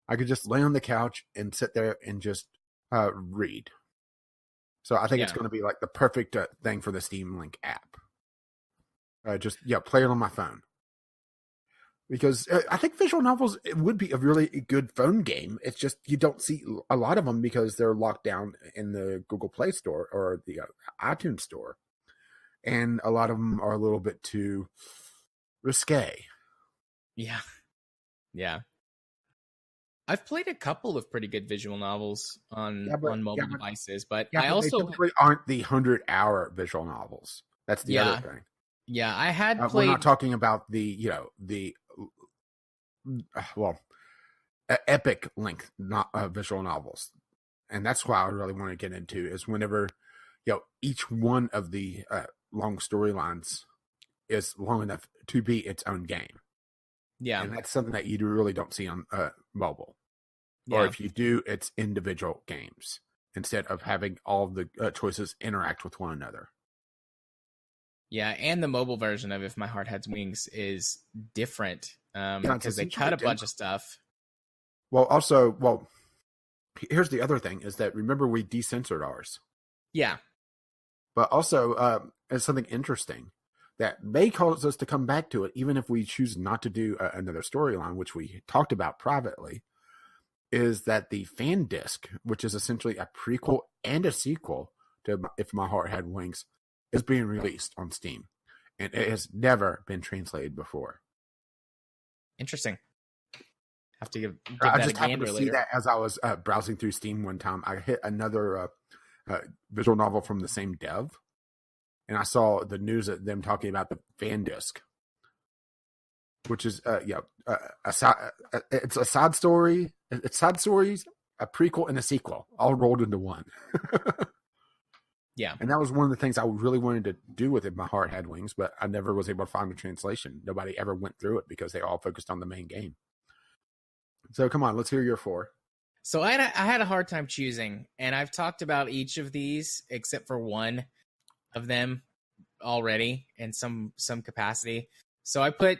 I could just lay on the couch and sit there and just read. So I think it's going to be like the perfect thing for the Steam Link app. Play it on my phone. Because I think visual novels, it would be a really good phone game. It's just you don't see a lot of them because they're locked down in the Google Play Store or the iTunes Store. And a lot of them are a little bit too risque.
Yeah. Yeah. I've played a couple of pretty good visual novels on mobile devices, but I also
they typically aren't the 100-hour visual novels. That's the other thing.
Yeah, I had played.
We're not talking about the epic length visual novels, and that's why I really want to get into is whenever each one of the long storylines is long enough to be its own game.
Yeah,
and that's something that you really don't see on mobile. Yeah. Or if you do, it's individual games instead of having all the choices interact with one another.
Yeah, and the mobile version of If My Heart Had Wings is different because they cut a bunch of stuff.
Well, here's the other thing is that remember we decensored ours.
Yeah.
But also, it's something interesting that may cause us to come back to it, even if we choose not to do another storyline, which we talked about privately, is that the fan disc, which is essentially a prequel and a sequel to If My Heart Had Wings, is being released on Steam. And it has never been translated before.
Interesting. Have to give
I
that
just happened to see
later.
that as I was browsing through Steam one time. I hit another visual novel from the same dev, and I saw the news of them talking about the fan disc, which is it's a side story. It's side stories, a prequel, and a sequel, all rolled into one.
Yeah,
and that was one of the things I really wanted to do with it. My Heart Had Wings, but I never was able to find a translation. Nobody ever went through it because they all focused on the main game. So come on, let's hear your 4.
So I had a hard time choosing, and I've talked about each of these except for one of them already in some capacity. So I put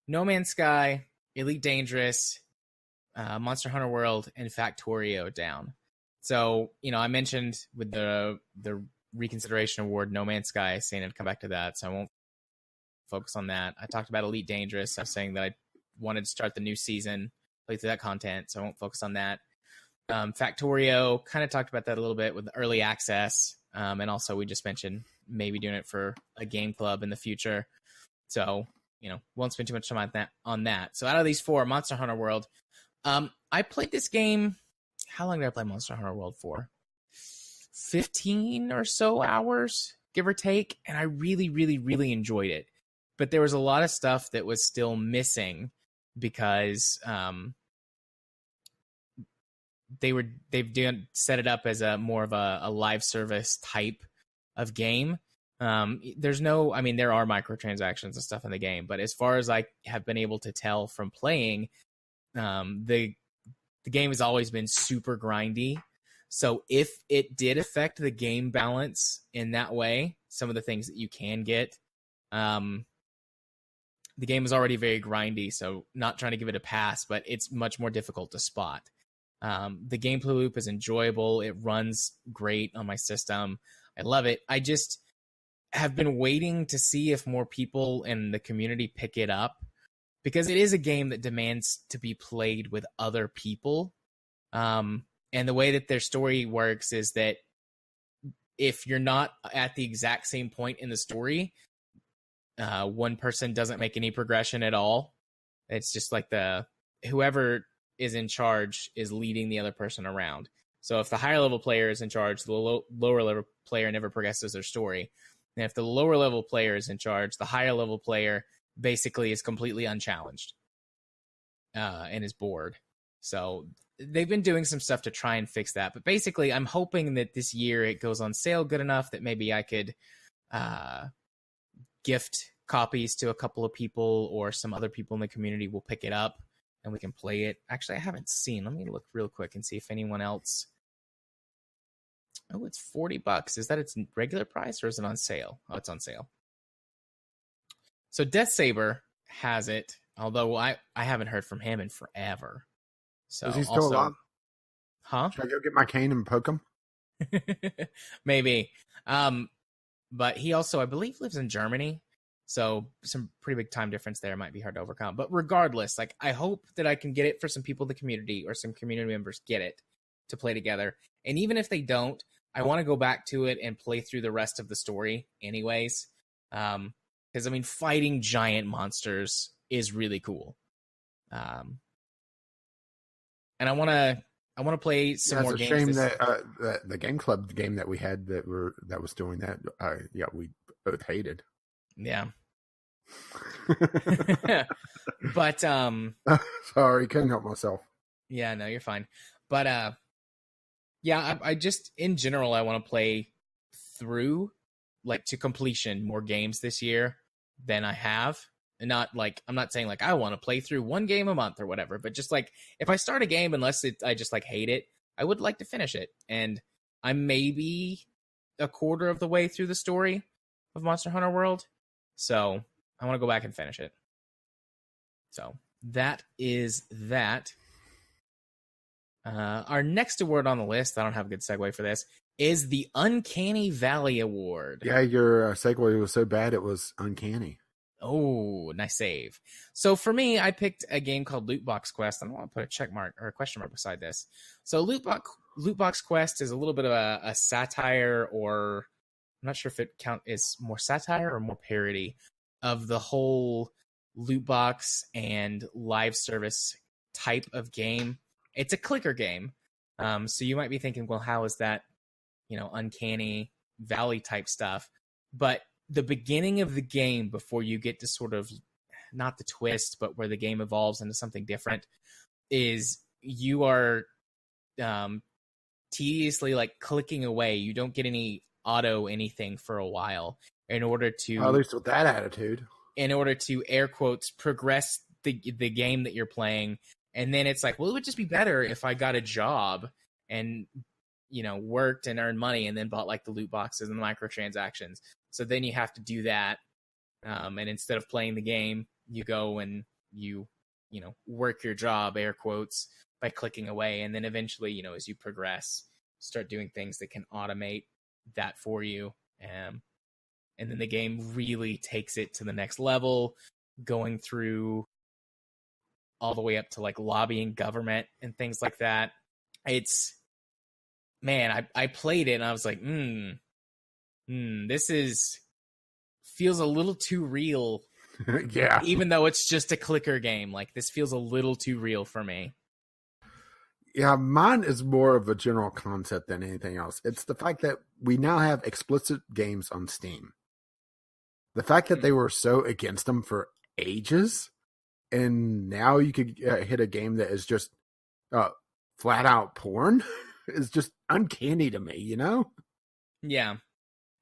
No Man's Sky, Elite Dangerous, Monster Hunter World, and Factorio down. So, I mentioned with the reconsideration award, No Man's Sky, saying I'd come back to that, so I won't focus on that. I talked about Elite Dangerous. I was saying that I wanted to start the new season, play through that content, so I won't focus on that. Factorio, kind of talked about that a little bit with early access, and also we just mentioned maybe doing it for a game club in the future. So, won't spend too much time on that. So out of these 4, Monster Hunter World, I played this game. How long did I play Monster Hunter World for? 15 or so hours, give or take. And I really, really, really enjoyed it. But there was a lot of stuff that was still missing because they've set it up as a more of a live service type of game. There are microtransactions and stuff in the game, but as far as I have been able to tell from playing, the game has always been super grindy. So if it did affect the game balance in that way, some of the things that you can get, the game is already very grindy. So not trying to give it a pass, but it's much more difficult to spot. The gameplay loop is enjoyable. It runs great on my system. I love it. I just have been waiting to see if more people in the community pick it up, because it is a game that demands to be played with other people. And the way that their story works is that if you're not at the exact same point in the story, one person doesn't make any progression at all. It's just like whoever is in charge is leading the other person around. So if the higher level player is in charge, the lower level player never progresses their story. And if the lower level player is in charge, the higher level player basically is completely unchallenged and is bored. So they've been doing some stuff to try and fix that. But basically, I'm hoping that this year it goes on sale good enough that maybe I could gift copies to a couple of people, or some other people in the community will pick it up and we can play it. Actually, I haven't seen. Let me look real quick and see if anyone else. Oh, it's $40. Is that its regular price or is it on sale? Oh, it's on sale. So Death Saber has it, although I haven't heard from him in forever. So
is he still alive?
Huh?
Should I go get my cane and poke him?
Maybe. But he also, I believe, lives in Germany. So some pretty big time difference there might be hard to overcome. But regardless, like, I hope that I can get it for some people in the community, or some community members get it to play together. And even if they don't, I want to go back to it and play through the rest of the story anyways. Because, I mean, fighting giant monsters is really cool. And I want to play some more games.
It's a shame that the game club game that we had that was doing that. We both hated.
Yeah. But
sorry, couldn't help myself.
Yeah, no, you're fine. But yeah, I just, in general, I want to play through, like, to completion more games this year than I have. And not like, I'm not saying like I want to play through one game a month or whatever, but just like, if I start a game, unless I just like hate it, I would like to finish it. And I'm maybe a quarter of the way through the story of Monster Hunter World. So I want to go back and finish it. So that is that. Our next award on the list, I don't have a good segue for this, is the Uncanny Valley Award.
Yeah, your segue was so bad it was uncanny.
Oh, nice save. So for me, I picked a game called Loot Box Quest. I want to put a check mark or a question mark beside this. So Loot Box Quest is a little bit of a satire, or I'm not sure if it is more satire or more parody of the whole loot box and live service type of game. It's a clicker game. So you might be thinking, well, how is that, uncanny valley type stuff? But the beginning of the game, before you get to sort of, not the twist, but where the game evolves into something different, is you are tediously like clicking away. You don't get any auto anything for a while in order to,
at least with that attitude,
in order to, air quotes, progress the game that you're playing. And then it's like, well, it would just be better if I got a job and, worked and earned money and then bought like the loot boxes and the microtransactions. So then you have to do that. And instead of playing the game, you go and you work your job, air quotes, by clicking away. And then eventually, as you progress, start doing things that can automate that for you. And then the game really takes it to the next level, going through all the way up to like lobbying government and things like that. It's, man, I played it and I was like, this feels a little too real.
Yeah.
Even though it's just a clicker game, like this feels a little too real for me.
Yeah, mine is more of a general concept than anything else. It's the fact that we now have explicit games on Steam. The fact that they were so against them for ages, and now you could hit a game that is just flat out porn is just uncanny to me,
Yeah.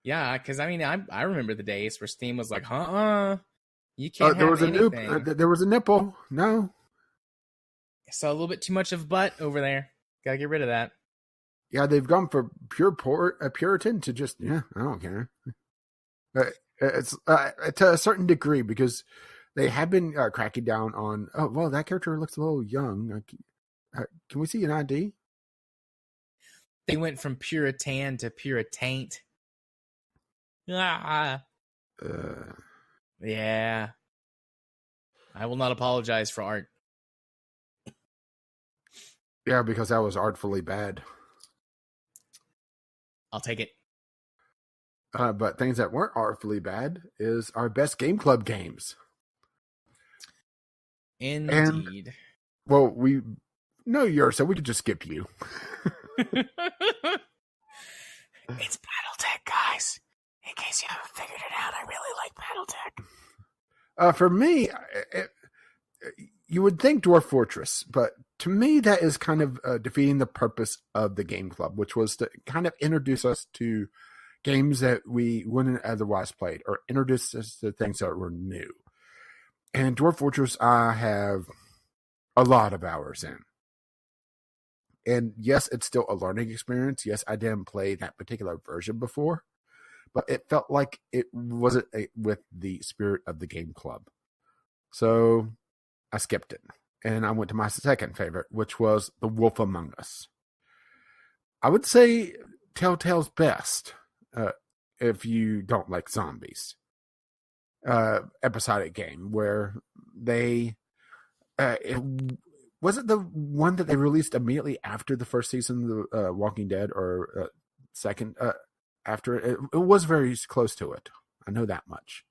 Yeah, because I mean, I remember the days where Steam was like, you can't have anything.
There was a nipple. No.
I saw a little bit too much of butt over there. Gotta get rid of that.
Yeah, they've gone from Puritan to just, I don't care. It's to a certain degree, because they have been cracking down on, that character looks a little young. Can we see an ID?
They went from Puritan to Puritaint. Ah. Yeah. I will not apologize for art.
Yeah, because that was artfully bad.
I'll take it.
But things that weren't artfully bad is our best game club games.
Indeed.
And, well, we know yours, so we could just skip you.
It's Battletech, guys. In case you haven't figured it out, I really like Battletech.
For me, you would think Dwarf Fortress, but to me, that is kind of defeating the purpose of the game club, which was to kind of introduce us to games that we wouldn't otherwise played, or introduce us to things that were new. And Dwarf Fortress, I have a lot of hours in. And yes, it's still a learning experience. Yes, I didn't play that particular version before, but it felt like it wasn't with the spirit of the game club. So I skipped it. And I went to my second favorite, which was The Wolf Among Us. I would say Telltale's best, if you don't like zombies. Episodic game where they... was it the one that they released immediately after the first season of The Walking Dead, or second after? It was very close to it. I know that much.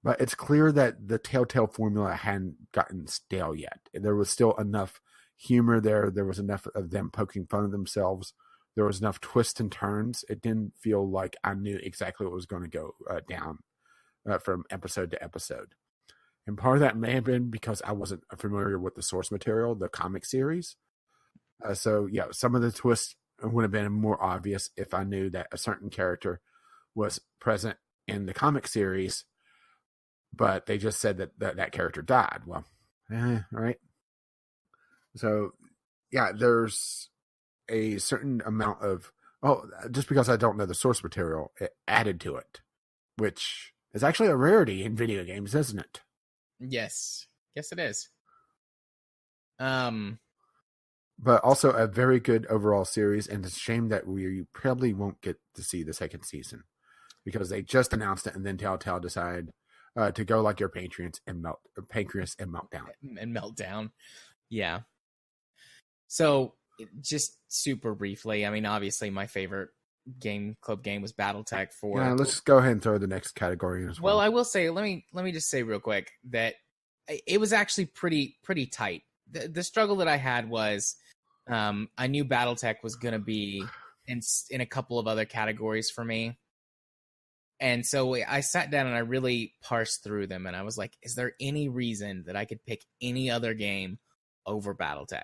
But it's clear that the Telltale formula hadn't gotten stale yet. There was still enough humor there. There was enough of them poking fun of themselves. There was enough twists and turns. It didn't feel like I knew exactly what was going to go down from episode to episode. And part of that may have been because I wasn't familiar with the source material, the comic series. So, yeah, some of the twists would have been more obvious if I knew that a certain character was present in the comic series, but they just said that character died. Well, right? So, yeah, there's a certain amount of, just because I don't know the source material, it added to it, which is actually a rarity in video games, isn't it?
Yes. Yes, it is.
But also a very good overall series, and it's a shame that we probably won't get to see the second season because they just announced it, and then Telltale decided to go like your Pancreas and Meltdown.
And Meltdown. Yeah. So, just super briefly, I mean, obviously my favorite game club game was Battletech.
Yeah, let's just go ahead and throw the next category as well.
Well, I will say, let me just say real quick that it was actually pretty tight. The struggle that I had was I knew Battletech was going to be in a couple of other categories for me. And so I sat down and I really parsed through them, and I was like, is there any reason that I could pick any other game over Battletech?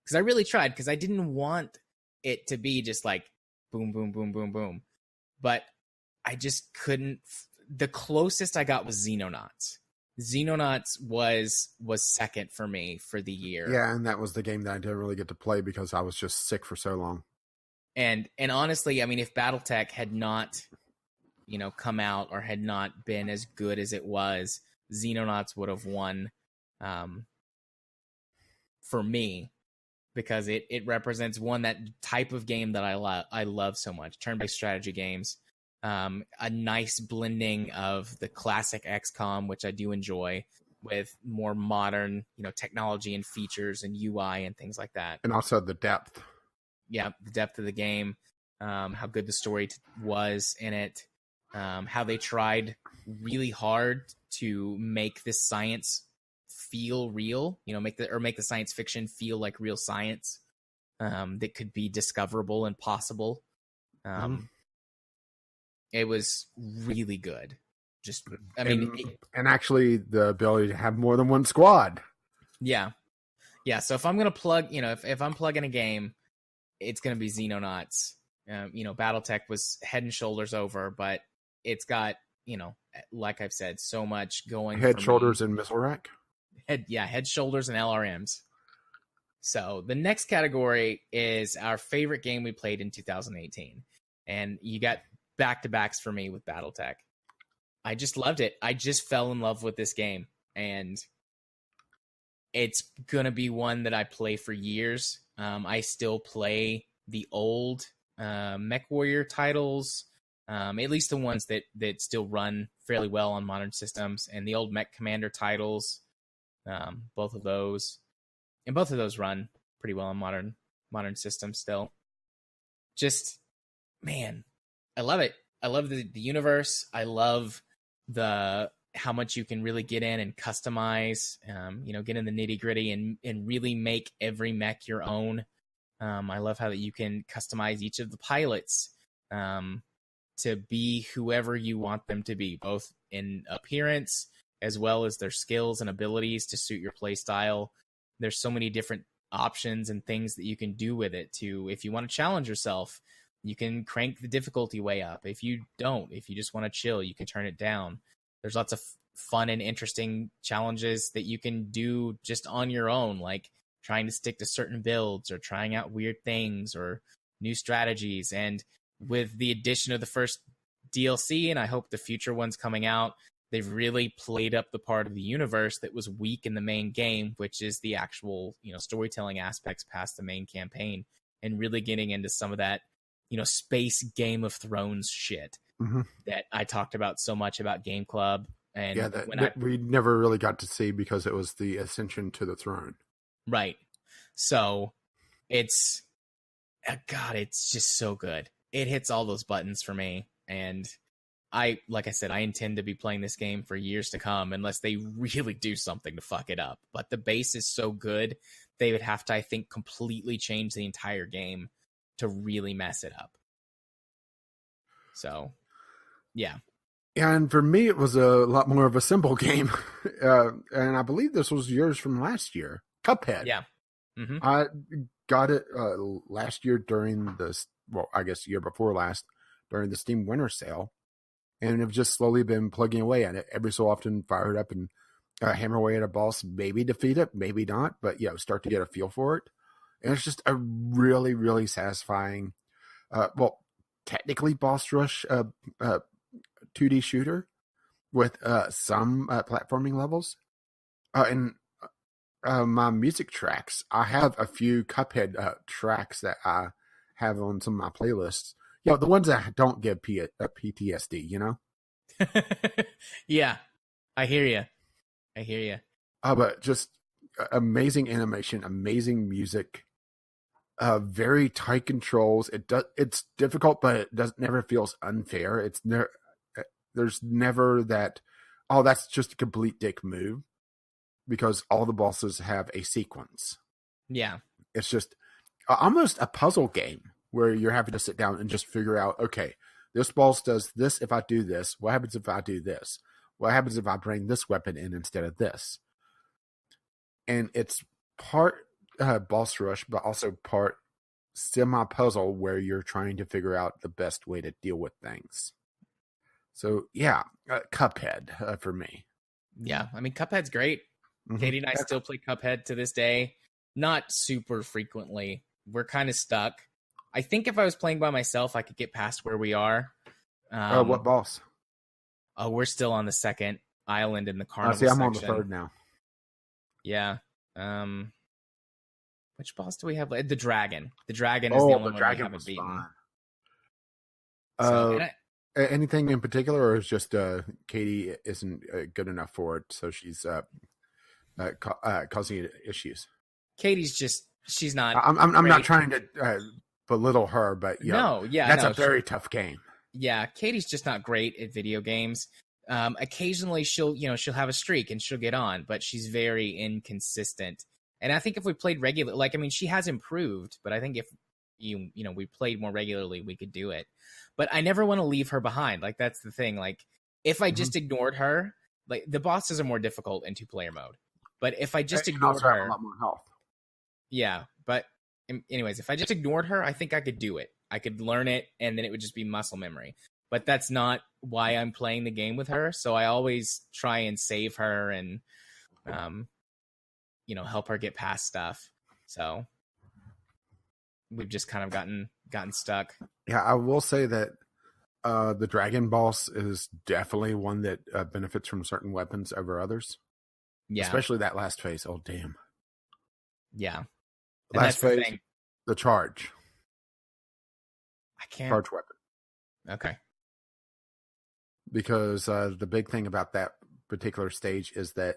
Because I really tried, because I didn't want it to be just like boom, boom, boom, boom, boom. But I just couldn't. The closest I got was Xenonauts. Xenonauts was second for me for the year.
Yeah, and that was the game that I didn't really get to play because I was just sick for so long.
And honestly, I mean, if Battletech had not, come out or had not been as good as it was, Xenonauts would have won for me, because it represents that type of game that I love so much. Turn-based strategy games. A nice blending of the classic XCOM, which I do enjoy, with more modern, technology and features and UI and things like that.
And also the depth.
Yeah, the depth of the game, how good the story was in it, how they tried really hard to make this science feel real, make the science fiction feel like real science that could be discoverable and possible. It was really good. And
actually the ability to have more than one squad.
Yeah. So if I'm gonna plug, if I'm plugging a game, it's gonna be Xenonauts. Battletech was head and shoulders over, but it's got, like I've said, so much going.
Head, shoulders, and missile rack.
Head, shoulders, and LRMs. So the next category is our favorite game we played in 2018, and you got back-to-backs for me with Battletech. I just loved it. I just fell in love with this game, and it's gonna be one that I play for years. I still play the old Mech Warrior titles, at least the ones that still run fairly well on modern systems, and the old Mech Commander titles, both of those run pretty well on modern systems still. Just, man, I love it. I love the universe. I love how much you can really get in and customize, get in the nitty gritty and really make every mech your own. I love how that you can customize each of the pilots to be whoever you want them to be, both in appearance as well as their skills and abilities to suit your play style. There's so many different options and things that you can do with it if you want to challenge yourself, you can crank the difficulty way up. If you just want to chill, you can turn it down. There's lots of fun and interesting challenges that you can do just on your own, like trying to stick to certain builds or trying out weird things or new strategies. And with the addition of the first DLC, and I hope the future ones coming out, they've really played up the part of the universe that was weak in the main game, which is the actual, storytelling aspects past the main campaign, and really getting into some of that, space Game of Thrones shit that I talked about so much about Game Club. And
we never really got to see because it was the ascension to the throne.
Right. So it's just so good. It hits all those buttons for me. And like I said, I intend to be playing this game for years to come unless they really do something to fuck it up. But the base is so good, they would have to, I think, completely change the entire game to really mess it up. So, yeah.
And for me, it was a lot more of a simple game. And I believe this was yours from last year, Cuphead.
Yeah. Mm-hmm.
I got it last year during year before last, during the Steam Winter Sale. And I've just slowly been plugging away at it. Every so often, fire it up and hammer away at a boss, maybe defeat it, maybe not. But start to get a feel for it. And it's just a really, really satisfying, technically boss rush 2D shooter with some platforming levels. And my music tracks, I have a few Cuphead tracks that I have on some of my playlists. The ones that don't give PTSD,
Yeah, I hear you.
But just amazing animation, amazing music, very tight controls. It's difficult, but it never feels unfair. There's never that, that's just a complete dick move, because all the bosses have a sequence.
Yeah.
It's just almost a puzzle game where you're having to sit down and just figure out, okay, this boss does this if I do this. What happens if I do this? What happens if I bring this weapon in instead of this? And it's part boss rush, but also part semi-puzzle where you're trying to figure out the best way to deal with things. So, Cuphead for me.
Yeah, I mean, Cuphead's great. Mm-hmm. Katie and I still play Cuphead to this day. Not super frequently. We're kind of stuck. I think if I was playing by myself, I could get past where we are.
What boss?
Oh, we're still on the second island in the carnival
section.
I'm
on the third now.
Yeah. Which boss do we have? The dragon. The dragon is the only one we haven't beaten.
Anything in particular, or is just Katie isn't good enough for it, so she's causing issues?
She's not.
I'm not trying to belittle her, but that's a very tough game.
Yeah, Katie's just not great at video games. Occasionally she'll have a streak and she'll get on, but she's very inconsistent. And I think if we played regular, she has improved, but I think if we played more regularly, we could do it. But I never want to leave her behind. That's the thing. If I just ignored her, the bosses are more difficult in 2-player mode. But if I just ignored her,
a lot more health.
Yeah, but anyways, if I just ignored her, I think I could do it. I could learn it, and then it would just be muscle memory. But that's not why I'm playing the game with her. So I always try and save her and, help her get past stuff. So we've just kind of gotten stuck.
Yeah, I will say that the dragon boss is definitely one that benefits from certain weapons over others.
Yeah.
Especially that last phase. Oh, damn.
Yeah.
Last phase, the charge.
I can't.
Charge weapon.
Okay.
Because the big thing about that particular stage is that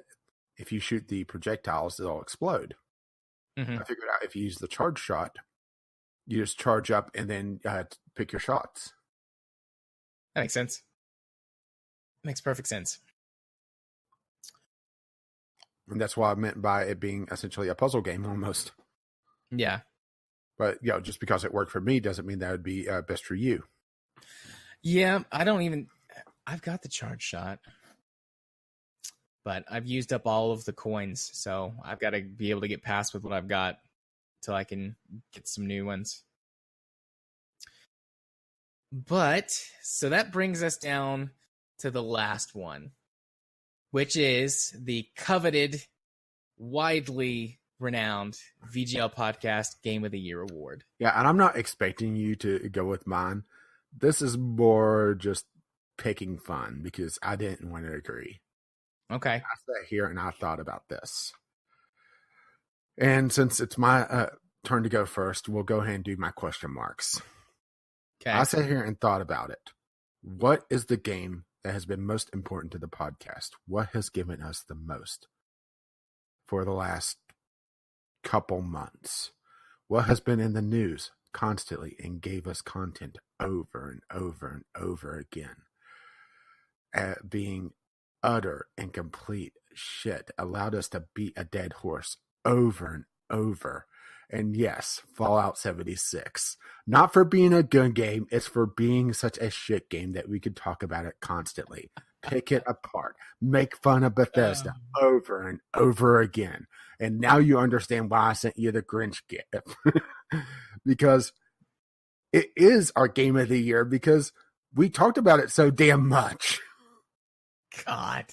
if you shoot the projectiles, they'll explode.
Mm-hmm.
I figured out if you use the charge shot, you just charge up and then pick your shots.
That makes sense. Makes perfect sense.
And that's what I meant by it being essentially a puzzle game almost.
Yeah.
But, just because it worked for me doesn't mean that would be best for you.
Yeah, I've got the charge shot. But I've used up all of the coins, so I've got to be able to get past with what I've got till I can get some new ones. But, so that brings us down to the last one, which is the coveted, widely renowned VGL Podcast Game of the Year award.
Yeah, and I'm not expecting you to go with mine. This is more just picking fun because I didn't want to agree.
Okay.
I sat here and I thought about this. And since it's my turn to go first, we'll go ahead and do my question marks.
Okay.
I sat here and thought about it. What is the game that has been most important to the podcast? What has given us the most for the last couple months? What has been in the news constantly and gave us content over and over and over again? Being utter and complete shit, allowed us to beat a dead horse over and over. And yes, Fallout 76. Not for being a good game, it's for being such a shit game that we could talk about it constantly. Pick it apart. Make fun of Bethesda over and over again. And now you understand why I sent you the Grinch gift. Because it is our game of the year because we talked about it so damn much.
God.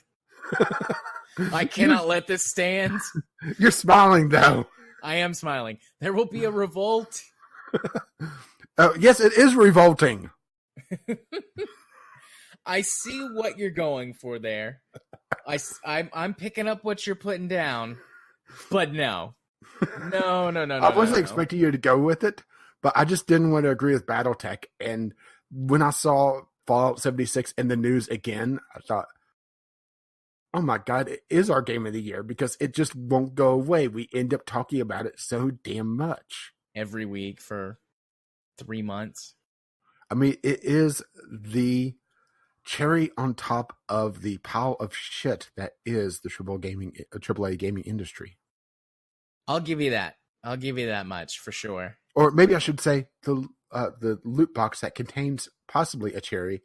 I cannot let this stand.
You're smiling, though.
I am smiling. There will be a revolt.
Yes, it is revolting.
I see what you're going for there. I'm picking up what you're putting down, but no. No.
I wasn't expecting you to go with it, but I just didn't want to agree with BattleTech. And when I saw Fallout 76 in the news again, I thought, oh my God, it is our game of the year because it just won't go away. We end up talking about it so damn much.
Every week for 3 months.
I mean, it is the cherry on top of the pile of shit that is the AAA gaming industry.
I'll give you that. I'll give you that much for sure.
Or maybe I should say the loot box that contains possibly a cherry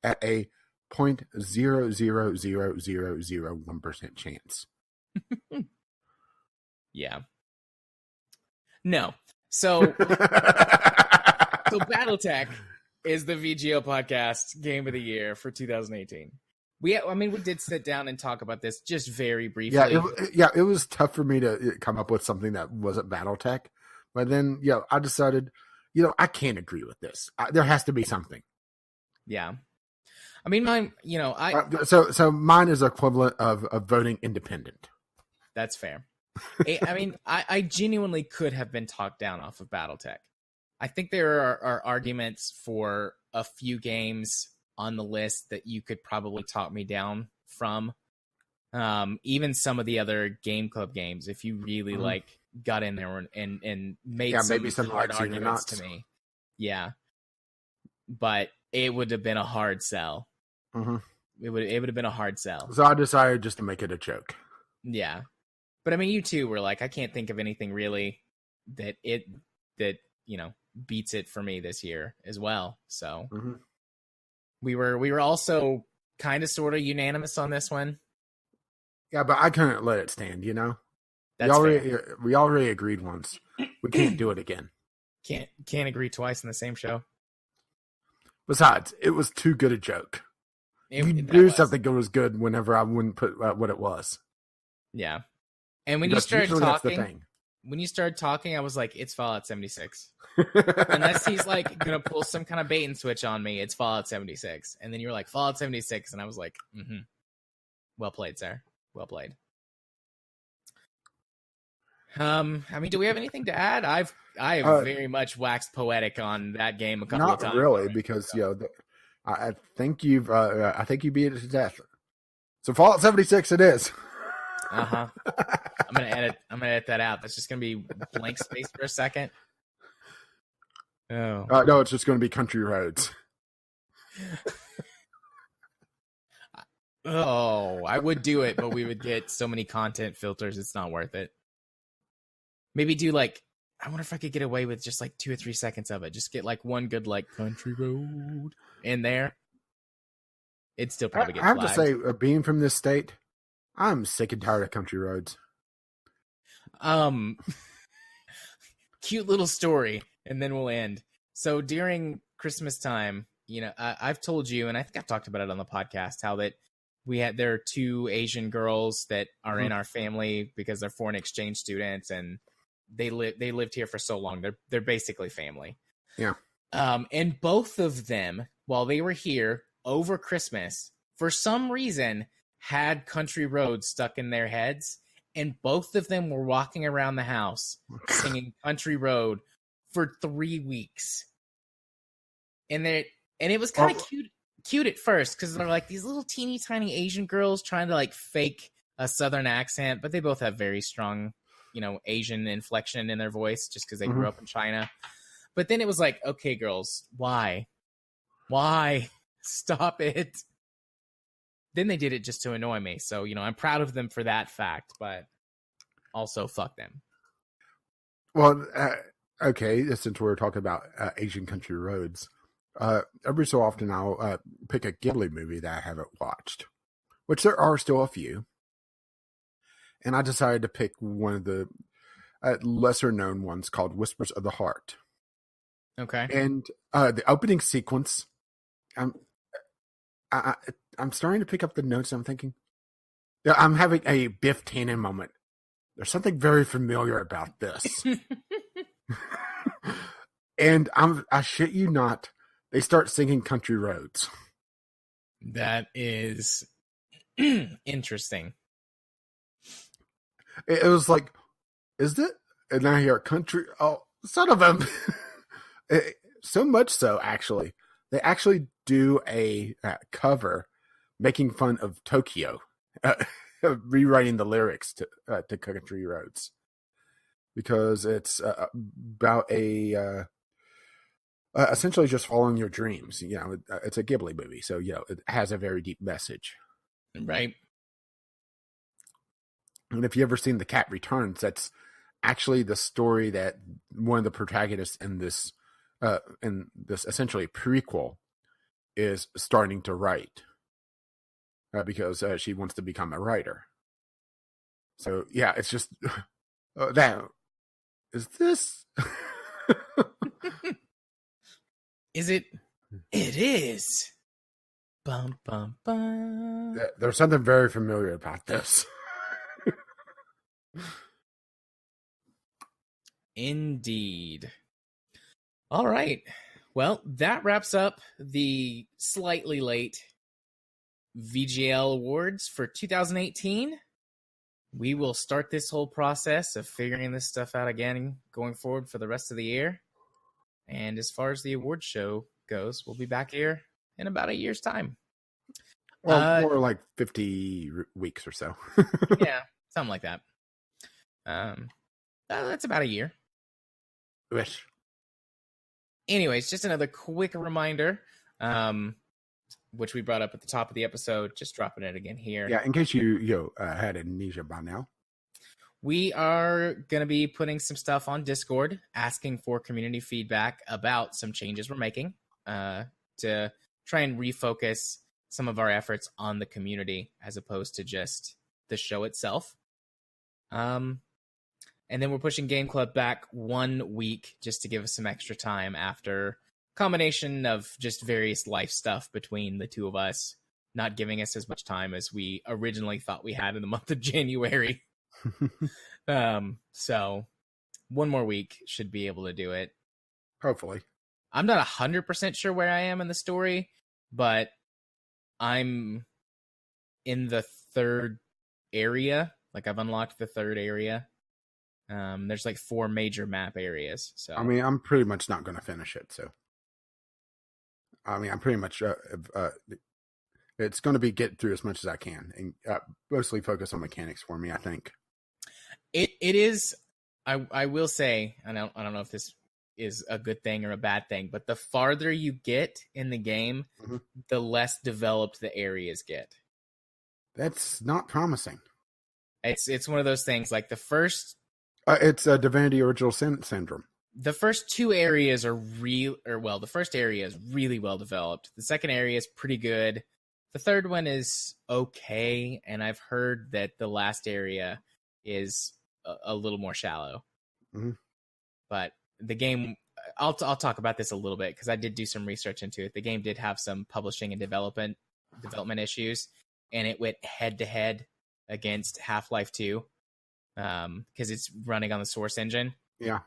at a 0.00001% chance.
Yeah. No. So BattleTech is the VGL Podcast Game of the Year for 2018. We did sit down and talk about this just very briefly.
It was tough for me to come up with something that wasn't BattleTech. But then, I decided, I can't agree with this. There has to be something.
Yeah. I mean, mine,
So mine is equivalent of voting independent.
That's fair. I genuinely could have been talked down off of BattleTech. I think there are arguments for a few games on the list that you could probably talk me down from. Even some of the other Game Club games, if you really got in there and made some hard arguments to me. Yeah. But it would have been a hard sell.
Mm-hmm.
It would have been a hard sell.
So I decided just to make it a joke.
Yeah. But I mean, you two were like, I can't think of anything really that beats it for me this year as well. So we were also kind of sort of unanimous on this one.
Yeah, but I couldn't let it stand,
That's
we already agreed once. We can't do it again.
Can't agree twice in the same show.
Besides, it was too good a joke. You knew something that was good whenever I wouldn't put what it was.
Yeah. And when you started talking, I was like, it's Fallout 76. Unless he's like going to pull some kind of bait and switch on me, it's Fallout 76. And then you were like, Fallout 76. And I was like, well played, sir. Well played. I mean, do we have anything to add? I have very much waxed poetic on that game a couple of times.
Not really,
already,
because I think you beat it to death. So Fallout 76 it is.
I'm gonna edit that out. That's just gonna be blank space for a second. Oh
no, it's just going to be Country Roads.
Oh, I would do it, but we would get so many content filters. It's not worth it. Maybe do like, I wonder if I could get away with just like 2 or 3 seconds of it. Just get like one good like Country Road in there. It'd still probably get
I have
flagged.
to say, being from this state, I'm sick and tired of country roads.
Cute little story, and then we'll end. So during Christmas time, you know, I've told you, and I think I've talked about it on the podcast, how that there are 2 Asian girls that are in our family because they're foreign exchange students, and they lived here for so long. They're basically family.
Yeah.
And both of them, while they were here over Christmas, for some reason, had Country Roads stuck in their heads, and both of them were walking around the house singing Country Road for 3 weeks. And it was kind of cute at first, because they're like these little teeny tiny Asian girls trying to like fake a Southern accent, but they both have very strong, you know, Asian inflection in their voice just because they grew up in China. But then it was like, okay, girls, why? Stop it. Then they did it just to annoy me. So, you know, I'm proud of them for that fact, but also fuck them.
Well, okay, since we're talking about Asian country roads, every so often I'll pick a Ghibli movie that I haven't watched, which there are still a few. And I decided to pick one of the lesser known ones called Whispers of the Heart.
Okay.
And the opening sequence, I'm starting to pick up the notes. I'm thinking, yeah, I'm having a Biff Tannen moment. There's something very familiar about this. And I shit you not, they start singing Country Roads.
That is interesting.
It was like, is it? And I hear country. Oh, son of a. So much so, actually. They actually do a cover making fun of Tokyo, rewriting the lyrics to Country Roads. Because it's about essentially just following your dreams. You know, it's a Ghibli movie, so, you know, it has a very deep message.
Right.
And if you ever seen The Cat Returns, that's actually the story that one of the protagonists in this essentially prequel is starting to write because she wants to become a writer. So yeah, it's just that is this.
Is it? It is. Bum bum bum.
There's something very familiar about this.
Indeed. All right. Well, that wraps up the slightly late VGL Awards for 2018. We will start this whole process of figuring this stuff out again going forward for the rest of the year. And as far as the award show goes, we'll be back here in about a year's time.
Well, more like 50 weeks or so.
Yeah, something like that. That's about a year.
Wish.
Anyways, just another quick reminder, which we brought up at the top of the episode, just dropping it again here.
Yeah, in case you had amnesia by now.
We are going to be putting some stuff on Discord, asking for community feedback about some changes we're making to try and refocus some of our efforts on the community as opposed to just the show itself. And then we're pushing Game Club back 1 week just to give us some extra time after combination of just various life stuff between the two of us, not giving us as much time as we originally thought we had in the month of January. So 1 more week should be able to do it.
Hopefully.
I'm not 100% sure where I am in the story, but I'm in the 3rd area. Like, I've unlocked the 3rd area. There's like 4 major map areas. So
I mean, I'm pretty much not going to finish it. So I mean, I'm pretty much it's going to be get through as much as I can, and mostly focus on mechanics for me, I think.
It is. I will say, I don't know if this is a good thing or a bad thing, but the farther you get in the game, the less developed the areas get.
That's not promising.
It's one of those things. Like the first,
it's a Divinity Original Sin syndrome.
The first 2 areas are the first area is really well developed. The second area is pretty good. The third one is okay, and I've heard that the last area is a little more shallow. But the game, I'll talk about this a little bit because I did do some research into it. The game did have some publishing and development issues, and it went head to head against Half-Life 2 because it's running on the Source engine.
Yeah.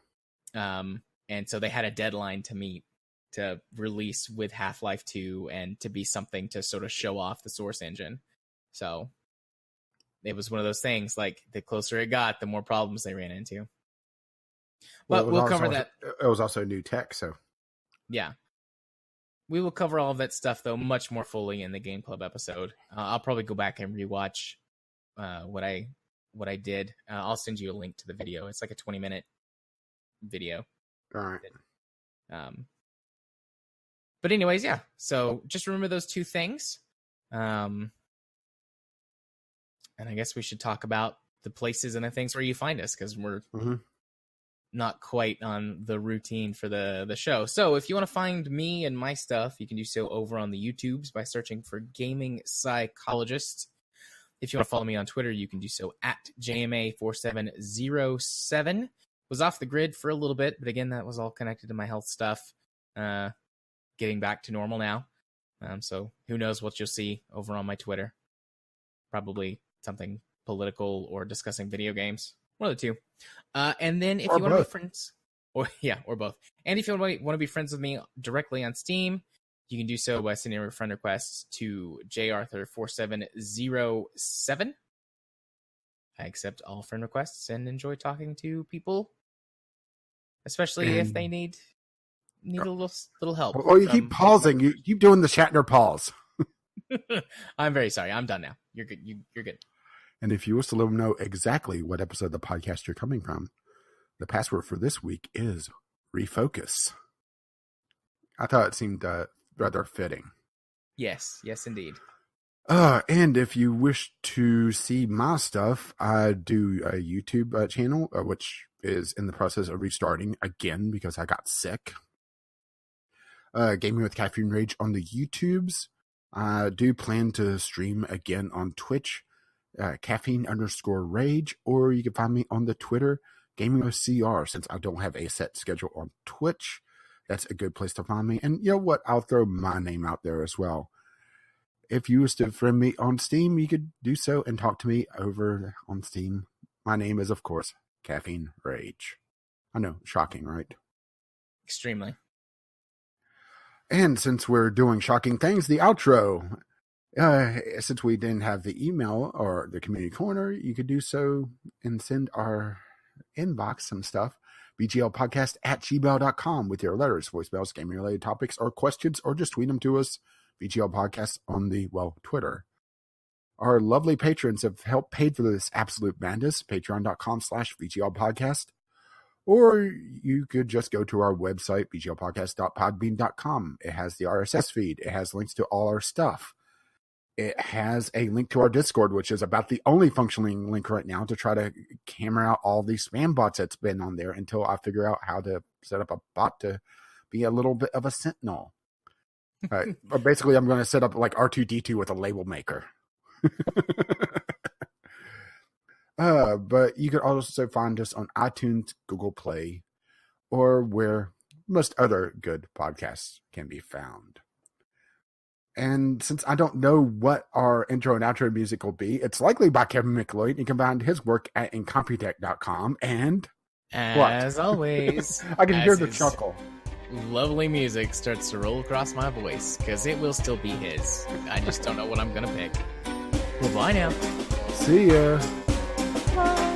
And so they had a deadline to meet to release with Half-Life 2 and to be something to sort of show off the Source engine. So it was one of those things, like the closer it got, the more problems they ran into. But we'll cover that.
It was also new tech, so. Yeah.
We will cover all of that stuff, though, much more fully in the Game Club episode. I'll probably go back and rewatch what I did. I'll send you a link to the video. It's like a 20-minute video.
All right.
But anyways, yeah. So just remember those 2 things. And I guess we should talk about the places and the things where you find us, because we're not quite on the routine for the show. So if you want to find me and my stuff, you can do so over on the YouTubes by searching for Gaming Psychologist. If you want to follow me on Twitter, you can do so at JMA4707. Was off the grid for a little bit, but again, that was all connected to my health stuff. Getting back to normal now. So who knows what you'll see over on my Twitter. Probably something political or discussing video games. One of the 2. And then if you want to be friends, or both. And if you want to be friends with me directly on Steam, you can do so by sending a friend request to jarthur4707. I accept all friend requests and enjoy talking to people, especially if they need a little help.
Oh, you keep pausing. You keep doing the Shatner pause.
I'm very sorry. I'm done now. You're good. You're good.
And if you wish to let them know exactly what episode of the podcast you're coming from, the password for this week is refocus. I thought it seemed rather fitting.
Yes, indeed.
And if you wish to see my stuff, I do a YouTube channel, which is in the process of restarting again because I got sick. Gaming with Caffeine Rage on the YouTubes. I do plan to stream again on Twitch, caffeine_rage, or you can find me on the Twitter, Gaming with CR, since I don't have a set schedule on Twitch. That's a good place to find me. And you know what? I'll throw my name out there as well. If you wish to friend me on Steam, you could do so and talk to me over on Steam. My name is, of course, Caffeine Rage. I know, shocking, right?
Extremely.
And since we're doing shocking things, the outro. Since we didn't have the email or the community corner, you could do so and send our inbox some stuff. VGLpodcast@gmail.com with your letters, voicemails, gaming-related topics, or questions, or just tweet them to us. VGL Podcast on the, Twitter. Our lovely patrons have helped paid for this absolute madness. Patreon.com/VGL Podcast. Or you could just go to our website, VGLpodcast.podbean.com. It has the RSS feed. It has links to all our stuff. It has a link to our Discord, which is about the only functioning link right now to try to camera out all these spam bots that's been on there until I figure out how to set up a bot to be a little bit of a sentinel. But basically, I'm going to set up like R2-D2 with a label maker. But you could also find us on iTunes, Google Play, or where most other good podcasts can be found. And since I don't know what our intro and outro music will be, it's likely by Kevin McLeod. You can find his work at incompetech.com. And
as always,
I can hear the chuckle.
Lovely music starts to roll across my voice because it will still be his. I just don't know what I'm going to pick. Well, bye now.
See ya.
Bye.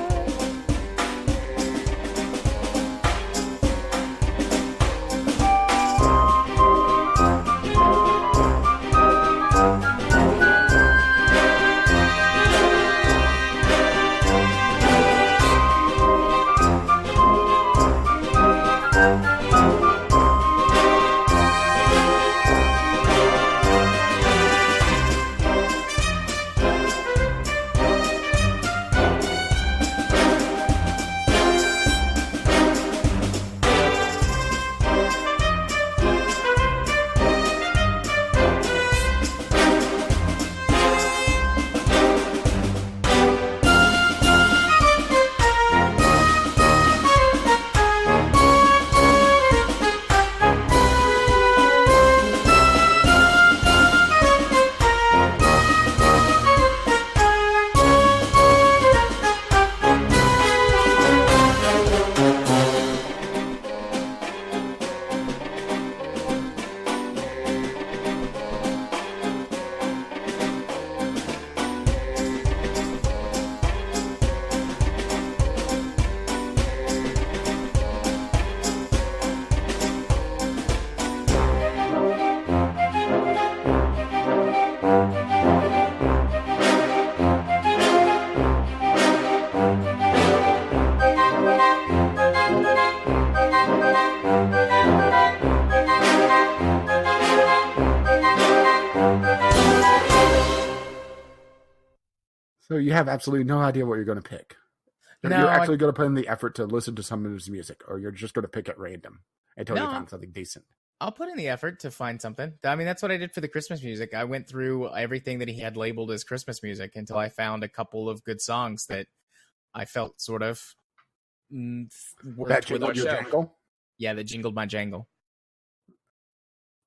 So you have absolutely no idea what you're going to pick.
No,
you're actually going to put in the effort to listen to some of his music, or you're just going to pick at random until you find something decent.
I'll put in the effort to find something. I mean, that's what I did for the Christmas music. I went through everything that he had labeled as Christmas music until I found a couple of good songs that I felt sort of worked with our show.
Jangle?
Yeah, that jingled my jangle.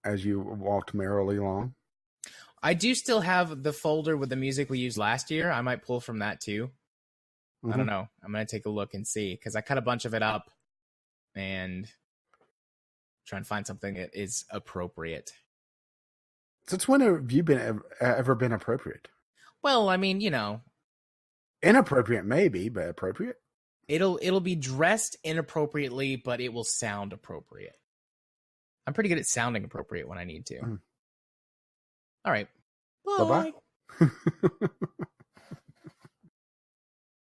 As you walked merrily along?
I do still have the folder with the music we used last year. I might pull from that too. I don't know. I'm going to take a look and see, because I cut a bunch of it up and try and find something that is appropriate.
Since when have you ever been appropriate?
Well, I mean,
inappropriate maybe, but appropriate?
It'll be dressed inappropriately, but it will sound appropriate. I'm pretty good at sounding appropriate when I need to. All right. Bye.
Bye-bye.